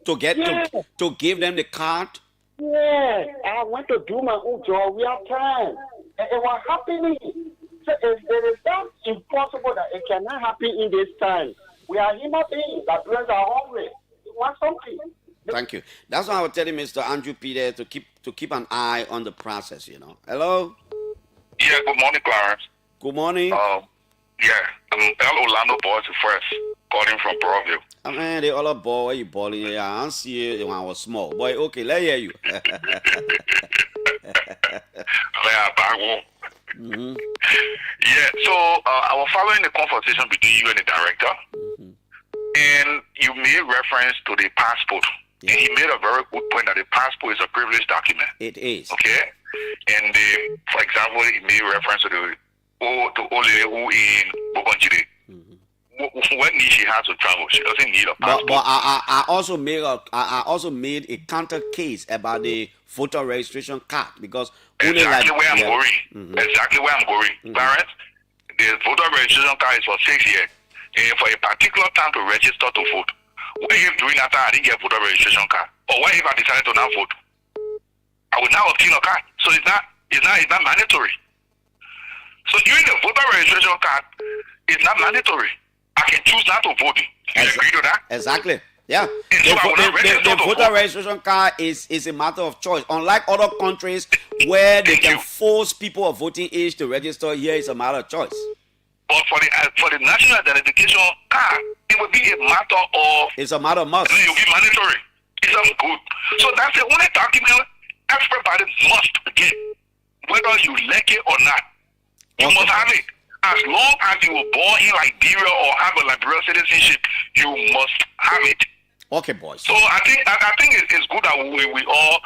A: To give them the card?
E: Yes. I went to do my own job. We have time. And it was happening. So it is that impossible that it cannot happen in this time. We are human beings. Our brains are hungry. We want something.
A: Thank you. That's why I was telling Mr. Andrew Peter to keep an eye on the process, Hello?
V: Yeah, good morning, Clarence.
A: Good morning.
V: Yeah, El Orlando boys first, calling from Broadview.
A: I mean, they all a ball. Why you balling? Yeah, I don't see it when I was small. Boy, okay, let's hear you.
V: Mm-hmm. Yeah, so I was following the conversation between you and the director, and you made reference to the passport. And he made a very good point that the passport is a privileged document.
A: It is.
V: Okay? And for example, he made reference to the old lady who in Bogonjide. When she has to travel, she doesn't need a passport.
A: But I also made a counter case about the voter registration card because
V: exactly where I'm going. Exactly where I'm going. Clarence, the voter registration card is for 6 years. And for a particular time to register to vote. What if during that time I didn't get voter registration card? Or what if I decided to not vote? I will now obtain a card. So it's not mandatory. So during the voter registration card, it's not mandatory. I can choose not to vote. You agree to that?
A: Exactly. Yeah. The voter registration card is a matter of choice. Unlike other countries where they can force people of voting age to register, here it's a matter of choice.
V: But for the national identification card, it would be a matter of...
A: It's a matter of must.
V: It will be mandatory. It's good. So that's the only document everybody must get, whether you like it or not. You must have it. As long as you were born in Liberia or have a Liberian citizenship, you must have it.
A: Okay, boys.
V: So I think it's good that we all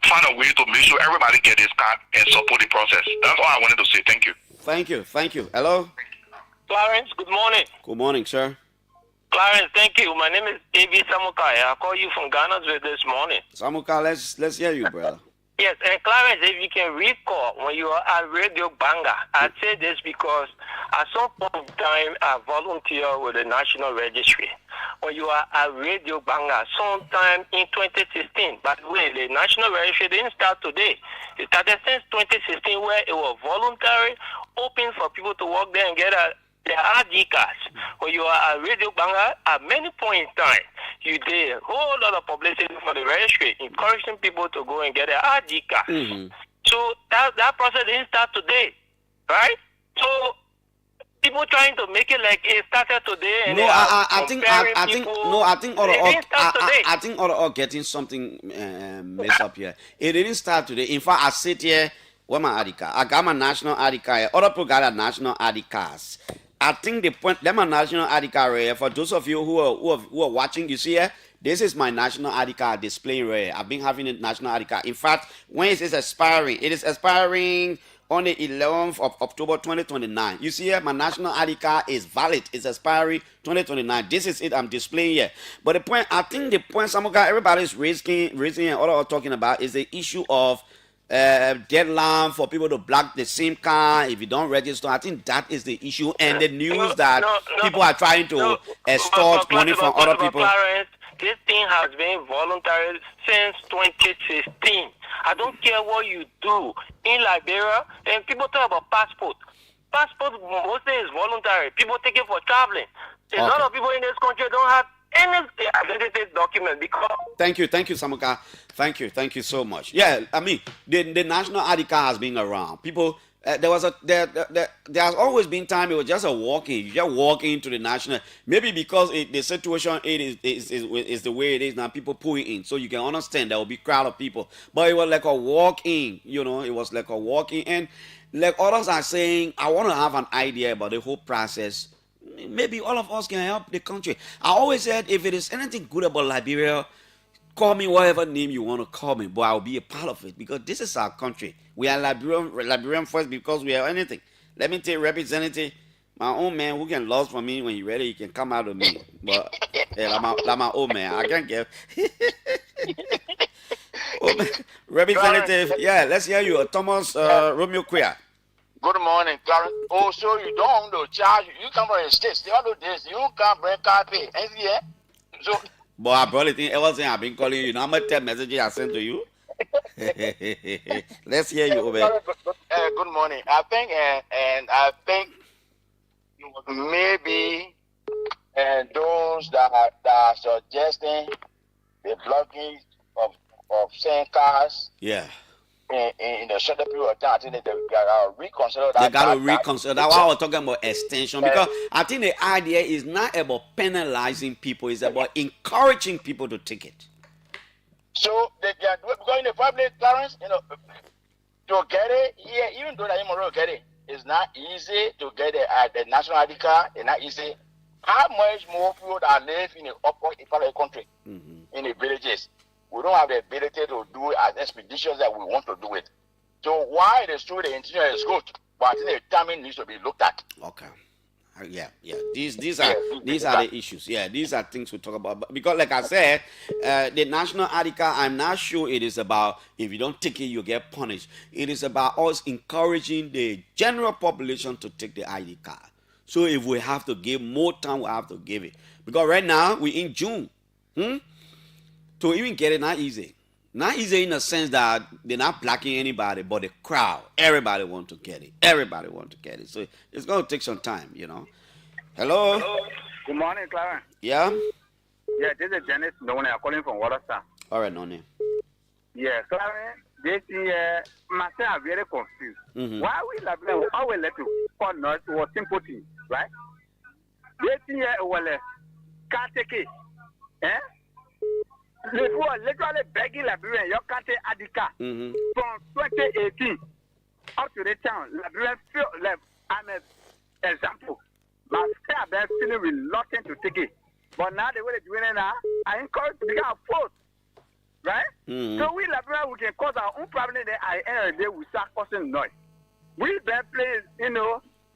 V: find a way to make sure everybody get this card and support the process. That's all I wanted to say. Thank you.
A: Thank you. Hello?
F: Clarence, good morning.
A: Good morning, sir.
F: Clarence, thank you. My name is A.B. Samukai. I call you from Ghana this morning.
A: Samukai, let's hear you, brother.
F: Yes, and Clarence, if you can recall, when you were at Radio Banga, I say this because at some point in time, I volunteered with the National Registry. When you are at Radio Banga, sometime in 2016, by the way, the National Registry didn't start today. It started since 2016, where it was voluntary, open for people to work there and get their ID cards. When you are at Radio Banga, at many points in time, you did a whole lot of publicity for the registry, encouraging people to go and get their ID cards. So that process didn't start today, right? So people trying to make it like it started today. And
A: I think all getting something messed up here. It didn't start today. In fact, I sit here with my ID card. I got my national ID card. Other people got a national ID cards. I think the point, let my national ID card right here. For those of you who are watching, you see here, this is my national ID card displaying right here. I've been having a national ID card. In fact, when it is expiring, it is expiring on the 11th of October 2029. You see here, my national ID card is valid. It's expiring 2029. This is it I'm displaying here. But the point, I think the point everybody's raising and all are talking about is the issue of deadline for people to block the SIM card if you don't register. I think that is the issue, and the news that people are trying to extort money from other people.
F: Clarence, this thing has been voluntary since 2016. I don't care what you do in Liberia. And people talk about passport. Passport mostly is voluntary. People take it for traveling. A lot of people in this country don't have any identity document because...
A: Thank you, Samuka. Thank you so much. Yeah, I mean, the national ID card has been around. People, there has always been time it was just a walk-in. You just walk into the national. Maybe because the situation is the way it is now, people pull it in. So you can understand there will be a crowd of people. But it was like a walk-in, it was like a walk-in. And like others are saying, I want to have an idea about the whole process. Maybe all of us can help the country. I always said, if it is anything good about Liberia, call me whatever name you want to call me, but I'll be a part of it because this is our country. We are Liberian first because we are anything. Let me tell you, representative, my old man who can lose for me when you're ready, you can come out of me. But like my old man, I can't get. Representative, yeah, let's hear you. Thomas Romeo Queer.
U: Good morning, Clarence. Oh, so you don't know charge. You come from the States. They all do this. You can't bring car pay. So.
A: But I probably think everything I've been calling you. How much text messages I sent to you? Let's hear you, Obey.
U: Good morning. I think maybe those that are suggesting the blocking of SIM cards.
A: Yeah.
R: in the shorter period of time, I think that they gotta reconsider that.
A: They got to reconsider. That's why I was talking about extension, because I think the idea is not about penalizing people; it's about encouraging people to take it.
R: So they are because in the public, Clarence, to get it here, even though that you get it, it's not easy to get it at the national ID card. It's not easy. How much more people that live in the upper part of the country, in the villages, we don't have the ability to do it as expeditious as we want to do it. So why the true the intention is good, but I think the timing needs to be looked at.
A: Okay. Yeah. These are the issues. Yeah, these are things we talk about. But because, like I said, the national ID card, I'm not sure it is about if you don't take it, you get punished. It is about us encouraging the general population to take the ID card. So if we have to give more time, we have to give it. Because right now we're in June. To even get it, not easy. Not easy in the sense that they're not blocking anybody, but the crowd, everybody want to get it. Everybody want to get it. So it's going to take some time, Hello?
G: Good morning, Clarence.
A: Yeah?
G: Yeah, this is Dennis None. I'm calling from Waterstar.
A: All right, None.
G: Yeah, Clarence, this year, myself are very confused. Why we like how we let you call noise was sympathy, right? This year, well, can't take it. People are literally begging Liberian, you can't take Adika. From 2018 up to the town, Liberian feel like I'm an example. My staff are feeling reluctant to take it. But now the way they're doing it now, I encourage to become a force. Right? So we Liberian, we can cause our own problem that at the end of the day we start causing noise. We then play,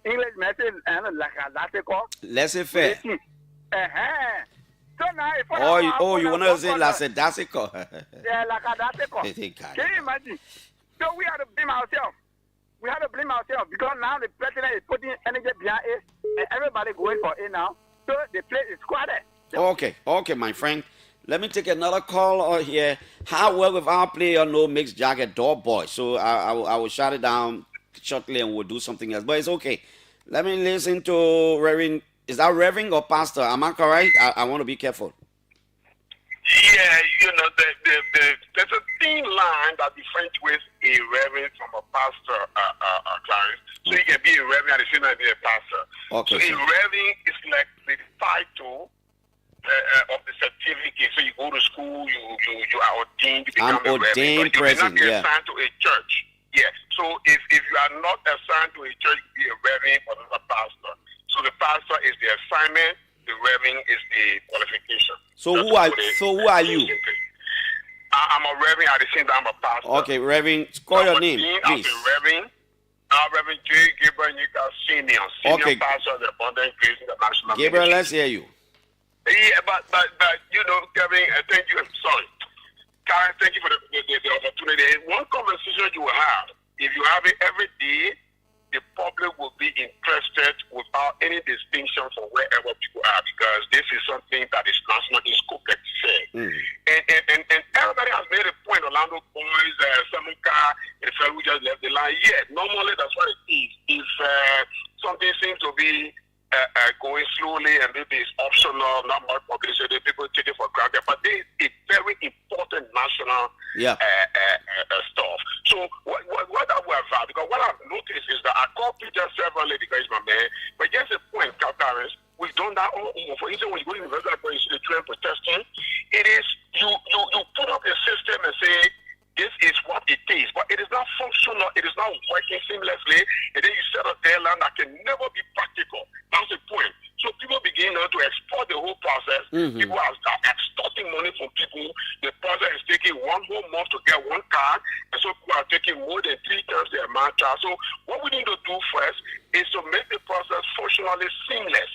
G: English message and like a Latin.
A: Laissez-faire.
G: So now,
A: if you want to say lackadaisical.
G: Yeah, lackadaisical. Can you imagine? So we have to blame ourselves. We have to blame ourselves because now the president is putting energy behind it and everybody going for it now. So the place is squatted.
A: Okay, my friend. Let me take another call here. How well with our player no mixed jacket door boy. So I will shut it down shortly and we'll do something else. But it's okay. Let me listen to Reverend. Is that Reverend or Pastor? Am I correct? I want to be careful.
U: Yeah, there's a thin line that differentiates a reverend from a pastor, Clarence. So you can be a reverend at the same time be a pastor.
A: Okay,
U: so a reverend is like the title of the certificate. So you go to school, you are ordained to become a reverend. But you cannot get assigned to a church. Yeah. So if you are not assigned to a church, you be a reverend or not a pastor. So the pastor is the assignment, the reverend is the qualification.
A: So who are you?
U: I'm a reverend at the same time I'm a pastor.
A: Okay, Reverend, call your name, please.
U: Reverend J. Gabriel Nika Senior pastor of the Abundant Grace International.
A: Gabriel, let's hear you.
U: Yeah, but Kevin, thank you. Sorry. Karen, thank you for the opportunity. One conversation you will have, if you have it every day, the public will be interested without any distinction from wherever people are, because this is something that is national in scope, let's say. And everybody has made a point. Orlando boys, Samuka, and the who just left the line. Yeah, normally that's what it is. If something seems to be going slowly and maybe it's optional, not much publicity, people take it for granted. But this is a very important national stuff. So what I will have, because what I've noticed is that I call Peter severally because he's my man, but just a point, Clarence, we've done that all over. For instance, when you go to university and you see the children protesting, it is you put up a system and say this is what it is, but it is not functional, it is not working seamlessly, and then you set a deadline that can never be practical. That's the point. So people begin now to export the whole process. People are extorting money from people. The process is taking one whole month to get one card, and so people are taking more than 3 times the amount. So what we need to do first is to make the process functionally seamless.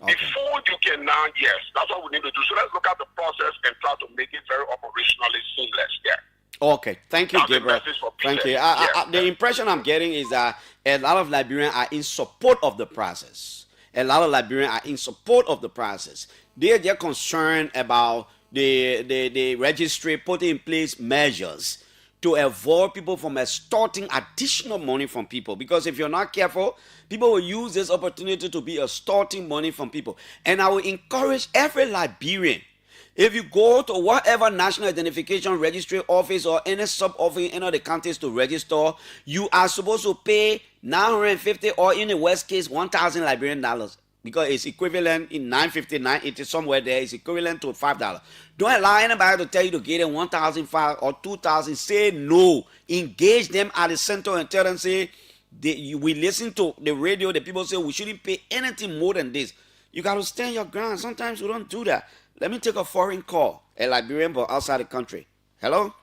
U: Before you can now, yes, that's what we need to do. So let's look at the process and try to make it very operationally seamless. Yeah.
A: Okay, thank you, Gabriel. Thank you. The impression I'm getting is that a lot of Liberians are in support of the process. A lot of Liberians are in support of the process. They're concerned about the registry putting in place measures to avoid people from extorting additional money from people. Because if you're not careful, people will use this opportunity to be extorting money from people. And I will encourage every Liberian If you go to whatever national identification registry office or any sub office in the counties to register, you are supposed to pay 950 or in the worst case 1,000 Liberian dollars, because it's equivalent in 950, 980 somewhere there. It's equivalent to $5. Don't allow anybody to tell you to get in 1,005 or 2,000. Say no. Engage them at the center and tell them, say, we listen to the radio. The people say we shouldn't pay anything more than this. You got to stand your ground. Sometimes we don't do that. Let me take a foreign call, a Liberian but outside the country. Hello?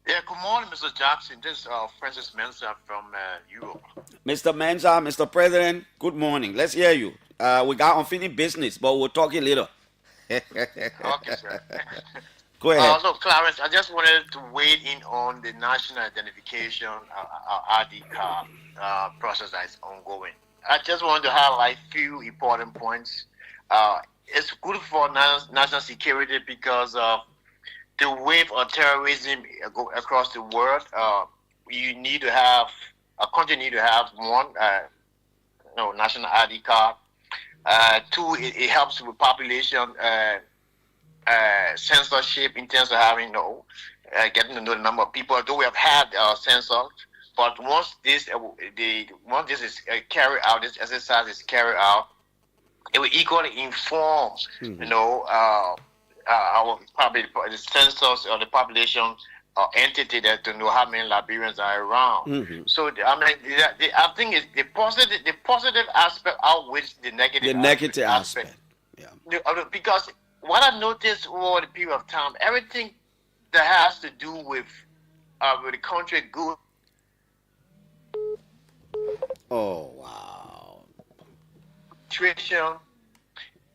H: Yeah, good morning, Mr. Jackson. This is Francis Mensa from Europe.
A: Mr. Mensa, Mr. President, good morning. Let's hear you. We got unfinished business, but we'll talk it later.
H: Okay, sir.
A: Go ahead.
H: Look, Clarence, I just wanted to weigh in on the national identification ID card process that is ongoing. I just want to highlight a few important points. It's good for national security because of the wave of terrorism across the world. You need to have a country need to have one national ID card. Two, it helps with population censorship in terms of having getting to know the number of people. Although we have had census, but once this is carried out, this exercise is carried out, it will equally inform, our probably the census or the population entity that to know how many Liberians are around.
A: Mm-hmm.
H: So I mean, I think it's the positive aspect outweighs the negative.
A: The negative aspect. Yeah.
H: Because what I noticed over the period of time, everything that has to do with the country good.
A: Oh wow.
H: Administration,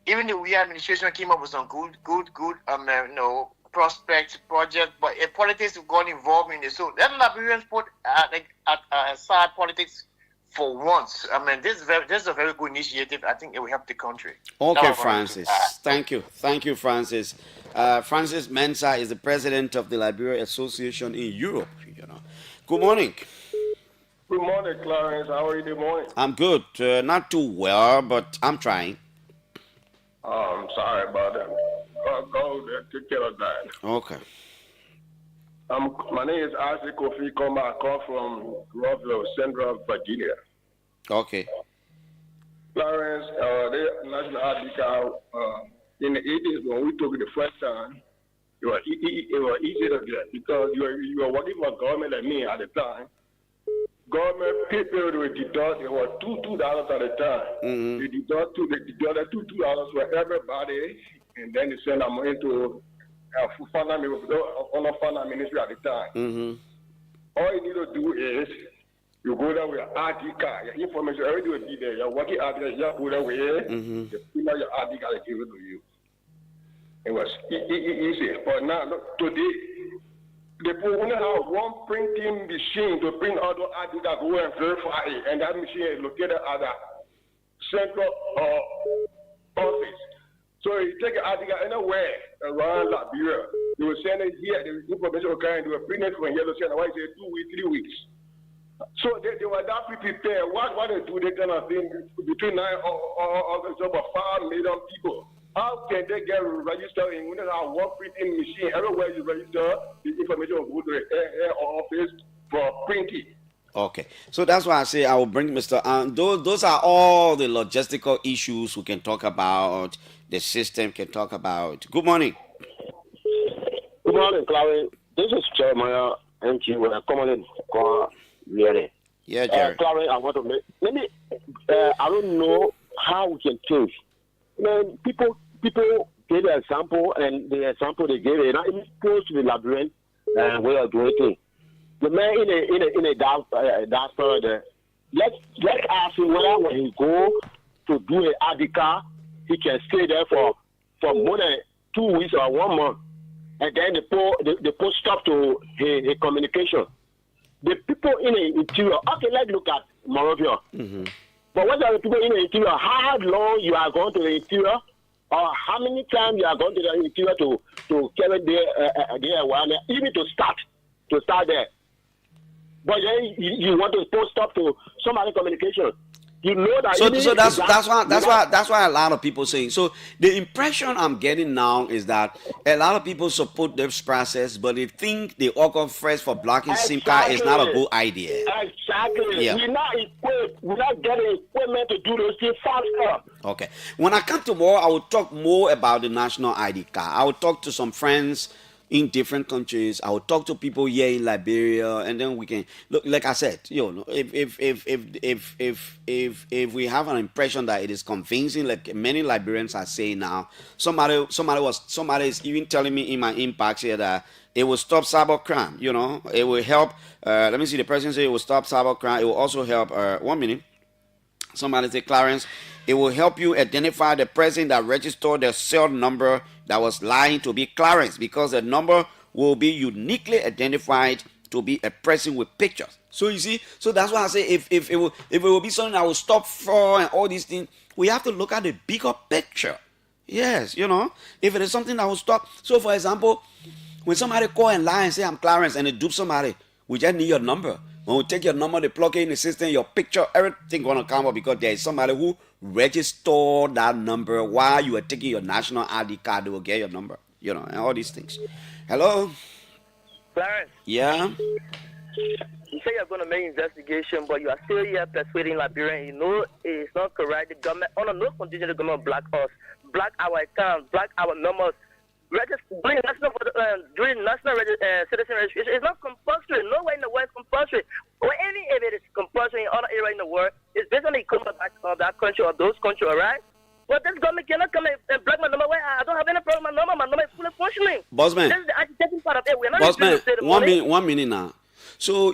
H: even the we administration came up with some good prospects, projects, but politics got involved in it. So let Liberians put aside politics for once. I mean, this is a very good initiative. I think it will help the country.
A: Okay, Francis. Thank you, Francis. Francis Mensa is the president of the Liberia Association in Europe. Good morning.
C: Good morning, Clarence. How are you this morning?
A: I'm good. Not too well, but I'm trying.
C: I'm sorry about that. Go there, take care of that.
A: Okay.
C: My name is Isaac Kofi Koma. I come from Rockville, Central Virginia.
A: Okay.
C: Clarence, the national ID card, in the 80s when we took it the first time, it was easy to get because you were working for government like me at the time. Government people would deduct, it was $2 at a time.
A: Mm-hmm.
C: They deducted $2 for everybody, and then they send them into Finance Ministry at the time.
A: Mm-hmm.
C: All you need to do is you go there with your ID card. Your information everything will be there. Your working address, you go there with it.
A: Mm-hmm.
C: You fill out your ID card and give it to you. It was easy. But now, look, today, the people only have one printing machine to print all the ID that go and verify it, and that machine is located at the central office. So you take an ID card anywhere around Liberia, they will send it here, the information will carry, they will print it from here to send it, why say 2 weeks, 3 weeks. So they were that prepared. What they do, they kind of thing between 9 or over 5 million people. How can they get registered in one printing machine? Everywhere you register, the information will go to the office for printing.
A: Okay, so that's why I say I will bring Mr. Those are all the logistical issues we can talk about. The system can talk about. Good morning.
I: Good morning, Clarence. This is Jeremiah MG with a comment called Really.
A: Yeah, Jerry.
I: Clarence, I want to make. I don't know how we can change. Man, people gave an example, and the example they gave is not even close to the Liberian way of doing things. The man in a diaspora there, let's ask him whether when he go to do an ID card, he can stay there for more than 2 weeks or 1 month, and then the post stop to his communication. The people in the interior. Okay, let's look at Morovia. Mm-hmm. But what are the people in the interior? How long you are going to the interior, or how many times you are going to the interior to carry their awareness, even to start there. But then you want to post up to somebody communication. You know that.
A: So that's why a lot of people saying. So the impression I'm getting now is that a lot of people support this process, but they think the Orca first for blocking SIM card is not a good idea.
I: Exactly.
A: Yeah.
I: We're not equipped. We're not getting equipment to do those things faster.
A: Okay. When I come tomorrow, I will talk more about the national ID card. I will talk to some friends in different countries. I will talk to people here in Liberia, and then we can look. Like I said, if we have an impression that it is convincing, like many Liberians are saying now, somebody is even telling me in my inbox here that it will stop cybercrime. It will help. Let me see. The person say it will stop cybercrime. It will also help. 1 minute. Somebody say, Clarence, it will help you identify the person that registered the cell number that was lying to be Clarence, because the number will be uniquely identified to be a person with pictures. So you see, so that's why I say if it will be something that will stop fraud and all these things, we have to look at the bigger picture. Yes, if it is something that will stop. So for example, when somebody call and lie and say I'm Clarence and they dupe somebody, we just need your number. When we take your number, they plug it in the system, your picture, everything gonna come up because there is somebody who registered that number while you are taking your national ID card. They will get your number, and all these things. Hello?
T: Clarence.
A: Yeah?
T: You say you're going to make investigation, but you are still here persuading Liberians. You know it's not correct. The government, under no condition, the government block us, block our accounts, block our numbers. During national citizen registration, it's not compulsory. Nowhere in the world is compulsory. Or any if it is compulsory in other area in the world, it's based on the economy of that country or those countries, all right? But this government cannot come and block my number. I don't have any problem with my number. My number is fully functioning.
A: Bossman.
T: This is the agitating part of it. We're not
A: Bossman, 1 minute now. So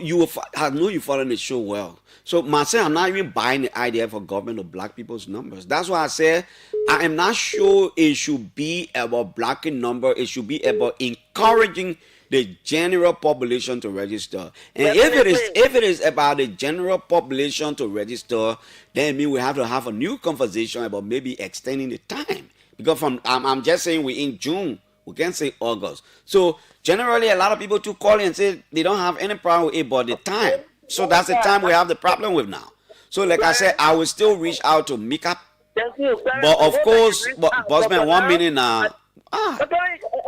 A: I know you following the show well. So myself, I'm not even buying the idea for government to block people's numbers. That's why I said I am not sure it should be about blocking number. It should be about encouraging the general population to register. And if it is about the general population to register, then it means we have to have a new conversation about maybe extending the time. Because I'm just saying we're in June. We can't say August. So generally, a lot of people too call and say they don't have any problem with it, but the time. So that's the time we have the problem with now. So like I said, I will still reach out to Mika. But of course, Bossman, 1 minute now.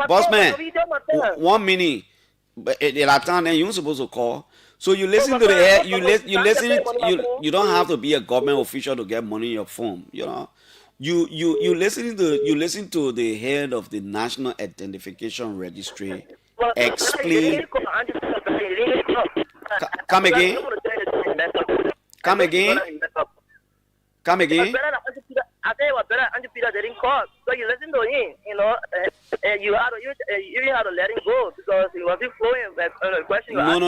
A: Bossman, 1 minute. But at that time, then you're supposed to call. So you listen to the air. You don't have to be a government official to get money in your phone. You listen to the head of the National Identification Registry explain. Come again.
T: I tell you what, better Andrew Peter didn't call. So you listen to him, and you had to let him go because he wasn't flowing. The question
A: No,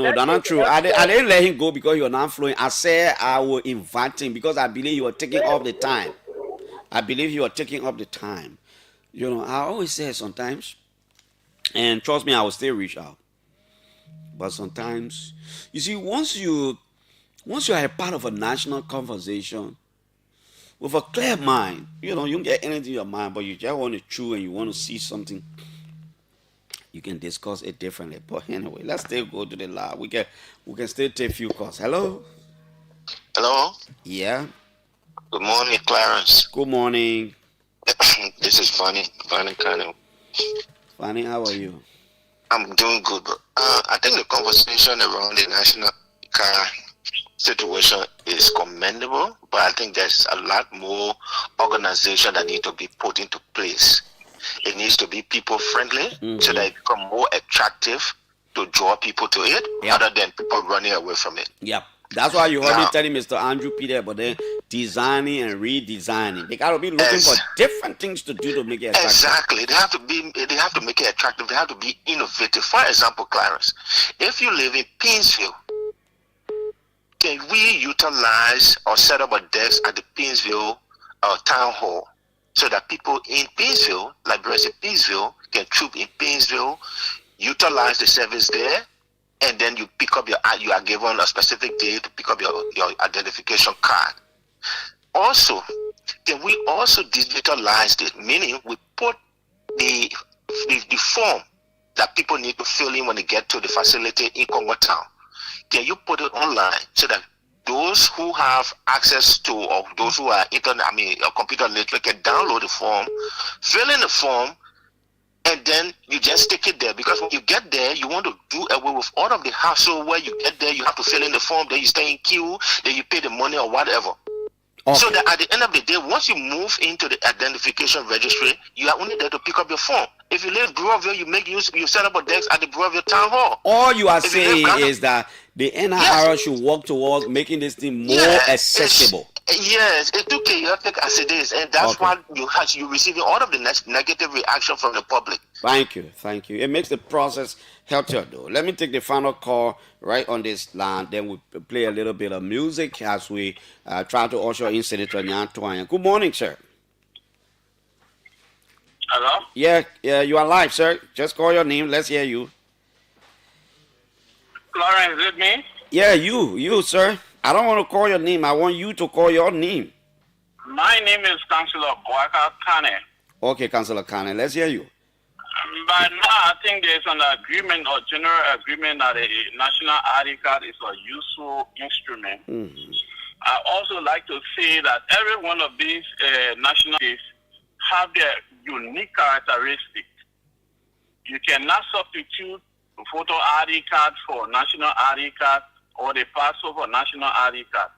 A: that's not true. I didn't let him go because he was not flowing. I said I will invite him because I believe you were taking up the time. I always say sometimes, and trust me, I will still reach out. But sometimes, you see, once you are a part of a national conversation with a clear mind, you don't get anything in your mind, but you just want to chew and you want to see something, you can discuss it differently. But anyway, let's still go to the lab. We can still take a few calls. Hello? Yeah?
J: Good morning, Clarence.
A: Good morning.
J: This is Funny kind of.
A: Funny, how are you?
J: I'm doing good, but I think the conversation around the national car situation is commendable, but I think there's a lot more organization that need to be put into place. It needs to be people friendly so that it become more attractive to draw people to it rather than people running away from it.
A: Yep. That's why you heard me telling Mr. Andrew Peter about then designing and redesigning. They gotta be looking for different things to do to make it attractive.
J: Exactly. They have to make it attractive. They have to be innovative. For example, Clarence, if you live in Pinsville, can we utilize or set up a desk at the Pinsville town hall so that people in Pinsville, Liberians in Pinsville, can troop in Pinsville, utilize the service there, and then you are given a specific day to pick up your identification card. Also, can we also digitalize it? Meaning we put the form that people need to fill in when they get to the facility in Congo Town. Can you put it online so that those who have access to, or those who are computer literate can download the form, fill in the form, and then you just stick it there. Because when you get there, you want to do away with all of the hassle where you get there, you have to fill in the form, then you stay in queue, then you pay the money or whatever. Okay. So that at the end of the day, once you move into the identification registry, you are only there to pick up your form. If you live in Brewerville, you set up a desk at the Brewerville Town Hall.
A: All you are saying is that the NIR should work towards making this thing more accessible.
J: Yes, it took chaotic as it is, and that's why you're receiving all of the negative reaction from the public.
A: Thank you. It makes the process healthier, though. Let me take the final call right on this line. Then we play a little bit of music as we try to usher in Senator Nyantoyan. Good morning, sir.
V: Hello?
A: Yeah, you are live, sir. Just call your name. Let's hear you.
V: Clarence, is it me?
A: Yeah, you, sir. I don't want to call your name. I want you to call your name.
V: My name is Councillor Boaka Kane.
A: Okay, Councillor Kane, let's hear you.
V: By now, I think there's an agreement or general agreement that a national ID card is a useful instrument.
A: Mm-hmm.
V: I also like to say that every one of these national IDs have their unique characteristics. You cannot substitute a photo ID card for national ID card or the passport for national ID card.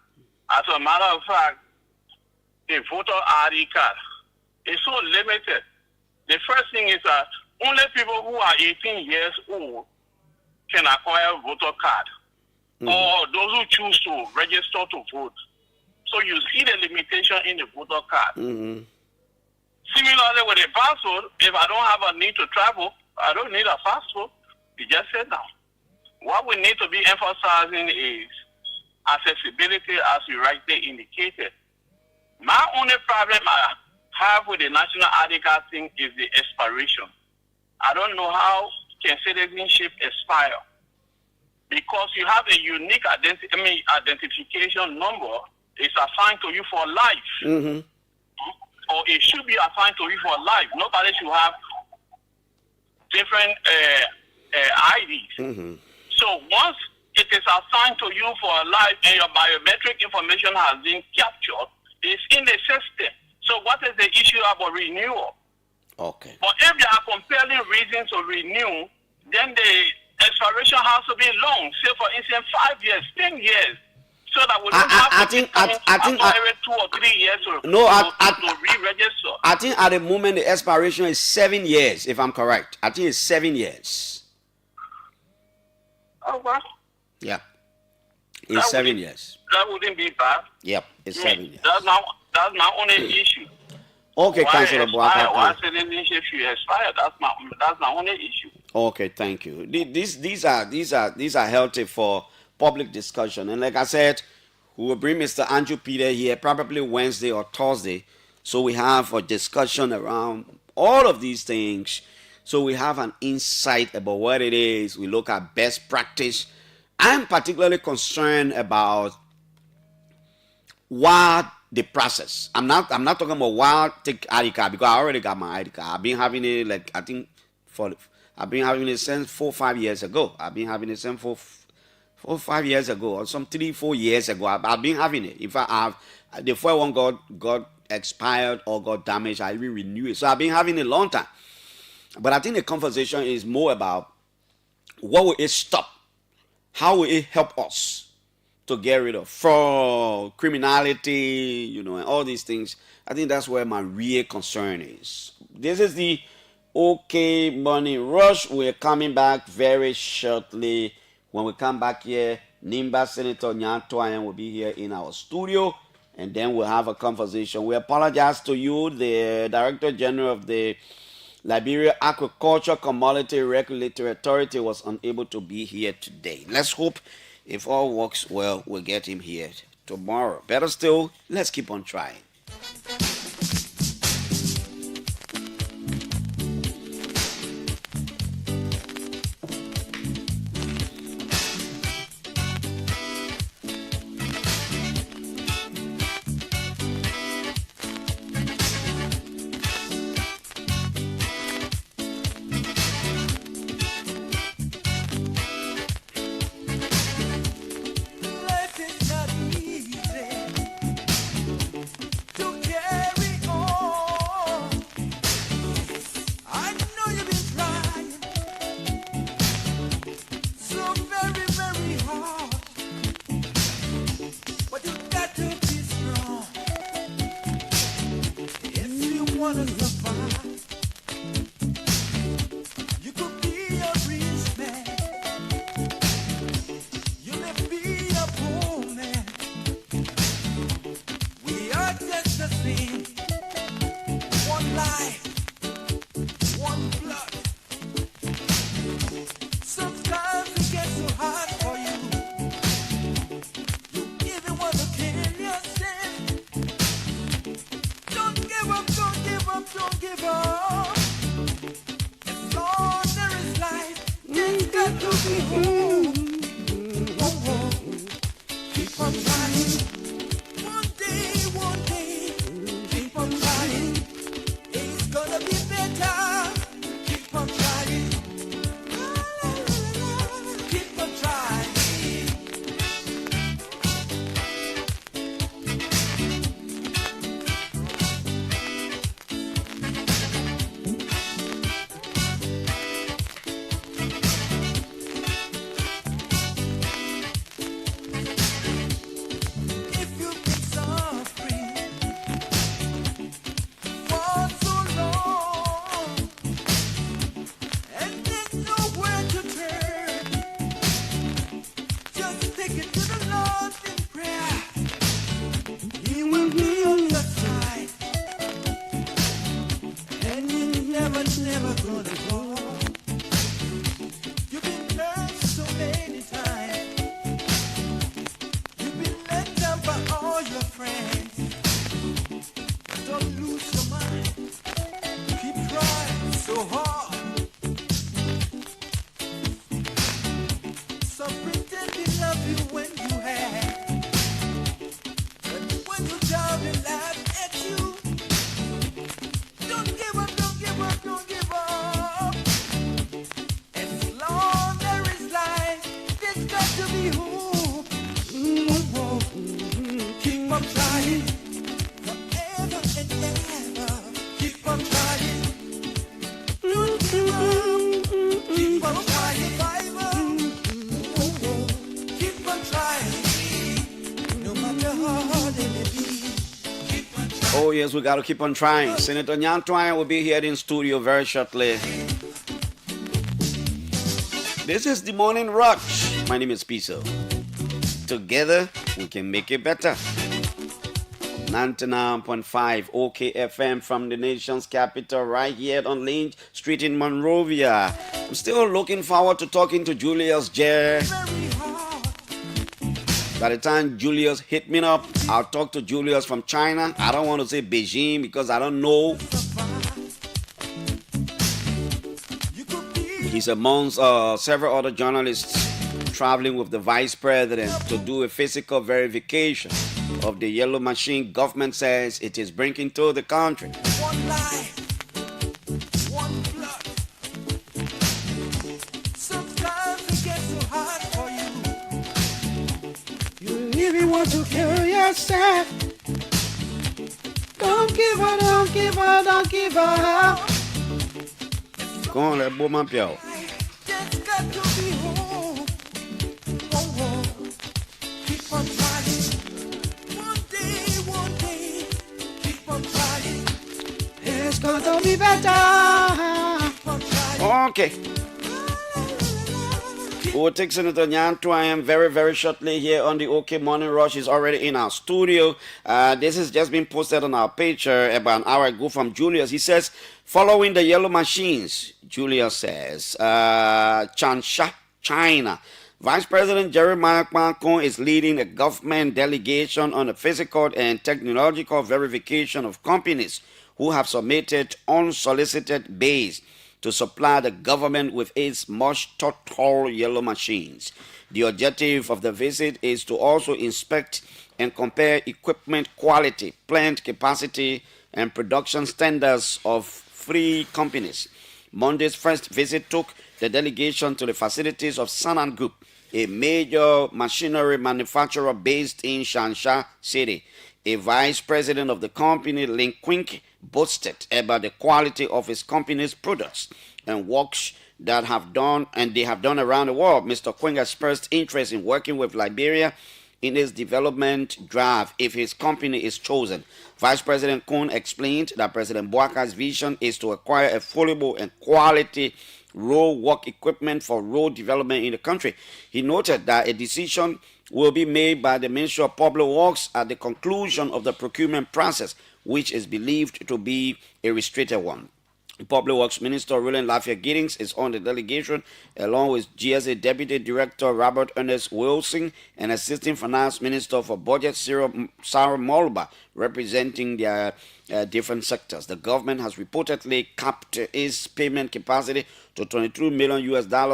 V: As a matter of fact, the voter ID card is so limited. The first thing is that only people who are 18 years old can acquire a voter card, or those who choose to register to vote. So you see the limitation in the voter card.
A: Mm-hmm.
V: Similarly with the passport, if I don't have a need to travel, I don't need a passport. You just sit down. What we need to be emphasizing is accessibility, as you rightly indicated. My only problem I have with the national ID card thing is the expiration. I don't know how can citizenship expire, because you have a unique identification number. It's assigned to you for life, or it should be assigned to you for life. Nobody should have different IDs. So once it is assigned to you for life and your biometric information has been captured, it's in the system. So what is the issue about renewal?
A: Okay.
V: But if there are compelling reasons to renew, then the expiration has to be long. Say for instance, 5 years, 10 years, so that we don't have to every 2 or 3 years to re-register.
A: I think at the moment the expiration is 7 years, if I'm correct. I think it's 7 years.
V: Oh, well.
A: Yeah. It's 7 years.
V: That wouldn't be bad.
A: Yep, it's 7 years.
V: That's my only issue.
A: Okay, Councillor Boaka.
V: Why citizenship should expire? That's my only issue.
A: Okay, thank you. These are healthy for public discussion, and like I said, we will bring Mr. Andrew Peter here probably Wednesday or Thursday, so we have a discussion around all of these things, so we have an insight about what it is. We look at best practice. I'm particularly concerned about what the process. I'm not talking about why take ID card, because I already got my ID card. I've been having it I've been having it since 4 or 5 years ago. I've been having it since 4 or 5 years ago, or some 3 or 4 years ago. I've been having it. In fact, the first one got expired or got damaged. I will renew it. So I've been having it a long time. But I think the conversation is more about what will it stop? How will it help us to get rid of fraud, criminality, and all these things? I think that's where my real concern is. This is the OK Money Rush. We're coming back very shortly. When we come back here, Nimba Senator Nyantoyan will be here in our studio, and then we'll have a conversation. We apologize to you. The Director General of the Liberia Agriculture Commodity Regulatory Authority was unable to be here today. Let's hope, if all works well, we'll get him here tomorrow. Better still, let's keep on trying.
K: Life is not easy. wanna survive. You could be a rich man. You may be a poor man. We are just the same. One life, one blood. Sometimes it gets so hard for you. You even want to kill yourself. Don't give up, don't give up, don't give up. As long as there is life, there's got to be hope. Oh, oh. Keep on trying. One day, keep on trying. It's gonna be better. Keep on trying. Keep on trying. If you've been suffering for so long and there's nowhere to turn, just take it to the Lord in prayer. He will be on your side, and you're never gonna go. You've been hurt so many times. You've been let down by all your friends. Don't lose your mind. Keep trying so hard. Some pretend they love you when you have, but when you down they laugh at you. Don't give up, don't give up, don't give up. As long there is life, there's got to be hope. Oh, keep on trying, forever and ever. Keep on trying. Keep on trying, Bible. Keep on trying, no matter how hard it may be.
A: Oh, yes, we got to keep on trying. Senator Nyan Twine will be here in studio very shortly. This is the Morning Rush. My name is Piso. Together, we can make it better. 99.5 OKFM from the nation's capital, right here on Lynch Street in Monrovia. I'm still looking forward to talking to Julius Jer. By the time Julius hit me up, I'll talk to Julius from China. I don't want to say Beijing because I don't know. He's amongst several other journalists traveling with the vice president to do a physical verification of the yellow machine government says it is bringing to the country.
K: One life, one blood. Sometimes it gets so hard for you. You even want to kill yourself. Don't give up, don't give up, don't give up.
A: Go on, let boom up, yo.
K: There's got to be hope. Oh, oh. Keep on trying. One day, keep on trying. It's gonna be better. Keep on trying.
A: Okay. We'll take Senator Nyan Twine very, very shortly here on the OK Morning Rush. He's already in our studio. This has just been posted on our page about an hour ago from Julius. He says, following the yellow machines, Julius says, Changsha, China. Vice President Jeremiah Kwan is leading a government delegation on the physical and technological verification of companies who have submitted unsolicited bids to supply the government with its much tall yellow machines. The objective of the visit is to also inspect and compare equipment quality, plant capacity, and production standards of three companies. Monday's first visit took the delegation to the facilities of Sanan Group, a major machinery manufacturer based in Shansha City. A vice president of the company, Lin Quink, boasted about the quality of his company's products and works that they have done around the world. Mr. Quink expressed interest in working with Liberia in its development drive if his company is chosen. Vice President Kuhn explained that President Boaka's vision is to acquire affordable and quality road work equipment for road development in the country. He noted that a decision will be made by the Ministry of Public Works at the conclusion of the procurement process, which is believed to be a restricted one. Public Works Minister Roland Lafayette Giddings is on the delegation, along with GSA Deputy Director Robert Ernest Wilson and Assistant Finance Minister for Budget Sarah Moluba, representing their different sectors. The government has reportedly capped its payment capacity to $22 million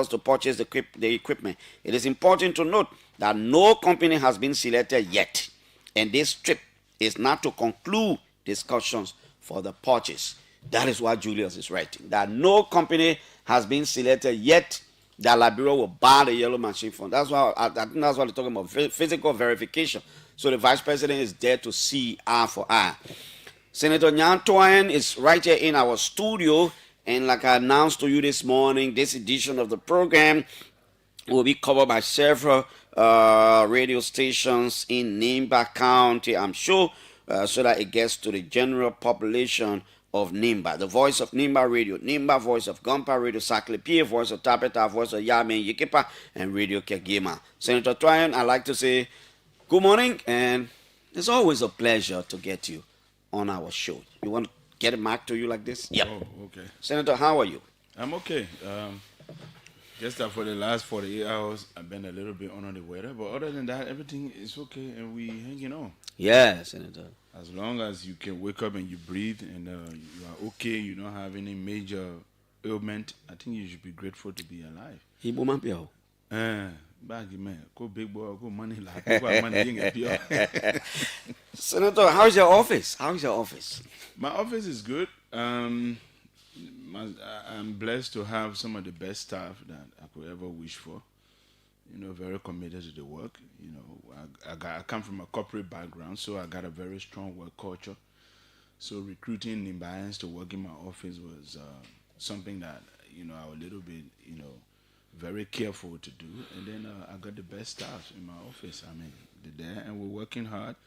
A: to purchase the equipment. It is important to note that no company has been selected yet, and this trip is not to conclude discussions for the purchase. That is what Julius is writing, that no company has been selected yet that Liberia will buy the yellow machine from. That's why I think that's what they're talking about, physical verification. So the vice president is there to see eye for eye. Senator Nyan Toyin is right here in our studio, and like I announced to you this morning, this edition of the program will be covered by several radio stations in Nimba County, I'm sure, so that it gets to the general population of Nimba. The voice of Nimba Radio, Nimba, voice of Gumpa Radio, Saklepie, voice of Tapeta, voice of Yamen Yikipa, and Radio Kegema. Senator Toyin, I'd like to say good morning, and it's always a pleasure to get you on our show. You want to get a mic to you like this? Yeah.
L: Oh, okay.
A: Senator, how are you?
L: I'm okay. Just that for the last 48 hours, I've been a little bit under the weather, but other than that, everything is okay, and we hanging on.
A: Yeah, Senator.
L: As long as you can wake up and you breathe and you are okay, you don't have any major ailment, I think you should be grateful to be alive. Baggy man, go big boy, go money like money.
A: Senator, how's your office? How's your office?
L: My office is good. I'm blessed to have some of the best staff that I could ever wish for. You know, very committed to the work. You know, I come from a corporate background, so I got a very strong work culture. So recruiting Nimbayans to work in my office was something that, you know, I was a little bit, you know, very careful to do. And then I got the best staff in my office. I mean, they're there and we're working hard.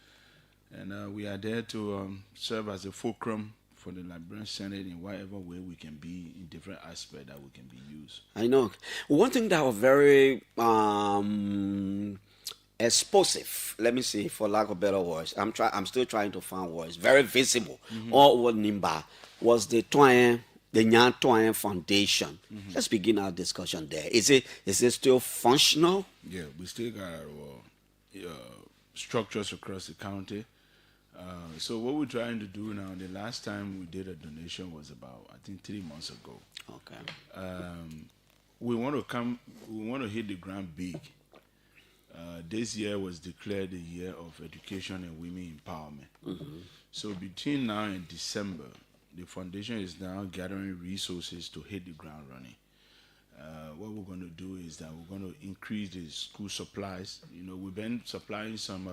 L: And we are there to serve as a fulcrum for the Liberian Senate in whatever way we can be, in different aspects that we can be used.
A: I know. One thing that was very explosive, let me see, for lack of better words, I'm still trying to find words, very visible all over Nimba, was the Nyan Toyin Foundation. Let's begin our discussion there. Is it still functional?
L: Yeah, we still got our structures across the county. So what we're trying to do now, the last time we did a donation was about, I think, 3 months ago.
A: Okay.
L: We want to hit the ground big. This year was declared the year of education and women empowerment. So between now and December, the foundation is now gathering resources to hit the ground running. What we're going to do is that we're going to increase the school supplies. You know, we've been supplying some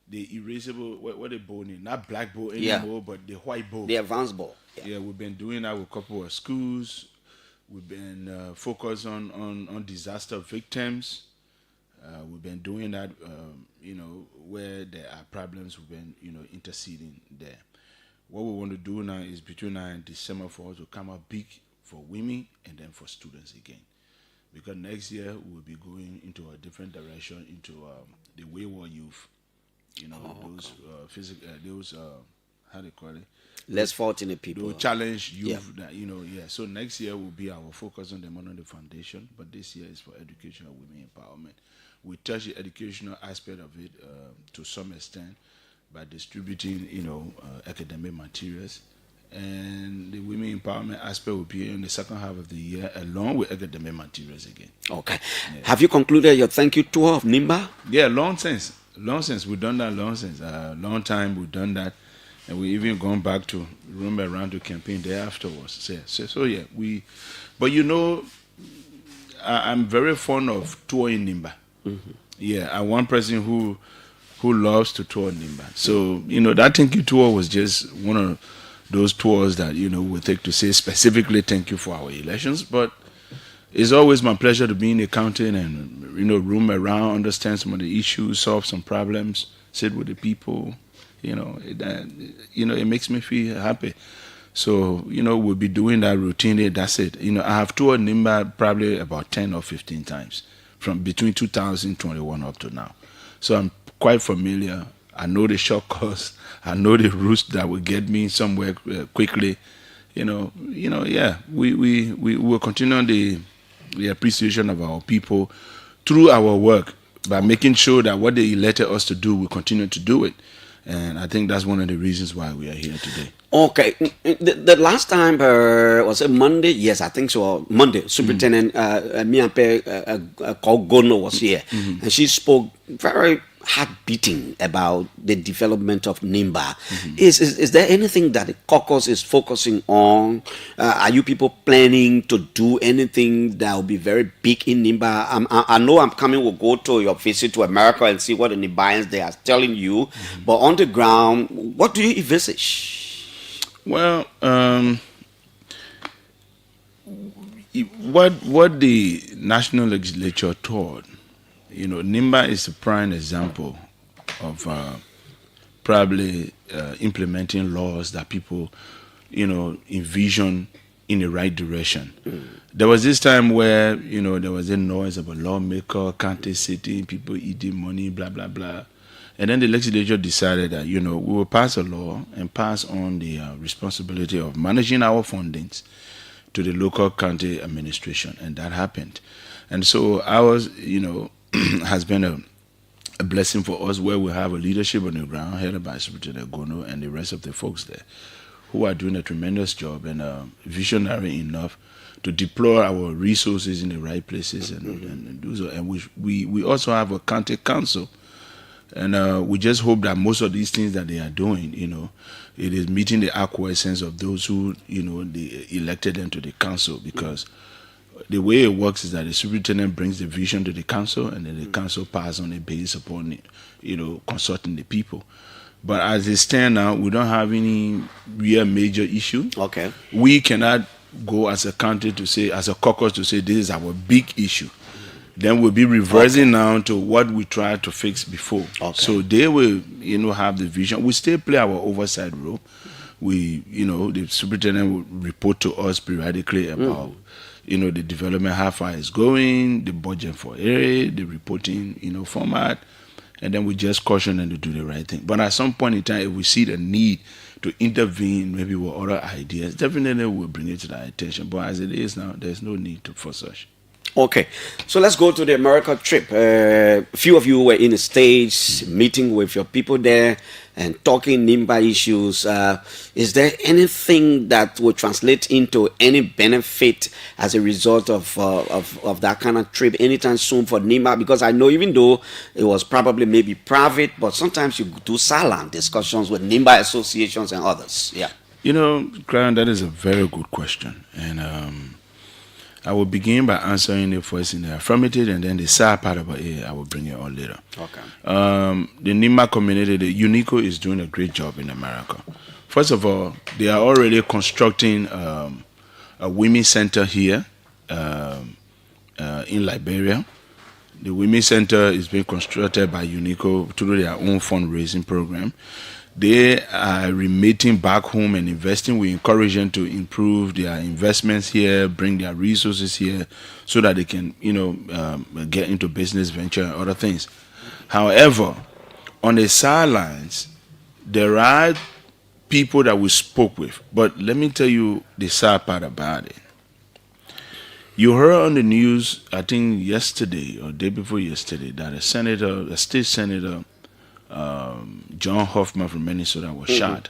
L: the erasable, what they bowl in, not black bowl anymore, but the white bowl.
A: The advanced bowl.
L: Yeah, we've been doing that with a couple of schools. We've been focused on disaster victims. We've been doing that, you know, where there are problems, we've been, you know, interceding there. What we want to do now is between now and December for us to come out big for women and then for students again. Because next year we'll be going into a different direction, into the wayward youth. You know, those physical, those how do you call it?
A: Less fortunate people.
L: Those challenge youth. That, you know, yeah. So next year will be our focus on them under the foundation, but this year is for education and women empowerment. We touch the educational aspect of it to some extent by distributing, you know, academic materials, and the women empowerment aspect will be in the second half of the year, along with academic materials again.
A: Okay. Yeah. Have you concluded your thank you tour of Nimba?
L: Yeah, long since. We've done that long since. Long time we've done that, and we even gone back to remember around to campaign there afterwards. So yeah, but you know, I'm very fond of touring Nimba. Yeah, I'm one person who loves to tour Nimba. So you know, that thank you tour was just one of those tours that, you know, we take to say specifically thank you for our elections, but it's always my pleasure to be in the county and roam around, understand some of the issues, solve some problems, sit with the people. It makes me feel happy. So we'll be doing that routinely. That's it. I have toured Nimba probably about 10 or 15 times from between 2021 up to now. So I'm quite familiar. I know the shortcuts. I know the routes that will get me somewhere quickly. Yeah. We will continue on the appreciation of our people through our work by making sure that what they elected us to do, we continue to do it. And I think that's one of the reasons why we are here today.
A: Okay, the last time was it Monday? Yes, I think so. Monday, Superintendent Miampe Gono was here, and she spoke very heart beating about the development of Nimba. Is there anything that the caucus is focusing on? Are you people planning to do anything that will be very big in Nimba? I know I'm coming. We'll go to your visit to America and see what the Nimbayans they are telling you. But on the ground, what do you envisage?
L: Well, what the national legislature taught, Nimba is a prime example of probably implementing laws that people, envision in the right direction. There was this time where, there was a noise about lawmaker, county city, people eating money, blah, blah, blah. And then the legislature decided that, we will pass a law and pass on the responsibility of managing our fundings to the local county administration. And that happened. And so ours, has been a blessing for us where we have a leadership on the ground headed by Superintendent Gono and the rest of the folks there who are doing a tremendous job and visionary enough to deploy our resources in the right places and do so. And we also have a county council. And we just hope that most of these things that they are doing, it is meeting the acquiescence of those who, they elected them to the council. Because the way it works is that the superintendent brings the vision to the council, and then the council passes on it based upon, consulting the people. But as it stands now, we don't have any real major issue.
A: Okay.
L: We cannot go as a county to say, as a caucus to say, this is our big issue. Then we'll be reversing now to what we tried to fix before.
A: Okay.
L: So they will, have the vision. We still play our oversight role. We, the superintendent will report to us periodically about, the development, how far it's going, the budget for area, the reporting, format, and then we just caution them to do the right thing. But at some point in time, if we see the need to intervene, maybe with other ideas, definitely we'll bring it to their attention. But as it is now, there's no need for such.
A: Okay, so let's go to the America trip. A few of you were in the States, meeting with your people there and talking Nimba issues. Is there anything that will translate into any benefit as a result of that kind of trip anytime soon for Nimba? Because I know even though it was probably maybe private, but sometimes you do silent discussions with Nimba associations and others. Yeah.
L: Clarence, that is a very good question. And I will begin by answering it first in the affirmative, and then the sad part about it, I will bring it on later.
A: Okay.
L: The Nimba community, the UNICO, is doing a great job in America. First of all, they are already constructing a women's center here in Liberia. The women's center is being constructed by UNICO through their own fundraising program. They are remitting back home and investing. We encourage them to improve their investments here, bring their resources here, so that they can, get into business venture and other things. However, on the sidelines, there are people that we spoke with. But let me tell you the sad part about it. You heard on the news, I think yesterday or day before yesterday, that a state senator, John Hoffman from Minnesota was shot.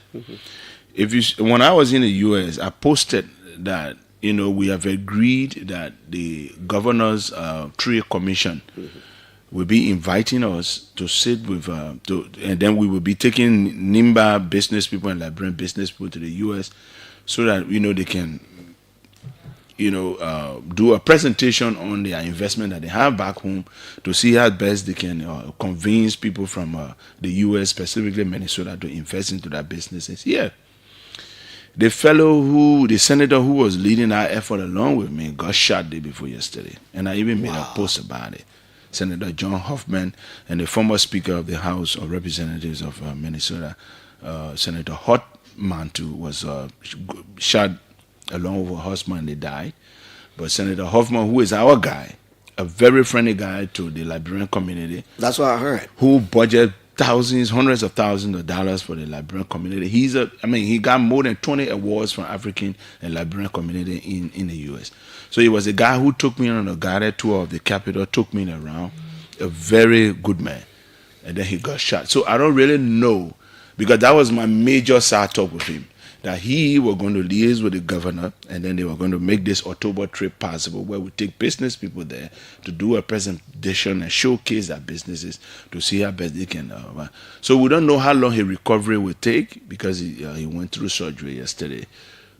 L: When I was in the U.S., I posted that we have agreed that the governor's trade commission will be inviting us to sit with, and then we will be taking Nimba business people and Liberian business people to the U.S. so that they can do a presentation on their investment that they have back home to see how best they can convince people from the U.S., specifically Minnesota, to invest into their businesses here. The senator who was leading our effort along with me got shot day before yesterday. And I even made a post about it. Senator John Hoffman and the former Speaker of the House of Representatives of Minnesota, Senator Hotman, too, was shot along with Hosman and they died. But Senator Hoffman, who is our guy, a very friendly guy to the Liberian community.
A: That's what I heard.
L: Who budget thousands, hundreds of thousands of dollars for the Liberian community. He got more than 20 awards from African and Liberian community in the U.S. So he was a guy who took me on a guided tour of the capital, took me around. A very good man. And then he got shot. So I don't really know, because that was my major side talk with him, that he was going to liaise with the governor, and then they were going to make this October trip possible, where we take business people there to do a presentation and showcase their businesses to see how best they can. So we don't know how long his recovery will take, because he went through surgery yesterday.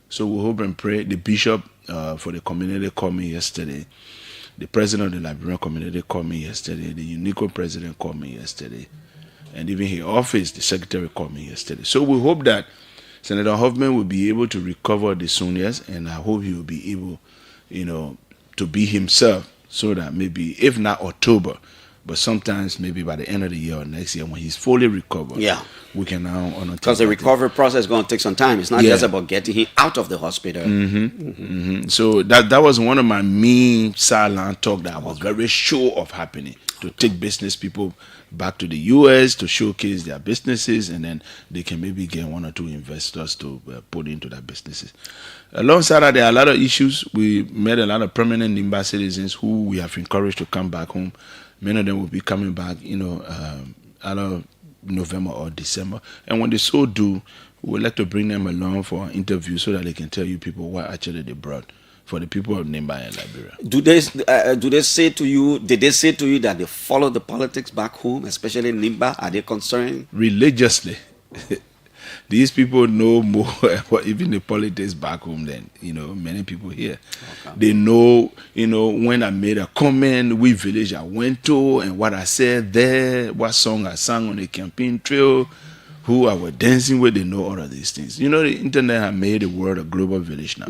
L: So we hope and pray. The bishop for the community called me yesterday. The president of the Liberian community called me yesterday. The UNICO president called me yesterday. And even his office, the secretary called me yesterday. So we hope that Senator Hoffman will be able to recover the soonest, and I hope he will be able, to be himself, so that maybe, if not October, but sometimes maybe by the end of the year or next year when he's fully recovered, we can now honor.
A: Because the recovery process is going to take some time. It's not just about getting him out of the hospital.
L: So that was one of my main sideline talk that I was very sure of happening, to take business people back to the U.S. to showcase their businesses, and then they can maybe get one or two investors to put into their businesses. Alongside that, there are a lot of issues. We met a lot of permanent Nimba citizens who we have encouraged to come back home. Many of them will be coming back, either November or December. And when they so do, we would like to bring them along for an interview so that they can tell you people what actually they brought for the people of Nimba and Liberia.
A: Did they say to you that they follow the politics back home, especially in Nimba? Are they concerned?
L: Religiously. These people know more about even the politics back home than many people here. Okay. They know, when I made a comment, which village I went to, and what I said there, what song I sang on the campaign trail, who I was dancing with. They know all of these things. The internet has made the world a global village now.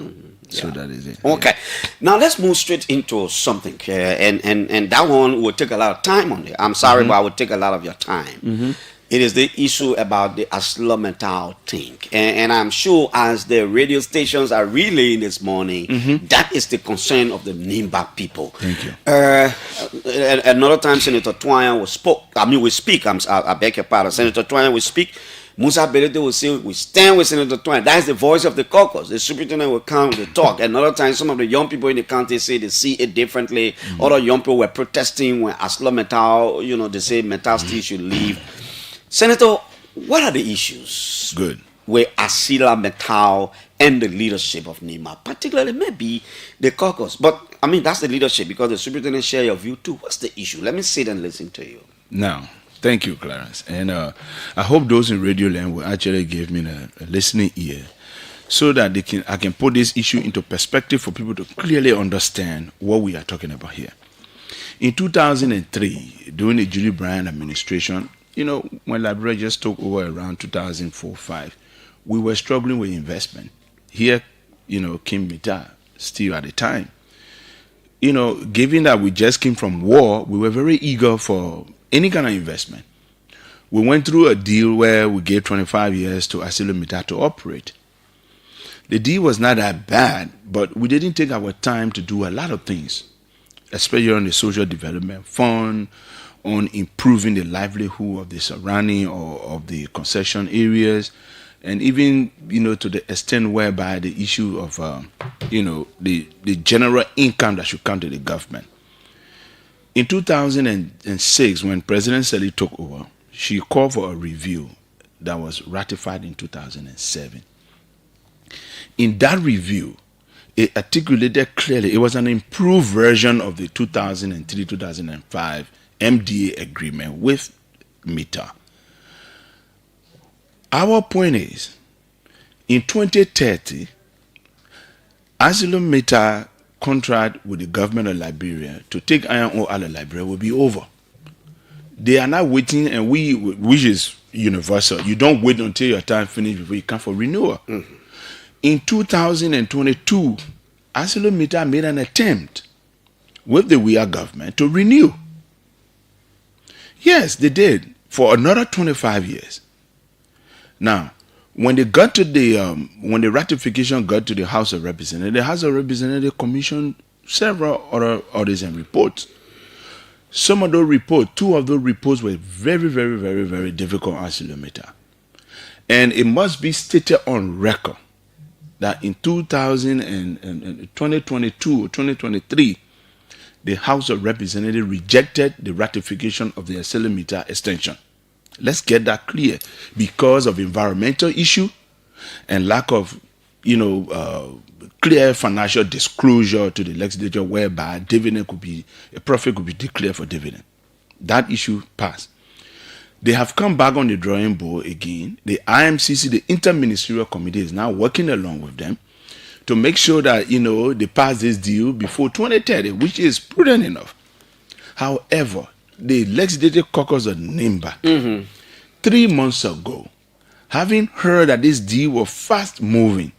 L: So that is it.
A: Okay. Now let's move straight into something, and that one will take a lot of time on it. I'm sorry, but I will take a lot of your time. It is the issue about the ArcelorMittal thing. And I'm sure as the radio stations are relaying this morning, that is the concern of the Nimba people.
L: Thank you.
A: Another time, Senator Twine will speak. I beg your pardon. Senator Twine will speak. Musa Belete will say, we stand with Senator Twine. That is the voice of the caucus. The superintendent will come, they talk. Another time, some of the young people in the county say they see it differently. Other young people were protesting when ArcelorMittal, they say Metal Steel should leave. Senator, what are the issues?
L: Good.
A: With ArcelorMittal and the leadership of Nimba, particularly maybe the caucus. But, that's the leadership, because the superintendent share your view too. What's the issue? Let me sit and listen to you.
L: Now, thank you, Clarence. And I hope those in Radio Land will actually give me a listening ear, so that I can put this issue into perspective for people to clearly understand what we are talking about here. In 2003, during the Julie Bryan administration, when Liberia just took over around 2004-05, we were struggling with investment. Here, Kim Mita, still at the time. Given that we just came from war, we were very eager for any kind of investment. We went through a deal where we gave 25 years to ArcelorMittal to operate. The deal was not that bad, but we didn't take our time to do a lot of things, especially on the social development fund, on improving the livelihood of the surrounding or of the concession areas, and even, to the extent whereby the issue of, the general income that should come to the government. In 2006, when President Seli took over, she called for a review that was ratified in 2007. In that review, it articulated clearly, it was an improved version of the 2003-2005 MDA agreement with Mita. Our point is, in 2030, ArcelorMittal contract with the government of Liberia to take iron ore out of Liberia will be over. They are not waiting, and which is universal. You don't wait until your time finishes before you come for renewal. In 2022, ArcelorMittal made an attempt with the WIA government to renew. Yes, they did for another 25 years. Now, when they got to when the ratification got to the House of Representatives, the House of Representatives commissioned several other audits and reports. Some of those reports, two of those reports were very, very, very, very difficult on ArcelorMittal. And it must be stated on record that in 2022 or 2023, the House of Representatives rejected the ratification of the ArcelorMittal extension. Let's get that clear, because of environmental issue and lack of, clear financial disclosure to the legislature, whereby a profit could be declared for dividend. That issue passed. They have come back on the drawing board again. The IMCC, the Interministerial Committee, is now working along with them to make sure that, they pass this deal before 2030, which is prudent enough. However, the Legislative Caucus of Nimba, 3 months ago, having heard that this deal was fast moving,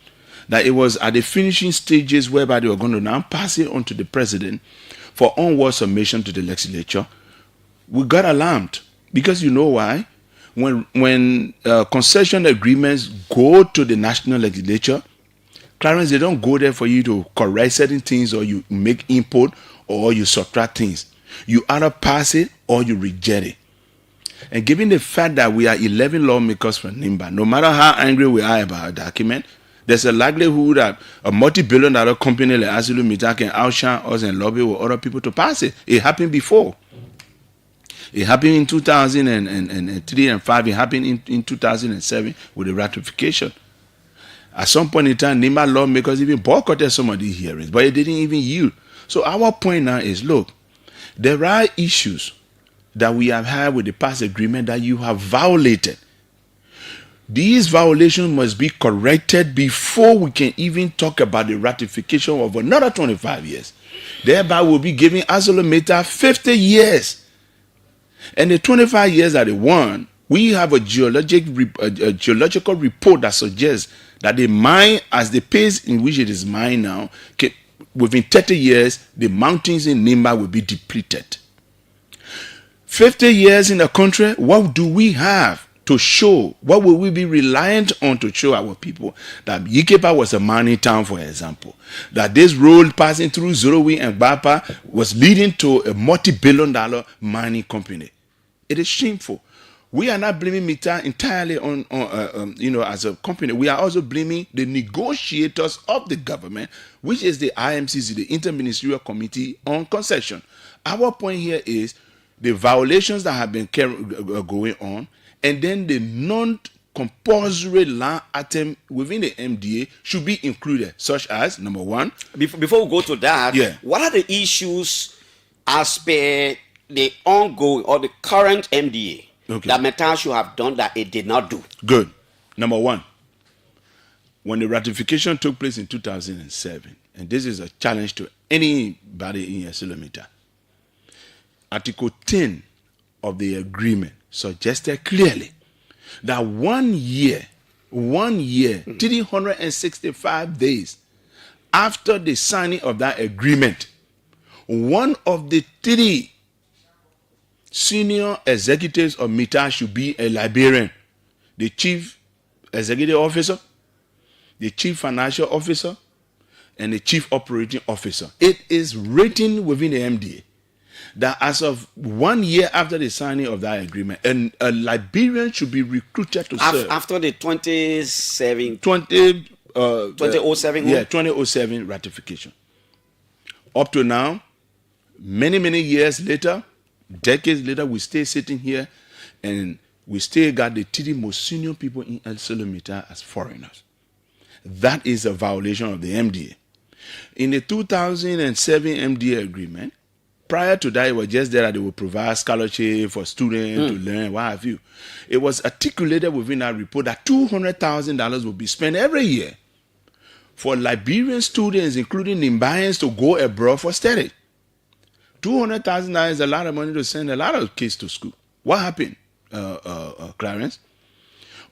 L: that it was at the finishing stages whereby they were going to now pass it on to the president for onward submission to the legislature, we got alarmed. Because you know why? When concession agreements go to the national legislature, Clarence, they don't go there for you to correct certain things, or you make input, or you subtract things. You either pass it or you reject it. And given the fact that we are 11 lawmakers from Nimba, no matter how angry we are about a document, there's a likelihood that a multi-billion-dollar company like ArcelorMittal can outshine us and lobby with other people to pass it. It happened before. It happened in 2003 and 2005. It happened in 2007 with the ratification. At some point in time, Nimba lawmakers even boycotted some of these hearings, but it didn't even yield. So our point now is, look, there are issues that we have had with the past agreement that you have violated. These violations must be corrected before we can even talk about the ratification of another 25 years. Thereby, we'll be giving ArcelorMittal 50 years. And the 25 years that they won, we have a geological report that suggests that the mine, as the pace in which it is mined now, within 30 years, the mountains in Nimba will be depleted. 50 years in the country, what do we have to show? What will we be reliant on to show our people that Yikepa was a mining town, for example? That this road passing through Zorowi and Bapa was leading to a multi-billion-dollar mining company. It is shameful. We are not blaming Mita entirely on as a company. We are also blaming the negotiators of the government, which is the IMCC, the Interministerial Committee on Concession. Our point here is the violations that have been going on, and then the non-compulsory land item within the MDA should be included, such as, number one.
A: Before we go to that, what are the issues as per the ongoing or the current MDA that Metal should have done that it did not do?
L: Good. Number one, when the ratification took place in 2007, and this is a challenge to anybody in ArcelorMittal, Article 10 of the agreement suggested clearly that 1 year, 365 days after the signing of that agreement, one of the 3 senior executives of MITA should be a Liberian: the chief executive officer, the chief financial officer, and the chief operating officer. It is written within the MDA that as of 1 year after the signing of that agreement, a Liberian should be recruited to serve.
A: After the 2007
L: 2007 ratification. Up to now, many years later, decades later, we stay sitting here and we still got the 3 most senior people in ArcelorMittal as foreigners. That is a violation of the MDA. In the 2007 MDA agreement, prior to that, it was just there that they would provide scholarship for students to learn, what have you. It was articulated within that report that $200,000 would be spent every year for Liberian students, including Nimbayans, to go abroad for study. $200,000 is a lot of money to send a lot of kids to school. What happened, Clarence?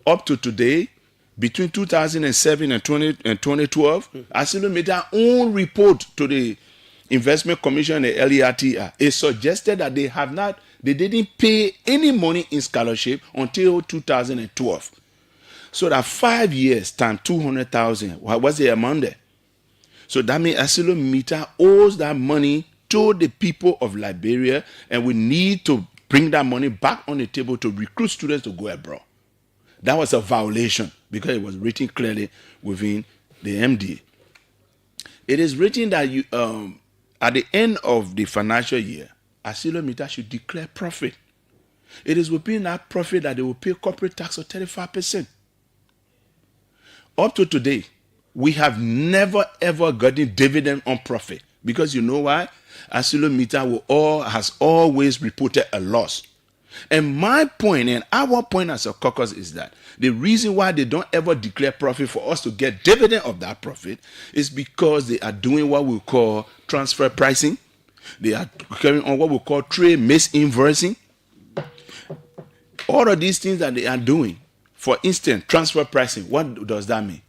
L: Up to today, between 2007 and 2012, Asilo made their own report to the Investment Commission and the LERTR. It suggested that they didn't pay any money in scholarship until 2012. So that 5 years times 200,000, what was the amount there? So that means Asilo Mita owes that money to the people of Liberia, and we need to bring that money back on the table to recruit students to go abroad. That was a violation because it was written clearly within the MDA. It is written that you, at the end of the financial year, Asilo Mita should declare profit. It is within that profit that they will pay corporate tax of 35%. Up to today, we have never ever gotten dividend on profit because you know why? Asilo Mita has always reported a loss. And my point and our point as a caucus is that the reason why they don't ever declare profit for us to get dividend of that profit is because they are doing what we call transfer pricing. They are carrying on what we call trade misinvoicing. All of these things that they are doing, for instance, transfer pricing, what does that mean?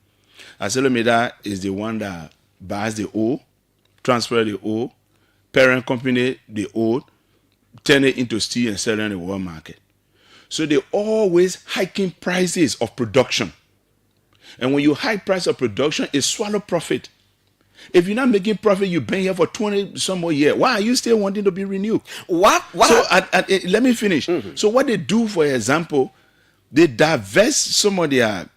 L: Asilo Mita is the one that buys the oil, transfer the oil, parent company the oil, turn it into steel and sell it in the world market. So they always hiking prices of production. And when you hike price of production, it swallow profit. If you're not making profit, you've been here for 20 some more years. Why are you still wanting to be renewed?
A: What?
L: So let me finish. So what they do, for example, they divest some of their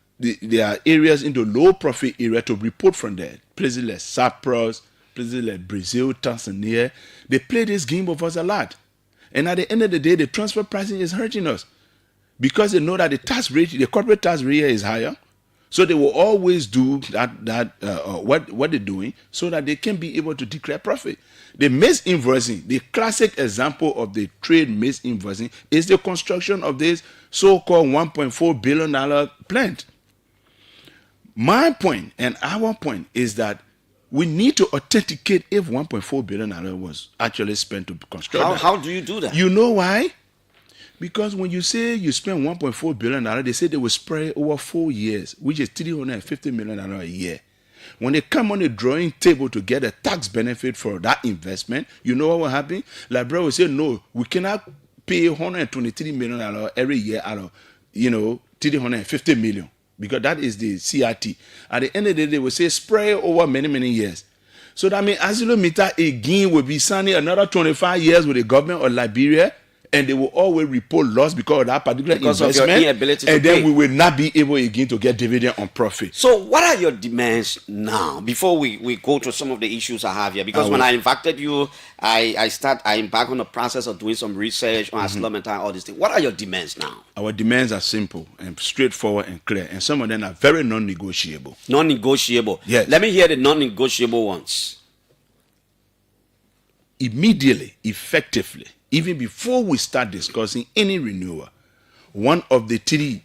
L: areas into low profit area to report from there. Places like Cyprus, places like Brazil, Tanzania. They play this game with us a lot. And at the end of the day, the transfer pricing is hurting us because they know that the tax rate, the corporate tax rate is higher. So they will always do what they're doing so that they can be able to declare profit. The misinvoicing, the classic example of the trade misinvoicing is the construction of this so-called $1.4 billion plant. My point and our point is that we need to authenticate if $1.4 billion was actually spent to construct.
A: How do you do that?
L: You know why? Because when you say you spend $1.4 billion, they say they will spread over 4 years, which is $350 million a year. When they come on the drawing table to get a tax benefit for that investment, you know what will happen? Liberia will say, no, we cannot pay $123 million every year out of, $350 million. Because that is the CRT. At the end of the day, they will say spread over many, many years. So that means Asilo Mita again will be signing another 25 years with the government of Liberia, and they will always report loss because of that particular investment.
A: Of your inability to
L: and
A: pay.
L: then we will not be able again to get dividend on profit.
A: So what are your demands now before we go to some of the issues I have here? Because when I invited you, I embark on the process of doing some research on Asilo Mita and all these things. What are your demands now?
L: Our demands are simple and straightforward and clear, and some of them are very non-negotiable.
A: Non-negotiable?
L: Yes.
A: Let me hear the non-negotiable ones.
L: Immediately, effectively, even before we start discussing any renewal, one of the 3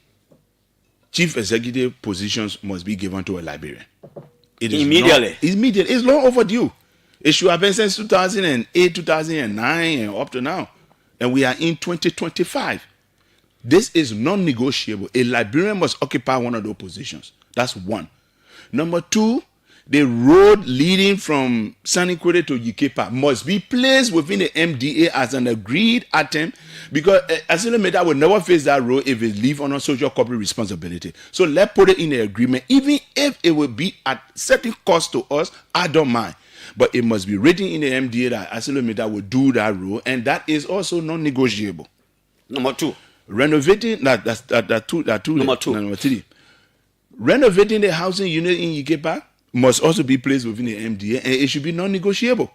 L: chief executive positions must be given to a Liberian. It is
A: Immediately?
L: Immediately. It's long overdue. It should have been since 2008, 2009, and up to now. And we are in 2025. This is non-negotiable. A Liberian must occupy one of those positions. That's one. Number 2, the road leading from Sanikwere to Yikepa must be placed within the MDA as an agreed attempt, because Asilo Mita will never face that road if it leave on a social corporate responsibility. So let's put it in the agreement. Even if it will be at certain cost to us, I don't mind. But it must be written in the MDA that Asilo Mita will do that road, and that is also non-negotiable.
A: Number 2.
L: Renovating Number 2. Number 3. Renovating the housing unit in Yikepa must also be placed within the MDA, and it should be non-negotiable.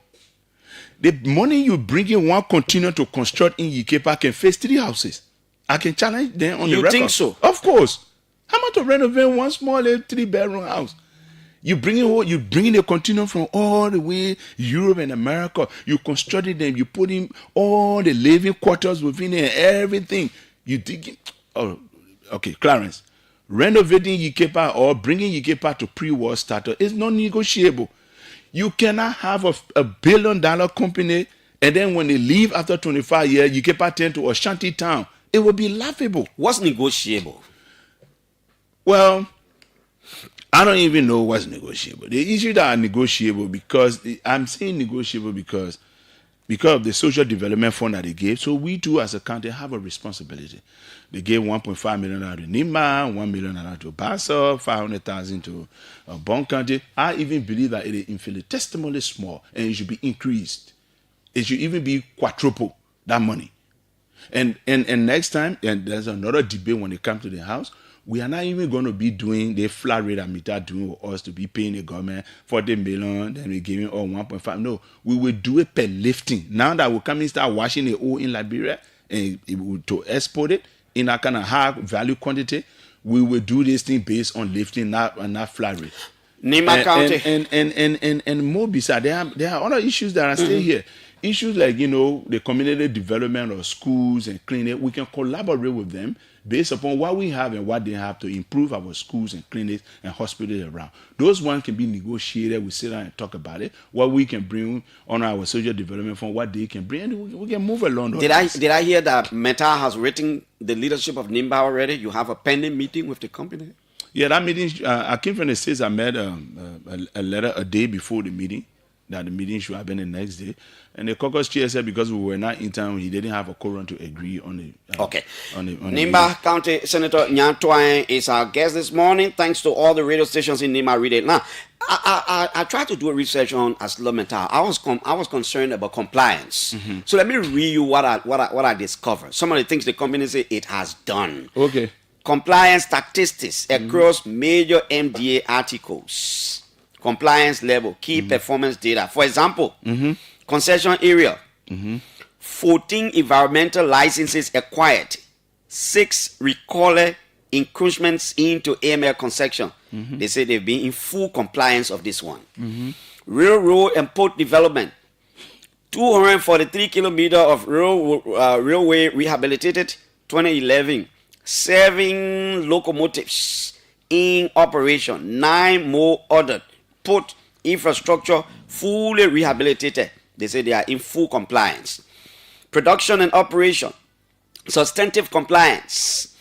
L: The money you bring in one container to construct in Yikepa can face 3 houses. I can challenge them on the record.
A: You think so?
L: Of course. How much to renovate one small 3-bedroom house? You bring in a container from all the way Europe and America. You constructed them. You put in all the living quarters within it, everything. You dig it. Oh, okay, Clarence. Renovating Yikepa or bringing Yikepa to pre-war status is non-negotiable. You cannot have a $1 billion company, and then when they leave after 25 years, Yikepa turn to a shanty town. It would be laughable.
A: What's negotiable?
L: Well, I don't even know what's negotiable. The issues that are negotiable because I'm saying negotiable because of the social development fund that they gave. So we too, as a county, have a responsibility. They gave 1.5 million to Nimba, 1 million to Piso, 500,000 to Bon County. I even believe that it is infinitesimally small and it should be increased. It should even be quadruple that money. And next time, and there's another debate when it comes to the house, we are not even going to be doing the flat rate that Mita doing with us to be paying the government 40 million, then we're giving all 1.5. No, we will do it per lifting. Now that we come and start washing the oil in Liberia and to export it in a kind of high value quantity, we will do this thing based on lifting, not flat rate.
A: Nimba County.
L: And more beside, there are other issues that are still here. Issues like, the community development of schools and clinics, we can collaborate with them based upon what we have and what they have to improve our schools and clinics and hospitals around. Those ones can be negotiated. We sit down and talk about it, what we can bring on our social development fund, what they can bring, and we can move along.
A: Did I hear that Meta has written the leadership of Nimba already? You have a pending meeting with the company?
L: Yeah, that meeting, I came from the States. I met a letter a day before the meeting, that the meeting should happen the next day. And the caucus chair said because we were not in town, he didn't have a quorum to agree on the.
A: Okay. Nimba County Senator Nyantwine is our guest this morning. Thanks to all the radio stations in Nimba region. Now, I tried to do a research on ArcelorMittal. I was concerned about compliance. Mm-hmm. So let me read you what I discovered. Some of the things the company say it has done.
L: Okay.
A: Compliance statistics across major MDA articles. Compliance level, key performance data. For example, concession area, 14 environmental licenses acquired, 6 recalled encroachments into AML concession. They say they've been in full compliance of this one. Railroad and port development, 243 kilometers of railway rehabilitated, 2011, 7 locomotives in operation, 9 more ordered. Port infrastructure fully rehabilitated. They say they are in full compliance. Production and operation, substantive compliance.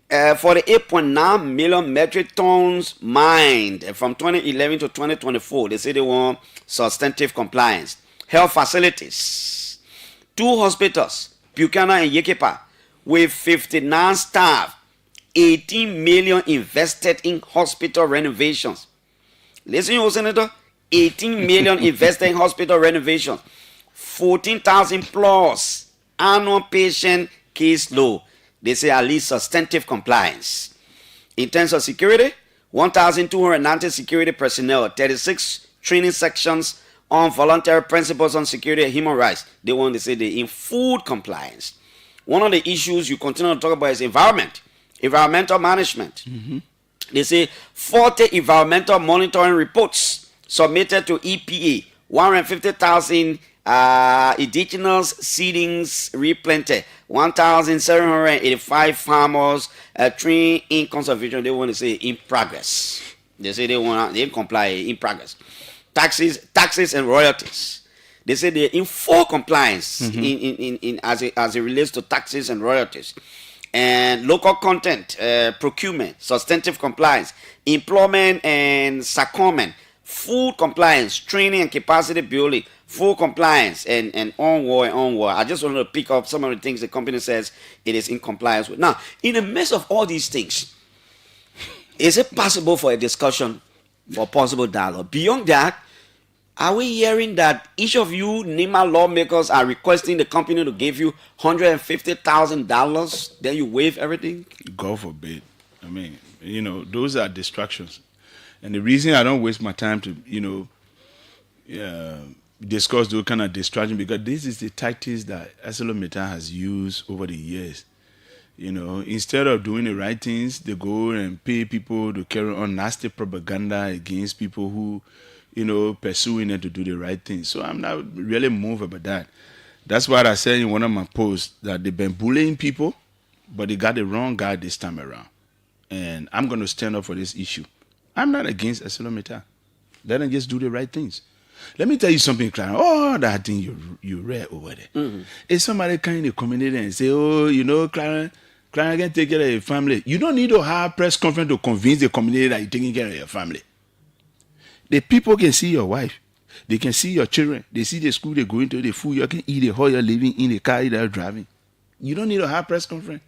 A: For the 8.9 million metric tons mined from 2011 to 2024, they say they want substantive compliance. Health facilities, 2 hospitals, Buchanan and Yekepa, with 59 staff, 18 million invested in hospital renovations. Listen, you Senator, 18 million invested in hospital renovations, 14,000 plus annual patient case load. They say at least substantive compliance. In terms of security, 1,290 security personnel, 36 training sections on voluntary principles on security and human rights. They want to say they're in full compliance. One of the issues you continue to talk about is environmental management. They say 40 environmental monitoring reports submitted to EPA, 150,000 indigenous seedings replanted, 1,785 farmers, tree in conservation. They want to say in progress. They say they comply in progress. Taxes and royalties. They say they're in full compliance in as it relates to taxes and royalties. And local content, procurement, substantive compliance, employment and secondment, full compliance, training and capacity building, full compliance, and onward. I just wanted to pick up some of the things the company says it is in compliance with. Now, in the midst of all these things, is it possible for a discussion, for possible dialogue? Beyond that, are we hearing that each of you Nimba lawmakers are requesting the company to give you $150,000, then you waive everything?
L: God forbid. I mean, those are distractions. And the reason I don't waste my time to, discuss those kind of distractions, because this is the tactics that ArcelorMittal has used over the years. Instead of doing the right things, they go and pay people to carry on nasty propaganda against people who pursuing it to do the right thing. So I'm not really moved about that. That's why I said in one of my posts that they've been bullying people, but they got the wrong guy this time around. And I'm going to stand up for this issue. I'm not against ArcelorMittal. Let them just do the right things. Let me tell you something, Clarence. Oh, that thing you read over there. If somebody come in the community and say, Clarence, Clarence can take care of your family. You don't need to have press conference to convince the community that you're taking care of your family. The people can see your wife. They can see your children. They see the school they go into, the food you can eat, the how you're living in the car you're driving. You don't need to have press conference.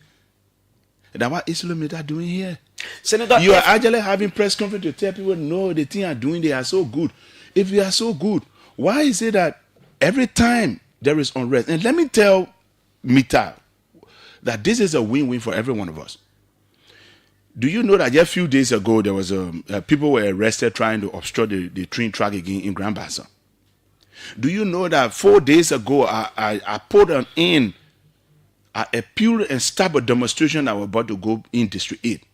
L: That's what Islamists are doing here.
A: Senator,
L: you are actually having press conference to tell people, no, the thing are doing, they are so good. If they are so good, why is it that every time there is unrest? And let me tell Mita that this is a win-win for every one of us. Do you know that just a few days ago, there was people were arrested trying to obstruct the train track again in Grand Bassa? Do you know that 4 days ago, I put an end, I appealed and stopped a demonstration that was about to go in District 8.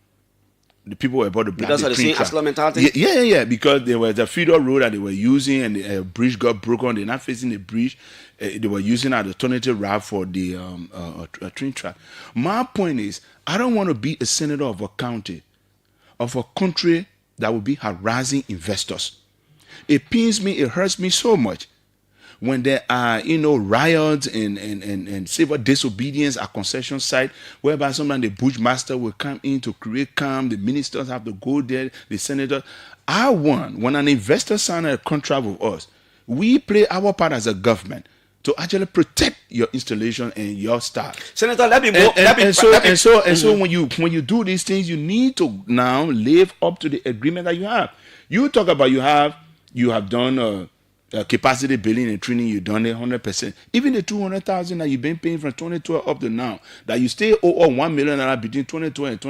L: The people were about to block
A: because
L: the
A: of the
L: train
A: same
L: track.
A: Aslam mentality?
L: Yeah. Because there was a feeder road that they were using and the bridge got broken. They're not facing the bridge. They were using an alternative route for the train track. My point is, I don't want to be a senator of a county, of a country that will be harassing investors. It pains me, it hurts me so much when there are, riots and civil disobedience at concession site, whereby sometimes the bushmaster will come in to create calm, the ministers have to go there, the senators. I want, when an investor signs a contract with us, we play our part as a government to actually protect your installation and your staff.
A: Senator, let me move.
L: So when you do these things, you need to now live up to the agreement that you have. You talk about you have done capacity building and training, you've done it 100%. Even the 200,000 that you've been paying from 2012 up to now, that you still owe $1 million between 2012 and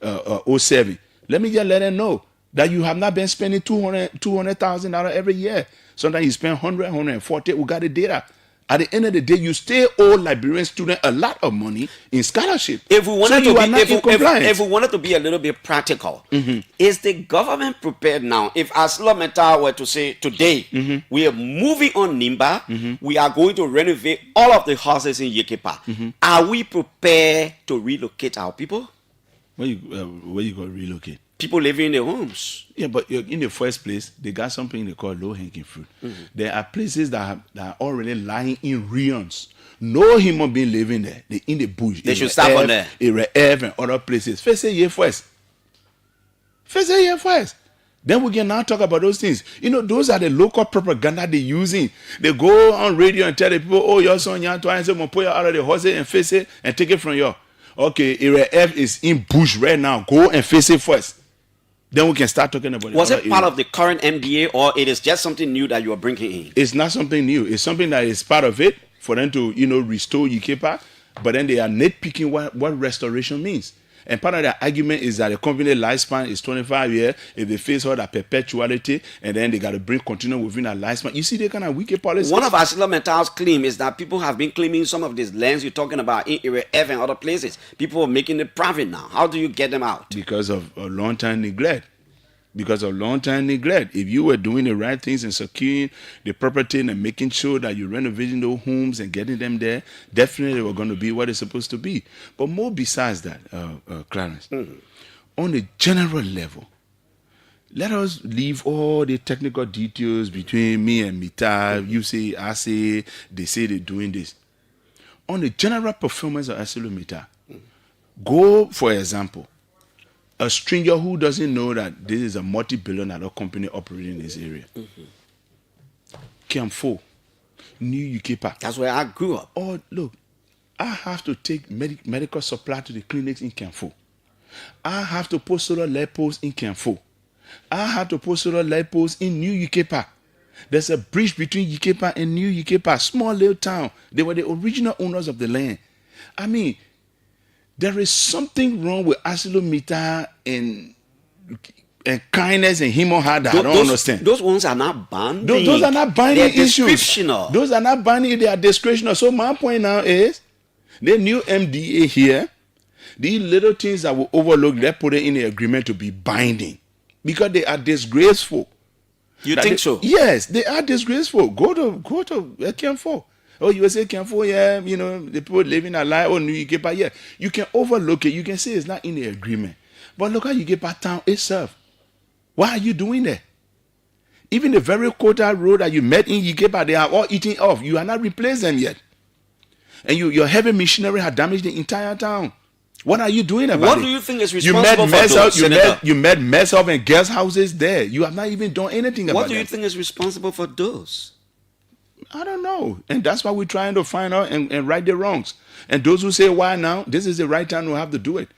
L: 2007. Let me just let them know that you have not been spending $200,000 every year. Sometimes you spend 100, 140. We got the data. At the end of the day, you still owe Liberian students a lot of money in scholarship.
A: If we wanted to be a little bit practical, is the government prepared now? If Aslameta were to say today, we are moving on Nimba, we are going to renovate all of the houses in Yekepa. Are we prepared to relocate our people?
L: Where you going to relocate?
A: People living in their homes.
L: Yeah, but in the first place, they got something they call low-hanging fruit. There are places that are already lying in ruins. No human being living there. They in the bush.
A: They should start on there.
L: Irrev and other places. First a year first. Then we can now talk about those things. Those are the local propaganda they're using. They go on radio and tell the people, oh, your son, you're trying to pull you out of the horses and face it and take it from you. Okay, Irrev is in bush right now. Go and face it first. Then we can start talking about it.
A: Was it part of the current MDA, or it is just something new that you are bringing in?
L: It's not something new. It's something that is part of it for them to, restore Ikepa. But then they are nitpicking what restoration means. And part of the argument is that the company lifespan is 25 years. If they face all that perpetuality, and then they got to bring continuum within that lifespan. You see, they kind of wicked policies.
A: One of Aslameta's claim is that people have been claiming some of these lands you're talking about in Irrev and other places. People are making it profit now. How do you get them out?
L: Because of a long-time neglect. If you were doing the right things and securing the property and making sure that you're renovating those homes and getting them there, definitely they were going to be what it's supposed to be. But more besides that, Clarence, on a general level, let us leave all the technical details between me and Mita. You say, I say, they say they're doing this. On the general performance of Asilo Mita, go, for example, a stranger who doesn't know that this is a multi-billion-dollar company operating in this area. Kiamfo, New Ukepa.
A: That's where I grew up.
L: Oh, look, I have to take medical supply to the clinics in Kiamfo. I have to put solar light posts in Kiamfo. I have to put solar light posts in New Ukepa. There's a bridge between Ukepa and New Ukepa, small little town. They were the original owners of the land. I mean, there is something wrong with Asilo Mita and kindness and human heart that I don't understand.
A: Those ones are not binding.
L: Those are not binding issues.
A: Descriptional.
L: Those are not binding, they are descriptional. So my point now is, the new MDA here, these little things that we overlook, they put it in the agreement to be binding. Because they are disgraceful.
A: You think so?
L: Yes, they are disgraceful. Go to Kiamfo. Oh, you will say Kiamfo, yeah, the people living a lie, New Ukepa, yeah. You can overlook it. You can say it's not in the agreement. But look at Ukepa town itself. Why are you doing that? Even the very quota road that you met in Ukepa, they are all eating off. You are not replaced them yet. And your heavy machinery has damaged the entire town. What are you doing about it?
A: What do you think is responsible for those, Senator?
L: You met mess up in guest houses there. You have not even done anything about it.
A: What do you think is responsible for those?
L: I don't know. And that's why we're trying to find out and right the wrongs. And those who say, why now? This is the right time to have to do it.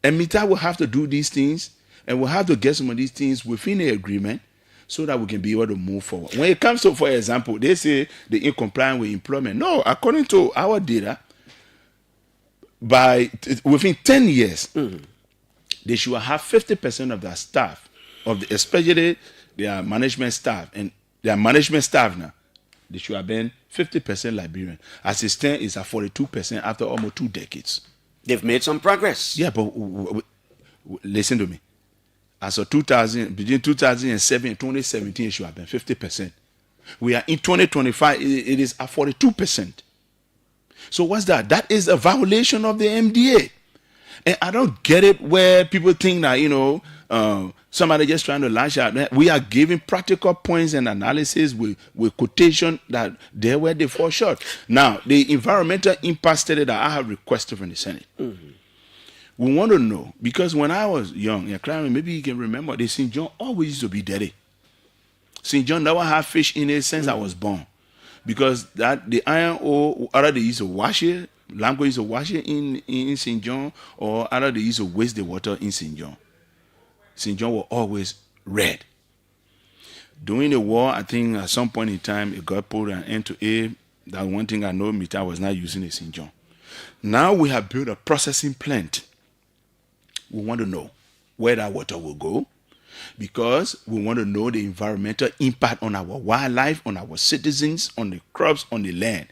L: And Mita will have to do these things, and we'll have to get some of these things within the agreement so that we can be able to move forward. When it comes to, for example, they say they're in compliance with employment. No, according to our data, within 10 years, they should have 50% of their staff, especially their management staff, and their management staff now, they should have been 50% Liberian. As it stands, it's at 42% after almost 2 decades.
A: They've made some progress.
L: Yeah, but listen to me. As of between 2007 and 2017, it should have been 50%. We are in 2025, it is at 42%. So what's that? That is a violation of the MDA. And I don't get it where people think that, somebody just trying to lash out. We are giving practical points and analysis with quotation that they were they fall short. Now, the environmental impact study that I have requested from the Senate. We want to know, because when I was young, Clarence, maybe you can remember, the St. John always used to be dirty. St. John never had fish in it since I was born. Because the iron ore, either they used to wash it, Lamco used to wash it in St. John, or either they used to waste the water in St. John. St. John was always red. During the war, I think at some point in time, it got put an end to it. That one thing I know, Mita was not using the St. John. Now we have built a processing plant. We want to know where that water will go, because we want to know the environmental impact on our wildlife, on our citizens, on the crops, on the land.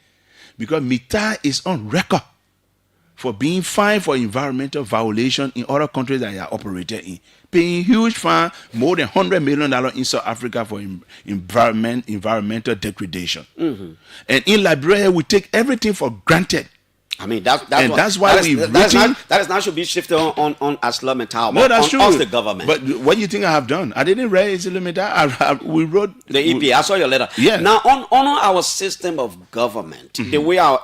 L: Because Mita is on record for being fined for environmental violation in other countries that they are operating in. Paying huge fine, more than $100 million in South Africa for environmental degradation. And in Liberia, we take everything for granted.
A: I mean, that's why that is now should be shifted on ArcelorMittal.
L: No, that's true.
A: Us, the government.
L: But what do you think I have done? I didn't raise ArcelorMittal. We wrote
A: the EP. I saw your letter.
L: Yeah.
A: Now, on our system of government, the way our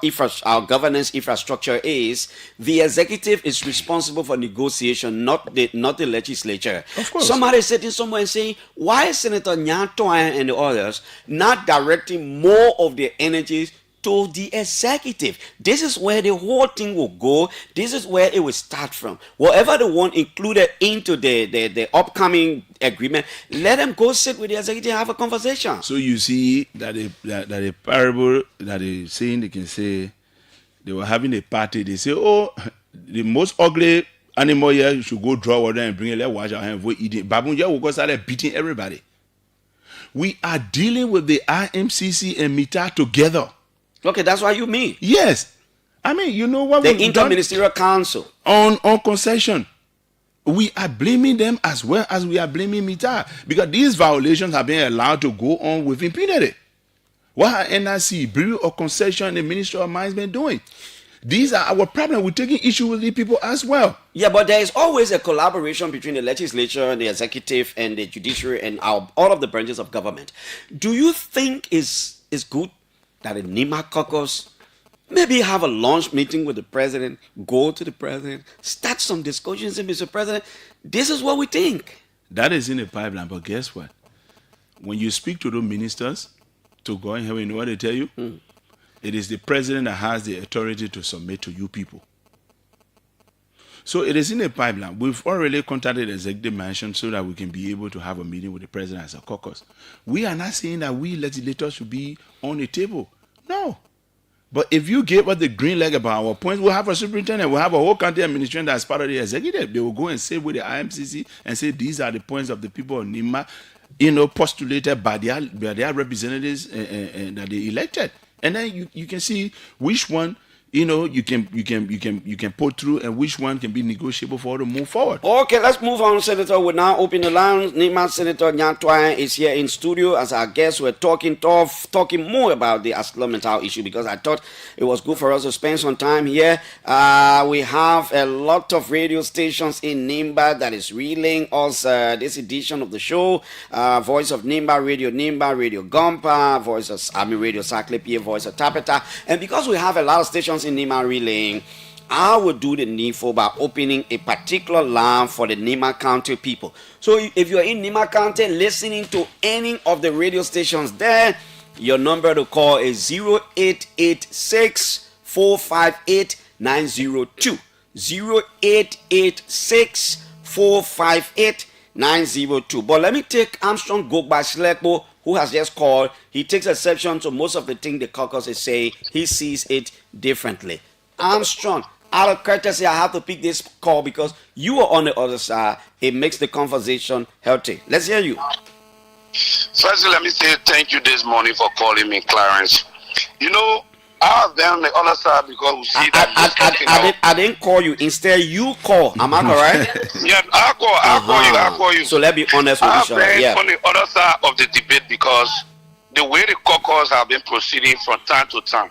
A: governance infrastructure is, the executive is responsible for negotiation, not the legislature.
L: Of course.
A: Somebody is sitting somewhere and saying, why is Senator Nyantoan and the others not directing more of their energies to the executive? This is where the whole thing will go. This is where it will start from. Whatever they want included into the upcoming agreement, let them go sit with the executive and have a conversation.
L: So you see that a parable that they saying, they can say, they were having a party. They say, oh, the most ugly animal here should go draw water and bring it. Let's wash our hands and eat it. Babunja will go start beating everybody. We are dealing with the IMCC and Mita together.
A: Okay, that's what you mean.
L: Yes. I mean, you know what
A: the Interministerial Council
L: on concession. We are blaming them as well as we are blaming Mita, because these violations have been allowed to go on with impunity. What are NRC, Bureau of Concession, and the Ministry of Mines been doing? These are our problem. We're taking issue with the people as well.
A: Yeah, but there is always a collaboration between the legislature and the executive and the judiciary and all of the branches of government. Do you think it's good that the Nimba caucus maybe have a launch meeting with the president, go to the president, start some discussions, and Mr. President, this is what we think?
L: That is in the pipeline, but guess what? When you speak to those ministers to go in here, you know what they tell you? It is the president that has the authority to submit to you people. So it is in the pipeline. We've already contacted the executive mansion so that we can be able to have a meeting with the president as a caucus. We are not saying that we legislators should be on the table. No. But if you give us the green light about our points, we'll have a superintendent, we'll have a whole county administration that's part of the executive. They will go and sit with the IMCC and say these are the points of the people of Nimba, postulated by their representatives that they elected. And then you can see which one you can put through and which one can be negotiable for to move forward.
A: Okay, let's move on, Senator. We'll now open the line. Nimba Senator Nyantoan is here in studio as our guest. We're talking more about the ArcelorMittal issue because I thought it was good for us to spend some time here. We have a lot of radio stations in Nimba that is relaying us this edition of the show. Voice of Nimba, Radio Gompa, Voice of Radio Saklepie, Voice of Tapeta. And because we have a lot of stations in Nimba relaying, I will do the needful by opening a particular line for the Nimba County people. So if you're in Nimba County listening to any of the radio stations there, your number to call is 0886 458 902. 0886 458 902. But let me take Armstrong Gogbashilekbo, who has just called. He takes exception to most of the things the caucus is saying. He sees it differently. Armstrong, out of courtesy, I have to pick this call because you are on the other side. It makes the conversation healthy. Let's hear you.
U: Firstly, let me say thank you this morning for calling me, Clarence. You know, I have been on the other side because we see that
A: I didn't call you. Instead, you call. Am I correct?
U: Yeah, I'll call you.
A: So let's be honest with each other.
U: I've been
A: Yeah.
U: on the other side of the debate because the way the caucus have been proceeding from time to time.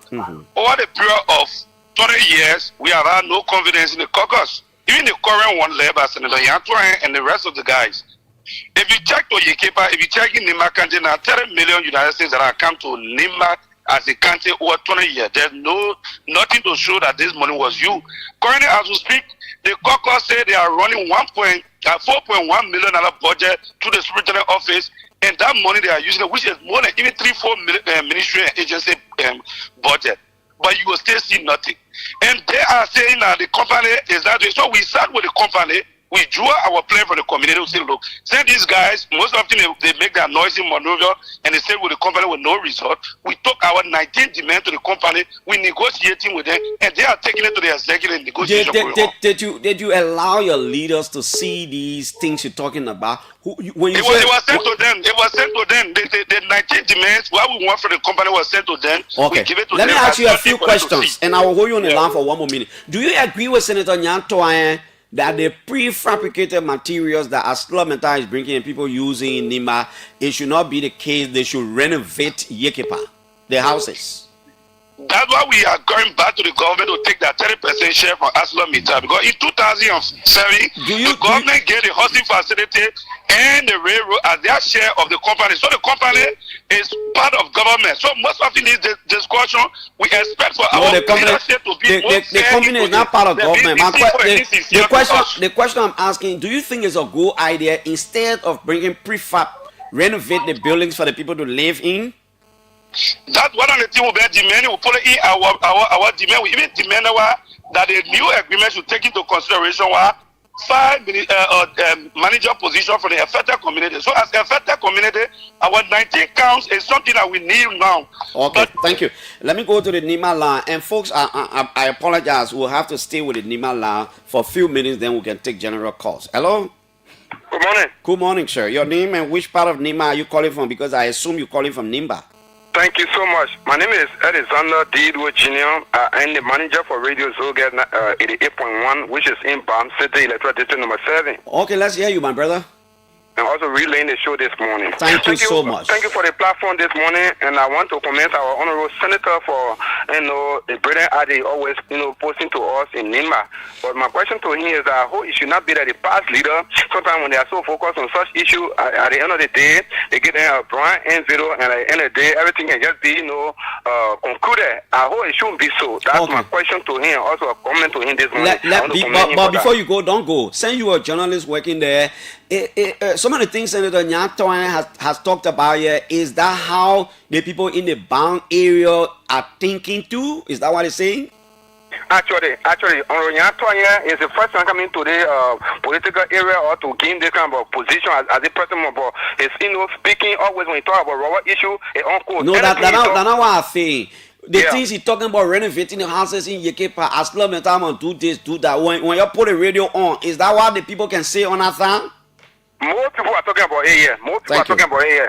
U: Over the period of 20 years, we have had no confidence in the caucus. Even the current one led by Senator Yantoine and the rest of the guys. If you check to Yekepa, if you check in Nimba County, now 30 million United States that have come to Nimba as a county over 20 years. There's nothing to show that this money was you. Currently, as we speak, the caucus say they are running $4.1 million budget to the superintendent office, and that money they are using, which is more than even 3-4 ministry and agency budget. But you will still see nothing. And they are saying that the company is that way. So we sat with the company. We drew our plan for the community. We said, look, send these guys. Most of them, they make their noisy maneuver, and they stayed with the company with no result. We took our 19 demands to the company. We negotiating with them, and they are taking it to the executive negotiation.
A: Did you allow your leaders to see these things you're talking about?
U: It was sent to them. It was sent to them. The 19 demands, what we want for the company was sent to them.
A: Okay.
U: We give it to
A: Let
U: them.
A: me ask you a few questions, and I will hold you on the line for one more minute. Do you agree with Senator Nyantoine that the prefabricated materials that Aslamenta is bringing and people using in Nimba, it should not be the case? They should renovate Yekepa, the houses.
U: That's why we are going back to the government to take that 30% share from Aslamenta, because in 2007, the government gave the housing facility and the railroad as their share of the company. So the company is part of government. So most of in this discussion, we expect for our leadership to be more
A: the company is not part of government. The question I'm asking, do you think it's a good idea, instead of bringing prefab, renovate the buildings for the people to live in?
U: That's one of the things we're demanding. We put it in our demand. We even demand that the new agreement should take into consideration 5 manager position for the affected community. So as affected community, our 19 counts is something that we need now.
A: Okay, thank you. Let me go to the Nimba line. And folks, I apologize. We'll have to stay with the Nimba line for a few minutes, then we can take general calls. Hello?
V: Good morning.
A: Good morning, sir. Your name and which part of Nimba are you calling from? Because I assume you're calling from Nimba.
V: Thank you so much. My name is Alexander Dido Jr. I'm the manager for Radio Zoga 88.1, which is in Palm City, Electoral District number 7.
A: Okay, let's hear you, my brother.
V: And also relaying the show this morning.
A: Thank you so much.
V: Thank you for the platform this morning, and I want to commend our honorable senator for, the brilliant idea always, posting to us in Nimba. But my question to him is that it should not be that the past leader, sometimes when they are so focused on such issue, at the end of the day, they get a blind end zero, and at the end of the day, everything can just be, concluded. I hope it shouldn't be so. That's my question to him. Also a comment to him this morning.
A: But before you go, don't go. Send you a journalist working there. Some of the things Senator Nyantoine has talked about here, is that how the people in the bound area are thinking too? Is that what he's saying?
V: Actually, Nyantoine is the first one coming to the political area or to gain this kind of position as a president. But he's speaking always when he talk about our issue.
A: No, that's not what I'm saying. The things he's talking about, renovating the houses in Yekepa, as long as time do this, do that. When you put the radio on, is that what the people can say on that thing?
V: More people are talking about it here.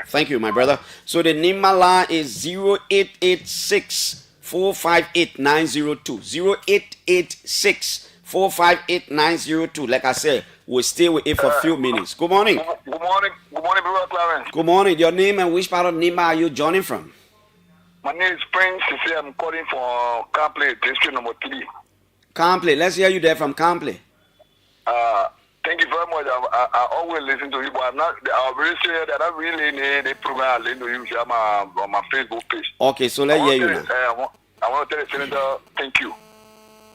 A: Thank you, my brother. So the Nimba line is 0886 458 902. 0886 458 902. Like I said, we'll stay with it for a few minutes. Good morning.
M: Good morning, brother Clarence.
A: Good morning. Your name and which part of Nimba are you joining from?
M: My name is Prince. I'm calling from Campley, district number 3.
A: Campley. Let's hear you there from Campley.
M: Thank you very much. I always listen to you, but I'm very serious that I really need the program. I listen to you on my Facebook page.
A: Okay, so let's hear you now.
M: I want to tell the senator, thank you.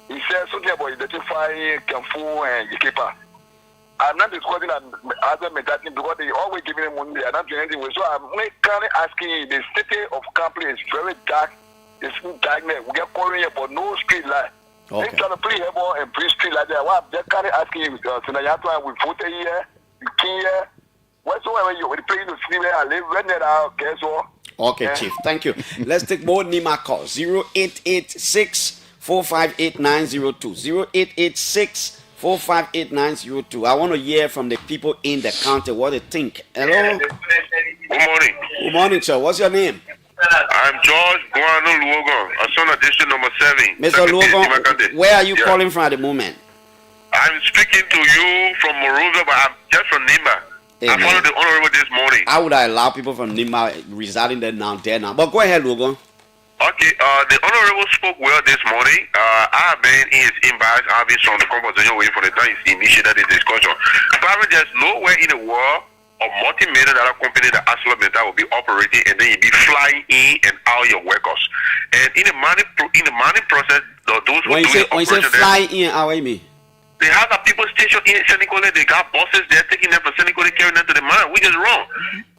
M: He said something about identifying Kamfu and Yikipa. I'm not discussing other methods because they always giving him money. I'm not doing anything with. So I'm kind of asking, the city of Kampu is very dark. It's darkness. We get calling here for no street light.
A: Okay.
M: They trying to play heaven and pre street like that. Well, I'm just kind of asking you, Sinayatwa, we put a year, you can whatsoever you will play to see where I live, when there are, okay, so.
A: Okay, Chief. Thank you. Let's take more Nimba calls. 0886-458-902. 0886-458-902. I want to hear from the people in the county what they think. Hello.
N: Good morning.
A: Good morning, sir. What's your name?
N: I'm George Guano Luogon, a son of district number 7.
A: Mr. Luogon, where are you calling from at the moment?
N: I'm speaking to you from Morovia, but I'm just from Nimba.
A: Hey,
N: I followed the honorable this morning.
A: How would I allow people from Nimba residing there now? But go ahead, Luogon.
N: Okay, the honorable spoke well this morning. I have been in his inbox having some conversation waiting for the time he initiated the discussion. However, there's nowhere in the world a multi-million-dollar company that ArcelorMittal will be operating and then you be flying in and out your workers. And in the mining process, those who
A: when you say fly in, how do you mean?
N: They have the people stationed in Senegal. They got buses. They're taking them from Senegal, carrying them to the mine, which is wrong.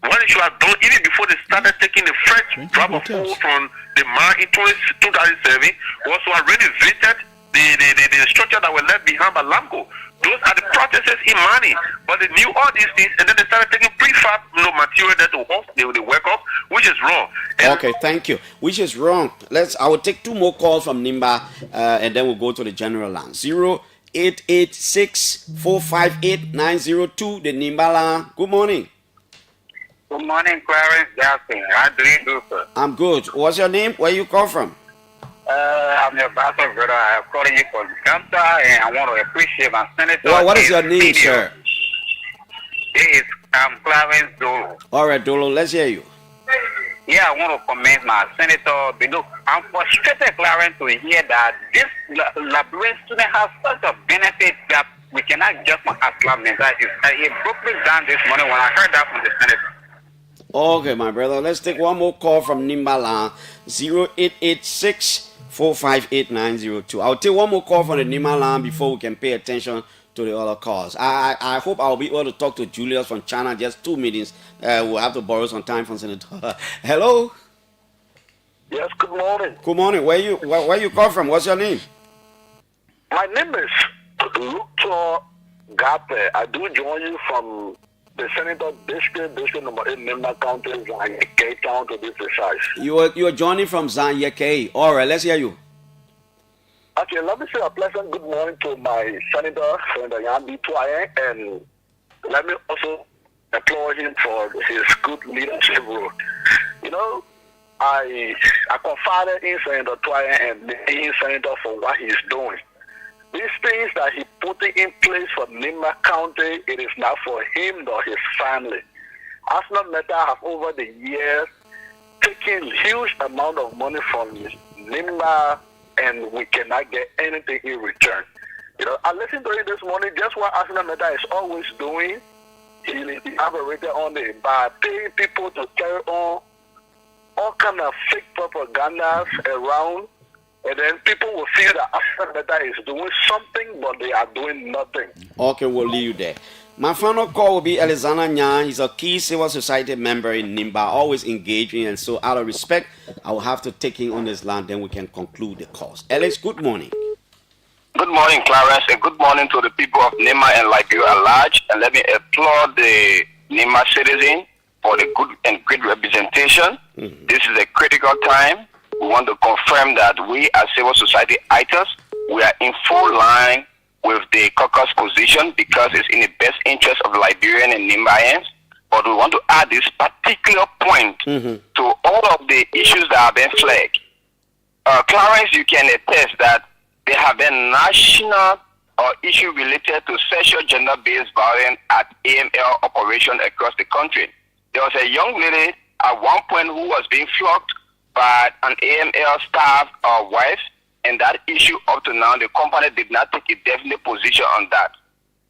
N: What they should have done even before they started taking the first drop of coal from the mine in 2007 was to have renovated the structure that were left behind by Lamco. Those are the processes in mining. But they knew all these things and then they started taking prefab material there to host the work-up, which is wrong.
A: Okay, thank you. Which is wrong. I will take 2 more calls from Nimba and then we'll go to the general line. 0886-458-902, the Nimba line. Good morning.
O: Good morning, Clarence Jackson. How do you do, sir?
A: I'm good. What's your name? Where you come from?
O: I'm your pastor, brother. I'm calling you from Canada, and I want to appreciate my senator.
A: Well, what is your name, sir?
O: I'm Clarence Dolo.
A: All right, Dolo, let's hear you.
O: Yeah, I want to commend my senator. Because I'm frustrated, Clarence, to hear that this Liberian student has such a benefit that we cannot just from ArcelorMittal. It broke me down this morning when I heard that from the senator.
A: Okay, my brother. Let's take 1 more call from Nimba line. 0886-458-902. I'll take 1 more call from the Nimba line before we can pay attention to the other calls. I hope I'll be able to talk to Julius from China just 2 minutes. We'll have to borrow some time from Senator. Hello.
M: Yes, good morning.
A: Good morning. Where you call from? What's your name?
M: My name is Luctor Gape. I do join you from the Senator District number 8, Nimba County, Zanyeke Town to be precise.
A: You are joining from Zanyeke. All right, let's hear you.
M: Okay, let me say a pleasant good morning to my Senator Yandi Twaye, and let me also applaud him for his good leadership role. You know, I confided in Senator Twaye and in Senator for what he's doing. These things that he put in place for Nimba County, it is not for him nor his family. ArcelorMittal have over the years taken huge amount of money from Nimba, and we cannot get anything in return. You know, I listened to it this morning, just what ArcelorMittal is always doing. He elaborated on it by paying people to carry on all kind of fake propagandas around. And then people will feel that ArcelorMittal is doing something, but they are doing nothing.
A: Okay, we'll leave you there. My final call will be Alexander Nyan. He's a key civil society member in Nimba, always engaging, and so out of respect, I will have to take him on this land, then we can conclude the course. Alex, good morning.
J: Good morning, Clarence, and good morning to the people of Nimba and Liberia at large. And let me applaud the Nimba citizen for the good and great representation. This is a critical time. We want to confirm that we as civil society actors, we are in full line with the caucus position because it's in the best interest of Liberian and Nimbayans. But we want to add this particular point to all of the issues that have been flagged. Clarence, you can attest that there have been national issue related to sexual gender-based violence at AML operation across the country. There was a young lady at one point who was being flogged by an AML staff wife, and that issue up to now, the company did not take a definite position on that.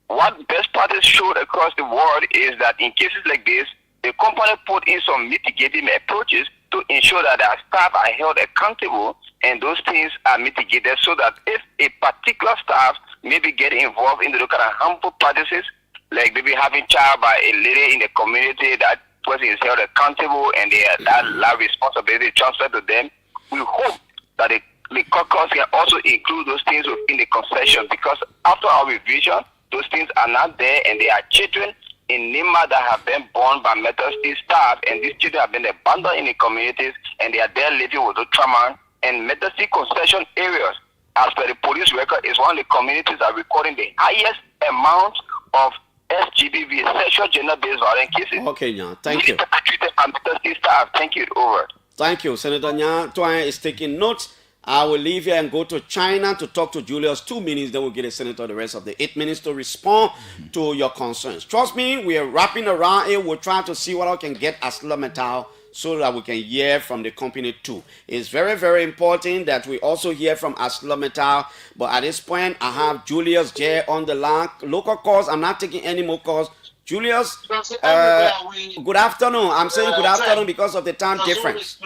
J: What best practice showed across the world is that in cases like this, the company put in some mitigating approaches to
O: to ensure that our staff are held accountable and those things are mitigated so that if a particular staff maybe get involved in the kind of harmful practices, like maybe having child by a lady in the community, that person is held accountable and that responsibility transferred to them. We hope that the caucus can also include those things within the concession, because after our revision, those things are not there, and there are children in Nimba that have been born by Metal Steel staff, and these children have been abandoned in the communities, and they are there living with the trauma. And Metal Steel concession areas, as per the police record, is one of the communities that are recording the highest amount of SGBV, sexual gender-based violence cases.
A: Okay, Nya, thank you.
O: Treated by Metal Steel staff. Thank you. Over.
A: Thank you. Senator Nya Twine is taking notes. I will leave here and go to China to talk to Julius 2 minutes. Then we'll get a senator the rest of the 8 minutes to respond to your concerns. Trust me, we are wrapping around it. We'll try to see what I can get ArcelorMittal so that we can hear from the company too. It's very, very important that we also hear from ArcelorMittal. But at this point, I have Julius J on the line. Local calls, I'm not taking any more calls. Julius, good afternoon. I'm saying good afternoon because of the time difference.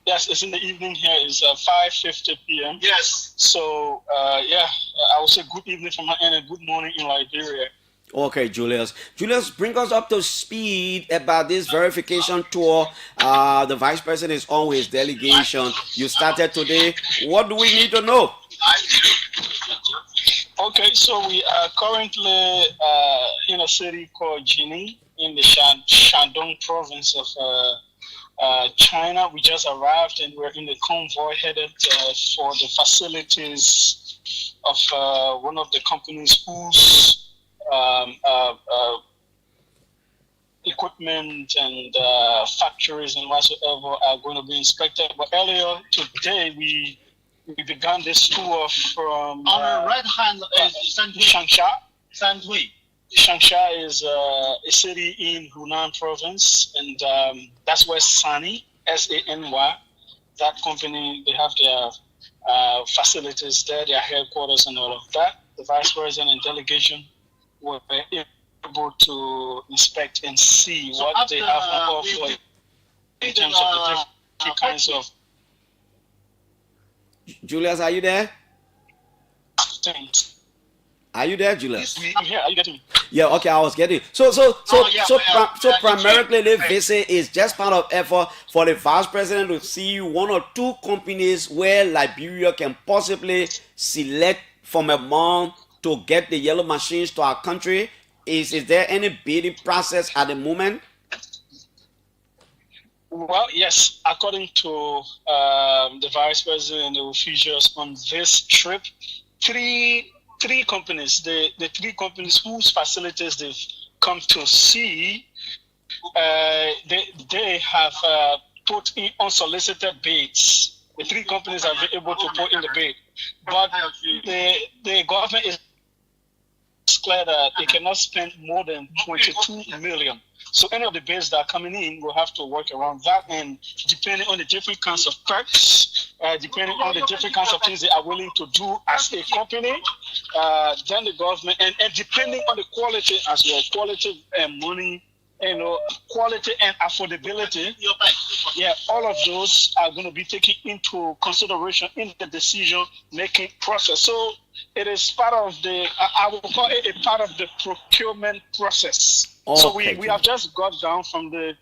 P: Yes, it's in the evening here. It's 5:50 p.m. Yes. So, I will say good evening from my end and good morning in Liberia.
A: Okay, Julius. Julius, bring us up to speed about this verification tour. The vice president is on with his delegation. You started today. What do we need to know?
P: Okay, so we are currently in a city called Jining in the Shandong province of China. We just arrived and we're in the convoy headed for the facilities of one of the companies whose equipment and factories and whatsoever are going to be inspected. But earlier today, we began this tour from
Q: on the right hand
P: Changsha.
Q: Sandwich.
P: Changsha is a city in Hunan province, and that's where Sany, S-A-N-Y, that company, they have their facilities there, their headquarters and all of that. The vice president and delegation were able to inspect and see what they have on offer in terms of the different kinds of
A: Julius, are you there?
P: things.
A: Are you there, Julius?
P: I'm here. Are you getting me?
A: Yeah, okay, I was getting. So primarily the visit is just part of effort for the vice president to see one or two companies where Liberia can possibly select from among to get the yellow machines to our country. Is there any bidding process at the moment?
P: Well, yes. According to the vice president and the officials on this trip, three companies, the three companies whose facilities they've come to see, they have put in unsolicited bids. The three companies have been able to put in the bid, but the government is clear that they cannot spend more than 22 million. So any of the bids that are coming in will have to work around that, and depending on the different kinds of perks, depending on the different kinds of things they are willing to do as a company, then the government, and depending on the quality as well, quality and money, quality and affordability, all of those are going to be taken into consideration in the decision-making process. So it is part of the, I will call it a part of the procurement process.
A: Okay,
P: so we have just got down from the,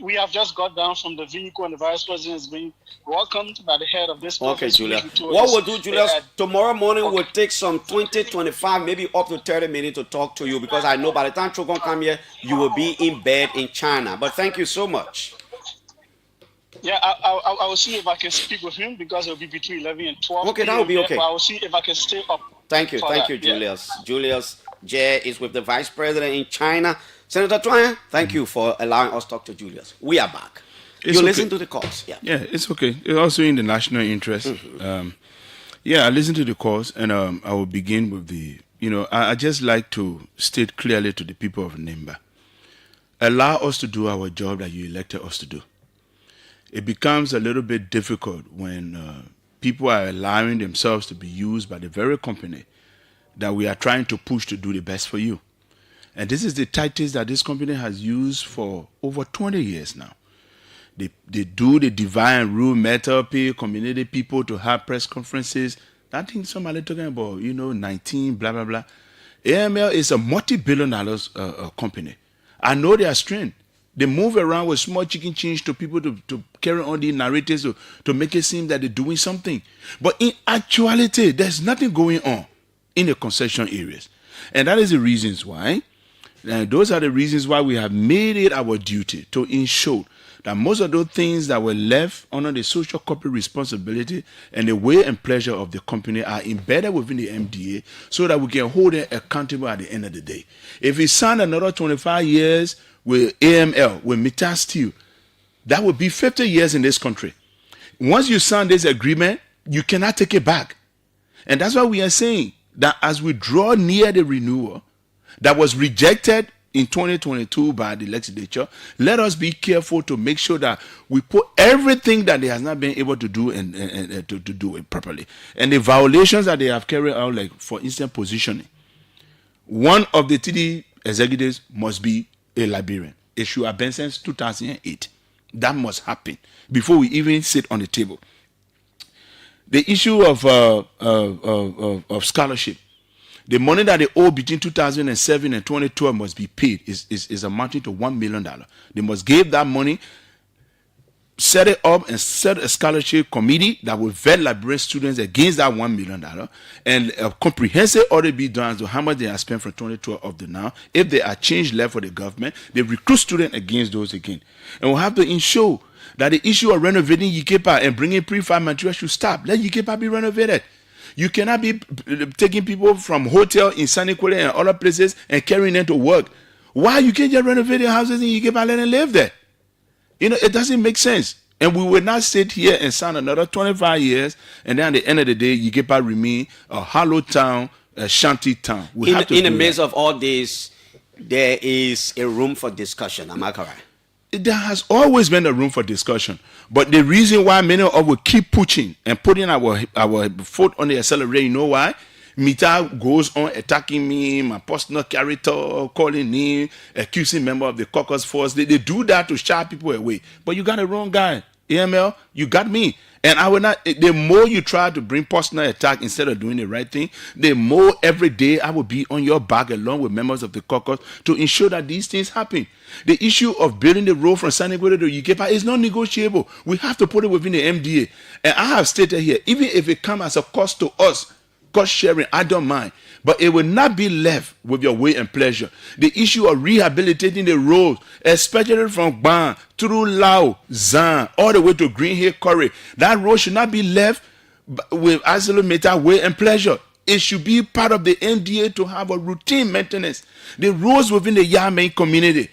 P: we have just got down from the vehicle, and the vice president is being welcomed by the head of this.
A: Okay, Julius. What we'll do, Julius, tomorrow morning we'll take some 20, 25, maybe up to 30 minutes to talk to you, because I know by the time Chogon come here, you will be in bed in China. But thank you so much.
P: Yeah, I will see if I can speak with him, because it will be between 11 and 12.
A: Okay, that will be okay.
P: But I will see if I can stay up.
A: Thank you, Julius. Yeah. Julius J is with the vice president in China. Senator Twine, thank you for allowing us to talk to Julius. We are back. You listen to the calls. Yeah,
L: it's okay. It's also in the national interest. I listen to the calls, and I will begin with the, I just like to state clearly to the people of Nimba, allow us to do our job that you elected us to do. It becomes a little bit difficult when people are allowing themselves to be used by the very company that we are trying to push to do the best for you. And this is the tactics that this company has used for over 20 years now. They do the divide and rule method, pay community people to have press conferences. That thing somebody talking about, 19, blah, blah, blah. AML is a multi-billion dollars company. I know their strength. They move around with small chicken change to people to carry on the narratives to make it seem that they're doing something. But in actuality, there's nothing going on in the concession areas. And that is the reasons why. And those are the reasons why we have made it our duty to ensure that most of those things that were left under the social corporate responsibility and the way and pleasure of the company are embedded within the MDA so that we can hold them accountable at the end of the day. If we sign another 25 years with AML, with Mita Steel, that would be 50 years in this country. Once you sign this agreement, you cannot take it back. And that's why we are saying that as we draw near the renewal that was rejected in 2022 by the legislature, let us be careful to make sure that we put everything that they has not been able to do and to do it properly. And the violations that they have carried out, like for instance positioning, one of the TD executives must be a Liberian. It should have been since 2008. That must happen before we even sit on the table. The issue of scholarship. The money that they owe between 2007 and 2012 must be paid is amounting to $1 million. They must give that money, set it up, and set a scholarship committee that will vet Liberian students against that $1 million, and a comprehensive audit be done as to how much they have spent from 2012 up to now. If there are change left for the government, they recruit students against those again. And we'll have to ensure that the issue of renovating Yikepa and bringing prefab material should stop. Let Yikepa be renovated. You cannot be taking people from hotel in Sanikwele and other places and carrying them to work. Why you can't just renovate your houses and you get let them live there? It doesn't make sense. And we will not sit here and sign another 25 years and then at the end of the day, Yikepa remain a hollow town, a shanty town.
A: In the midst of all this, there is a room for discussion. Am I correct?
L: There has always been a room for discussion, but the reason why many of us will keep pushing and putting our foot on the accelerator, you know why? Mita goes on attacking me, my personal character, calling me, accusing member of the caucus force. They do that to shy people away. But you got the wrong guy. AML, you got me. And I will not, the more you try to bring personal attack instead of doing the right thing, the more every day I will be on your back along with members of the caucus to ensure that these things happen. The issue of building the road from Sanigwere to Yikepa is not negotiable. We have to put it within the MDA. And I have stated here, even if it comes as a cost to us, cost sharing, I don't mind. But it will not be left with your way and pleasure. The issue of rehabilitating the roads, especially from Ban through Lao, Zan, all the way to Green Hill Quarry, that road should not be left with isolated way and pleasure. It should be part of the NDA to have a routine maintenance. The roads within the Yamen community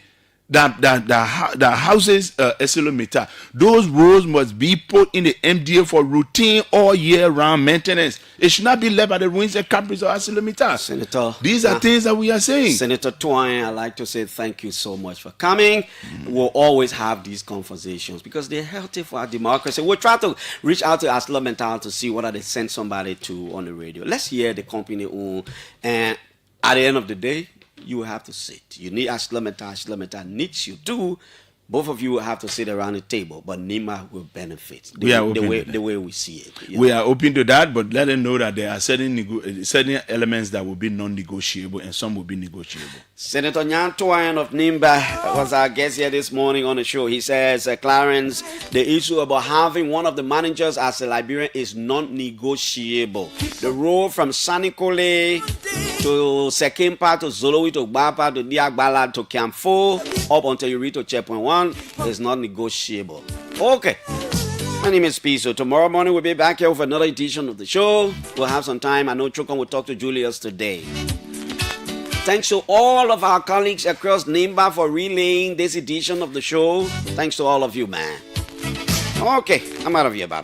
L: that houses Esilometa, those roads must be put in the MDA for routine all year round maintenance. It should not be left by the ruins and caprice of Esilometa.
A: Senator,
L: these are things that we are saying.
A: Senator Twine, I'd like to say thank you so much for coming. We'll always have these conversations because they're healthy for our democracy. We'll try to reach out to Esilometa to see whether they send somebody to on the radio. Let's hear the company own, and at the end of the day, you will have to sit. You need Ashlameta needs you too. Both of you will have to sit around the table, but Nimba will benefit the way we see it.
L: We are open to that, but let them know that there are certain elements that will be non-negotiable and some will be negotiable.
A: Senator Nyantoyan of Nimba was our guest here this morning on the show. He says, Clarence, the issue about having one of the managers as a Liberian is non-negotiable. The road from Sanikole to Sekimpa to Zolowi to Gbapa to Diagbala to Kamfo up until you reach to checkpoint 1 is not negotiable. Okay. My name is Piso. Tomorrow morning we'll be back here with another edition of the show. We'll have some time. I know Chukon will talk to Julius today. Thanks to all of our colleagues across Nimba for relaying this edition of the show. Thanks to all of you, man. Okay, I'm out of here. Bye.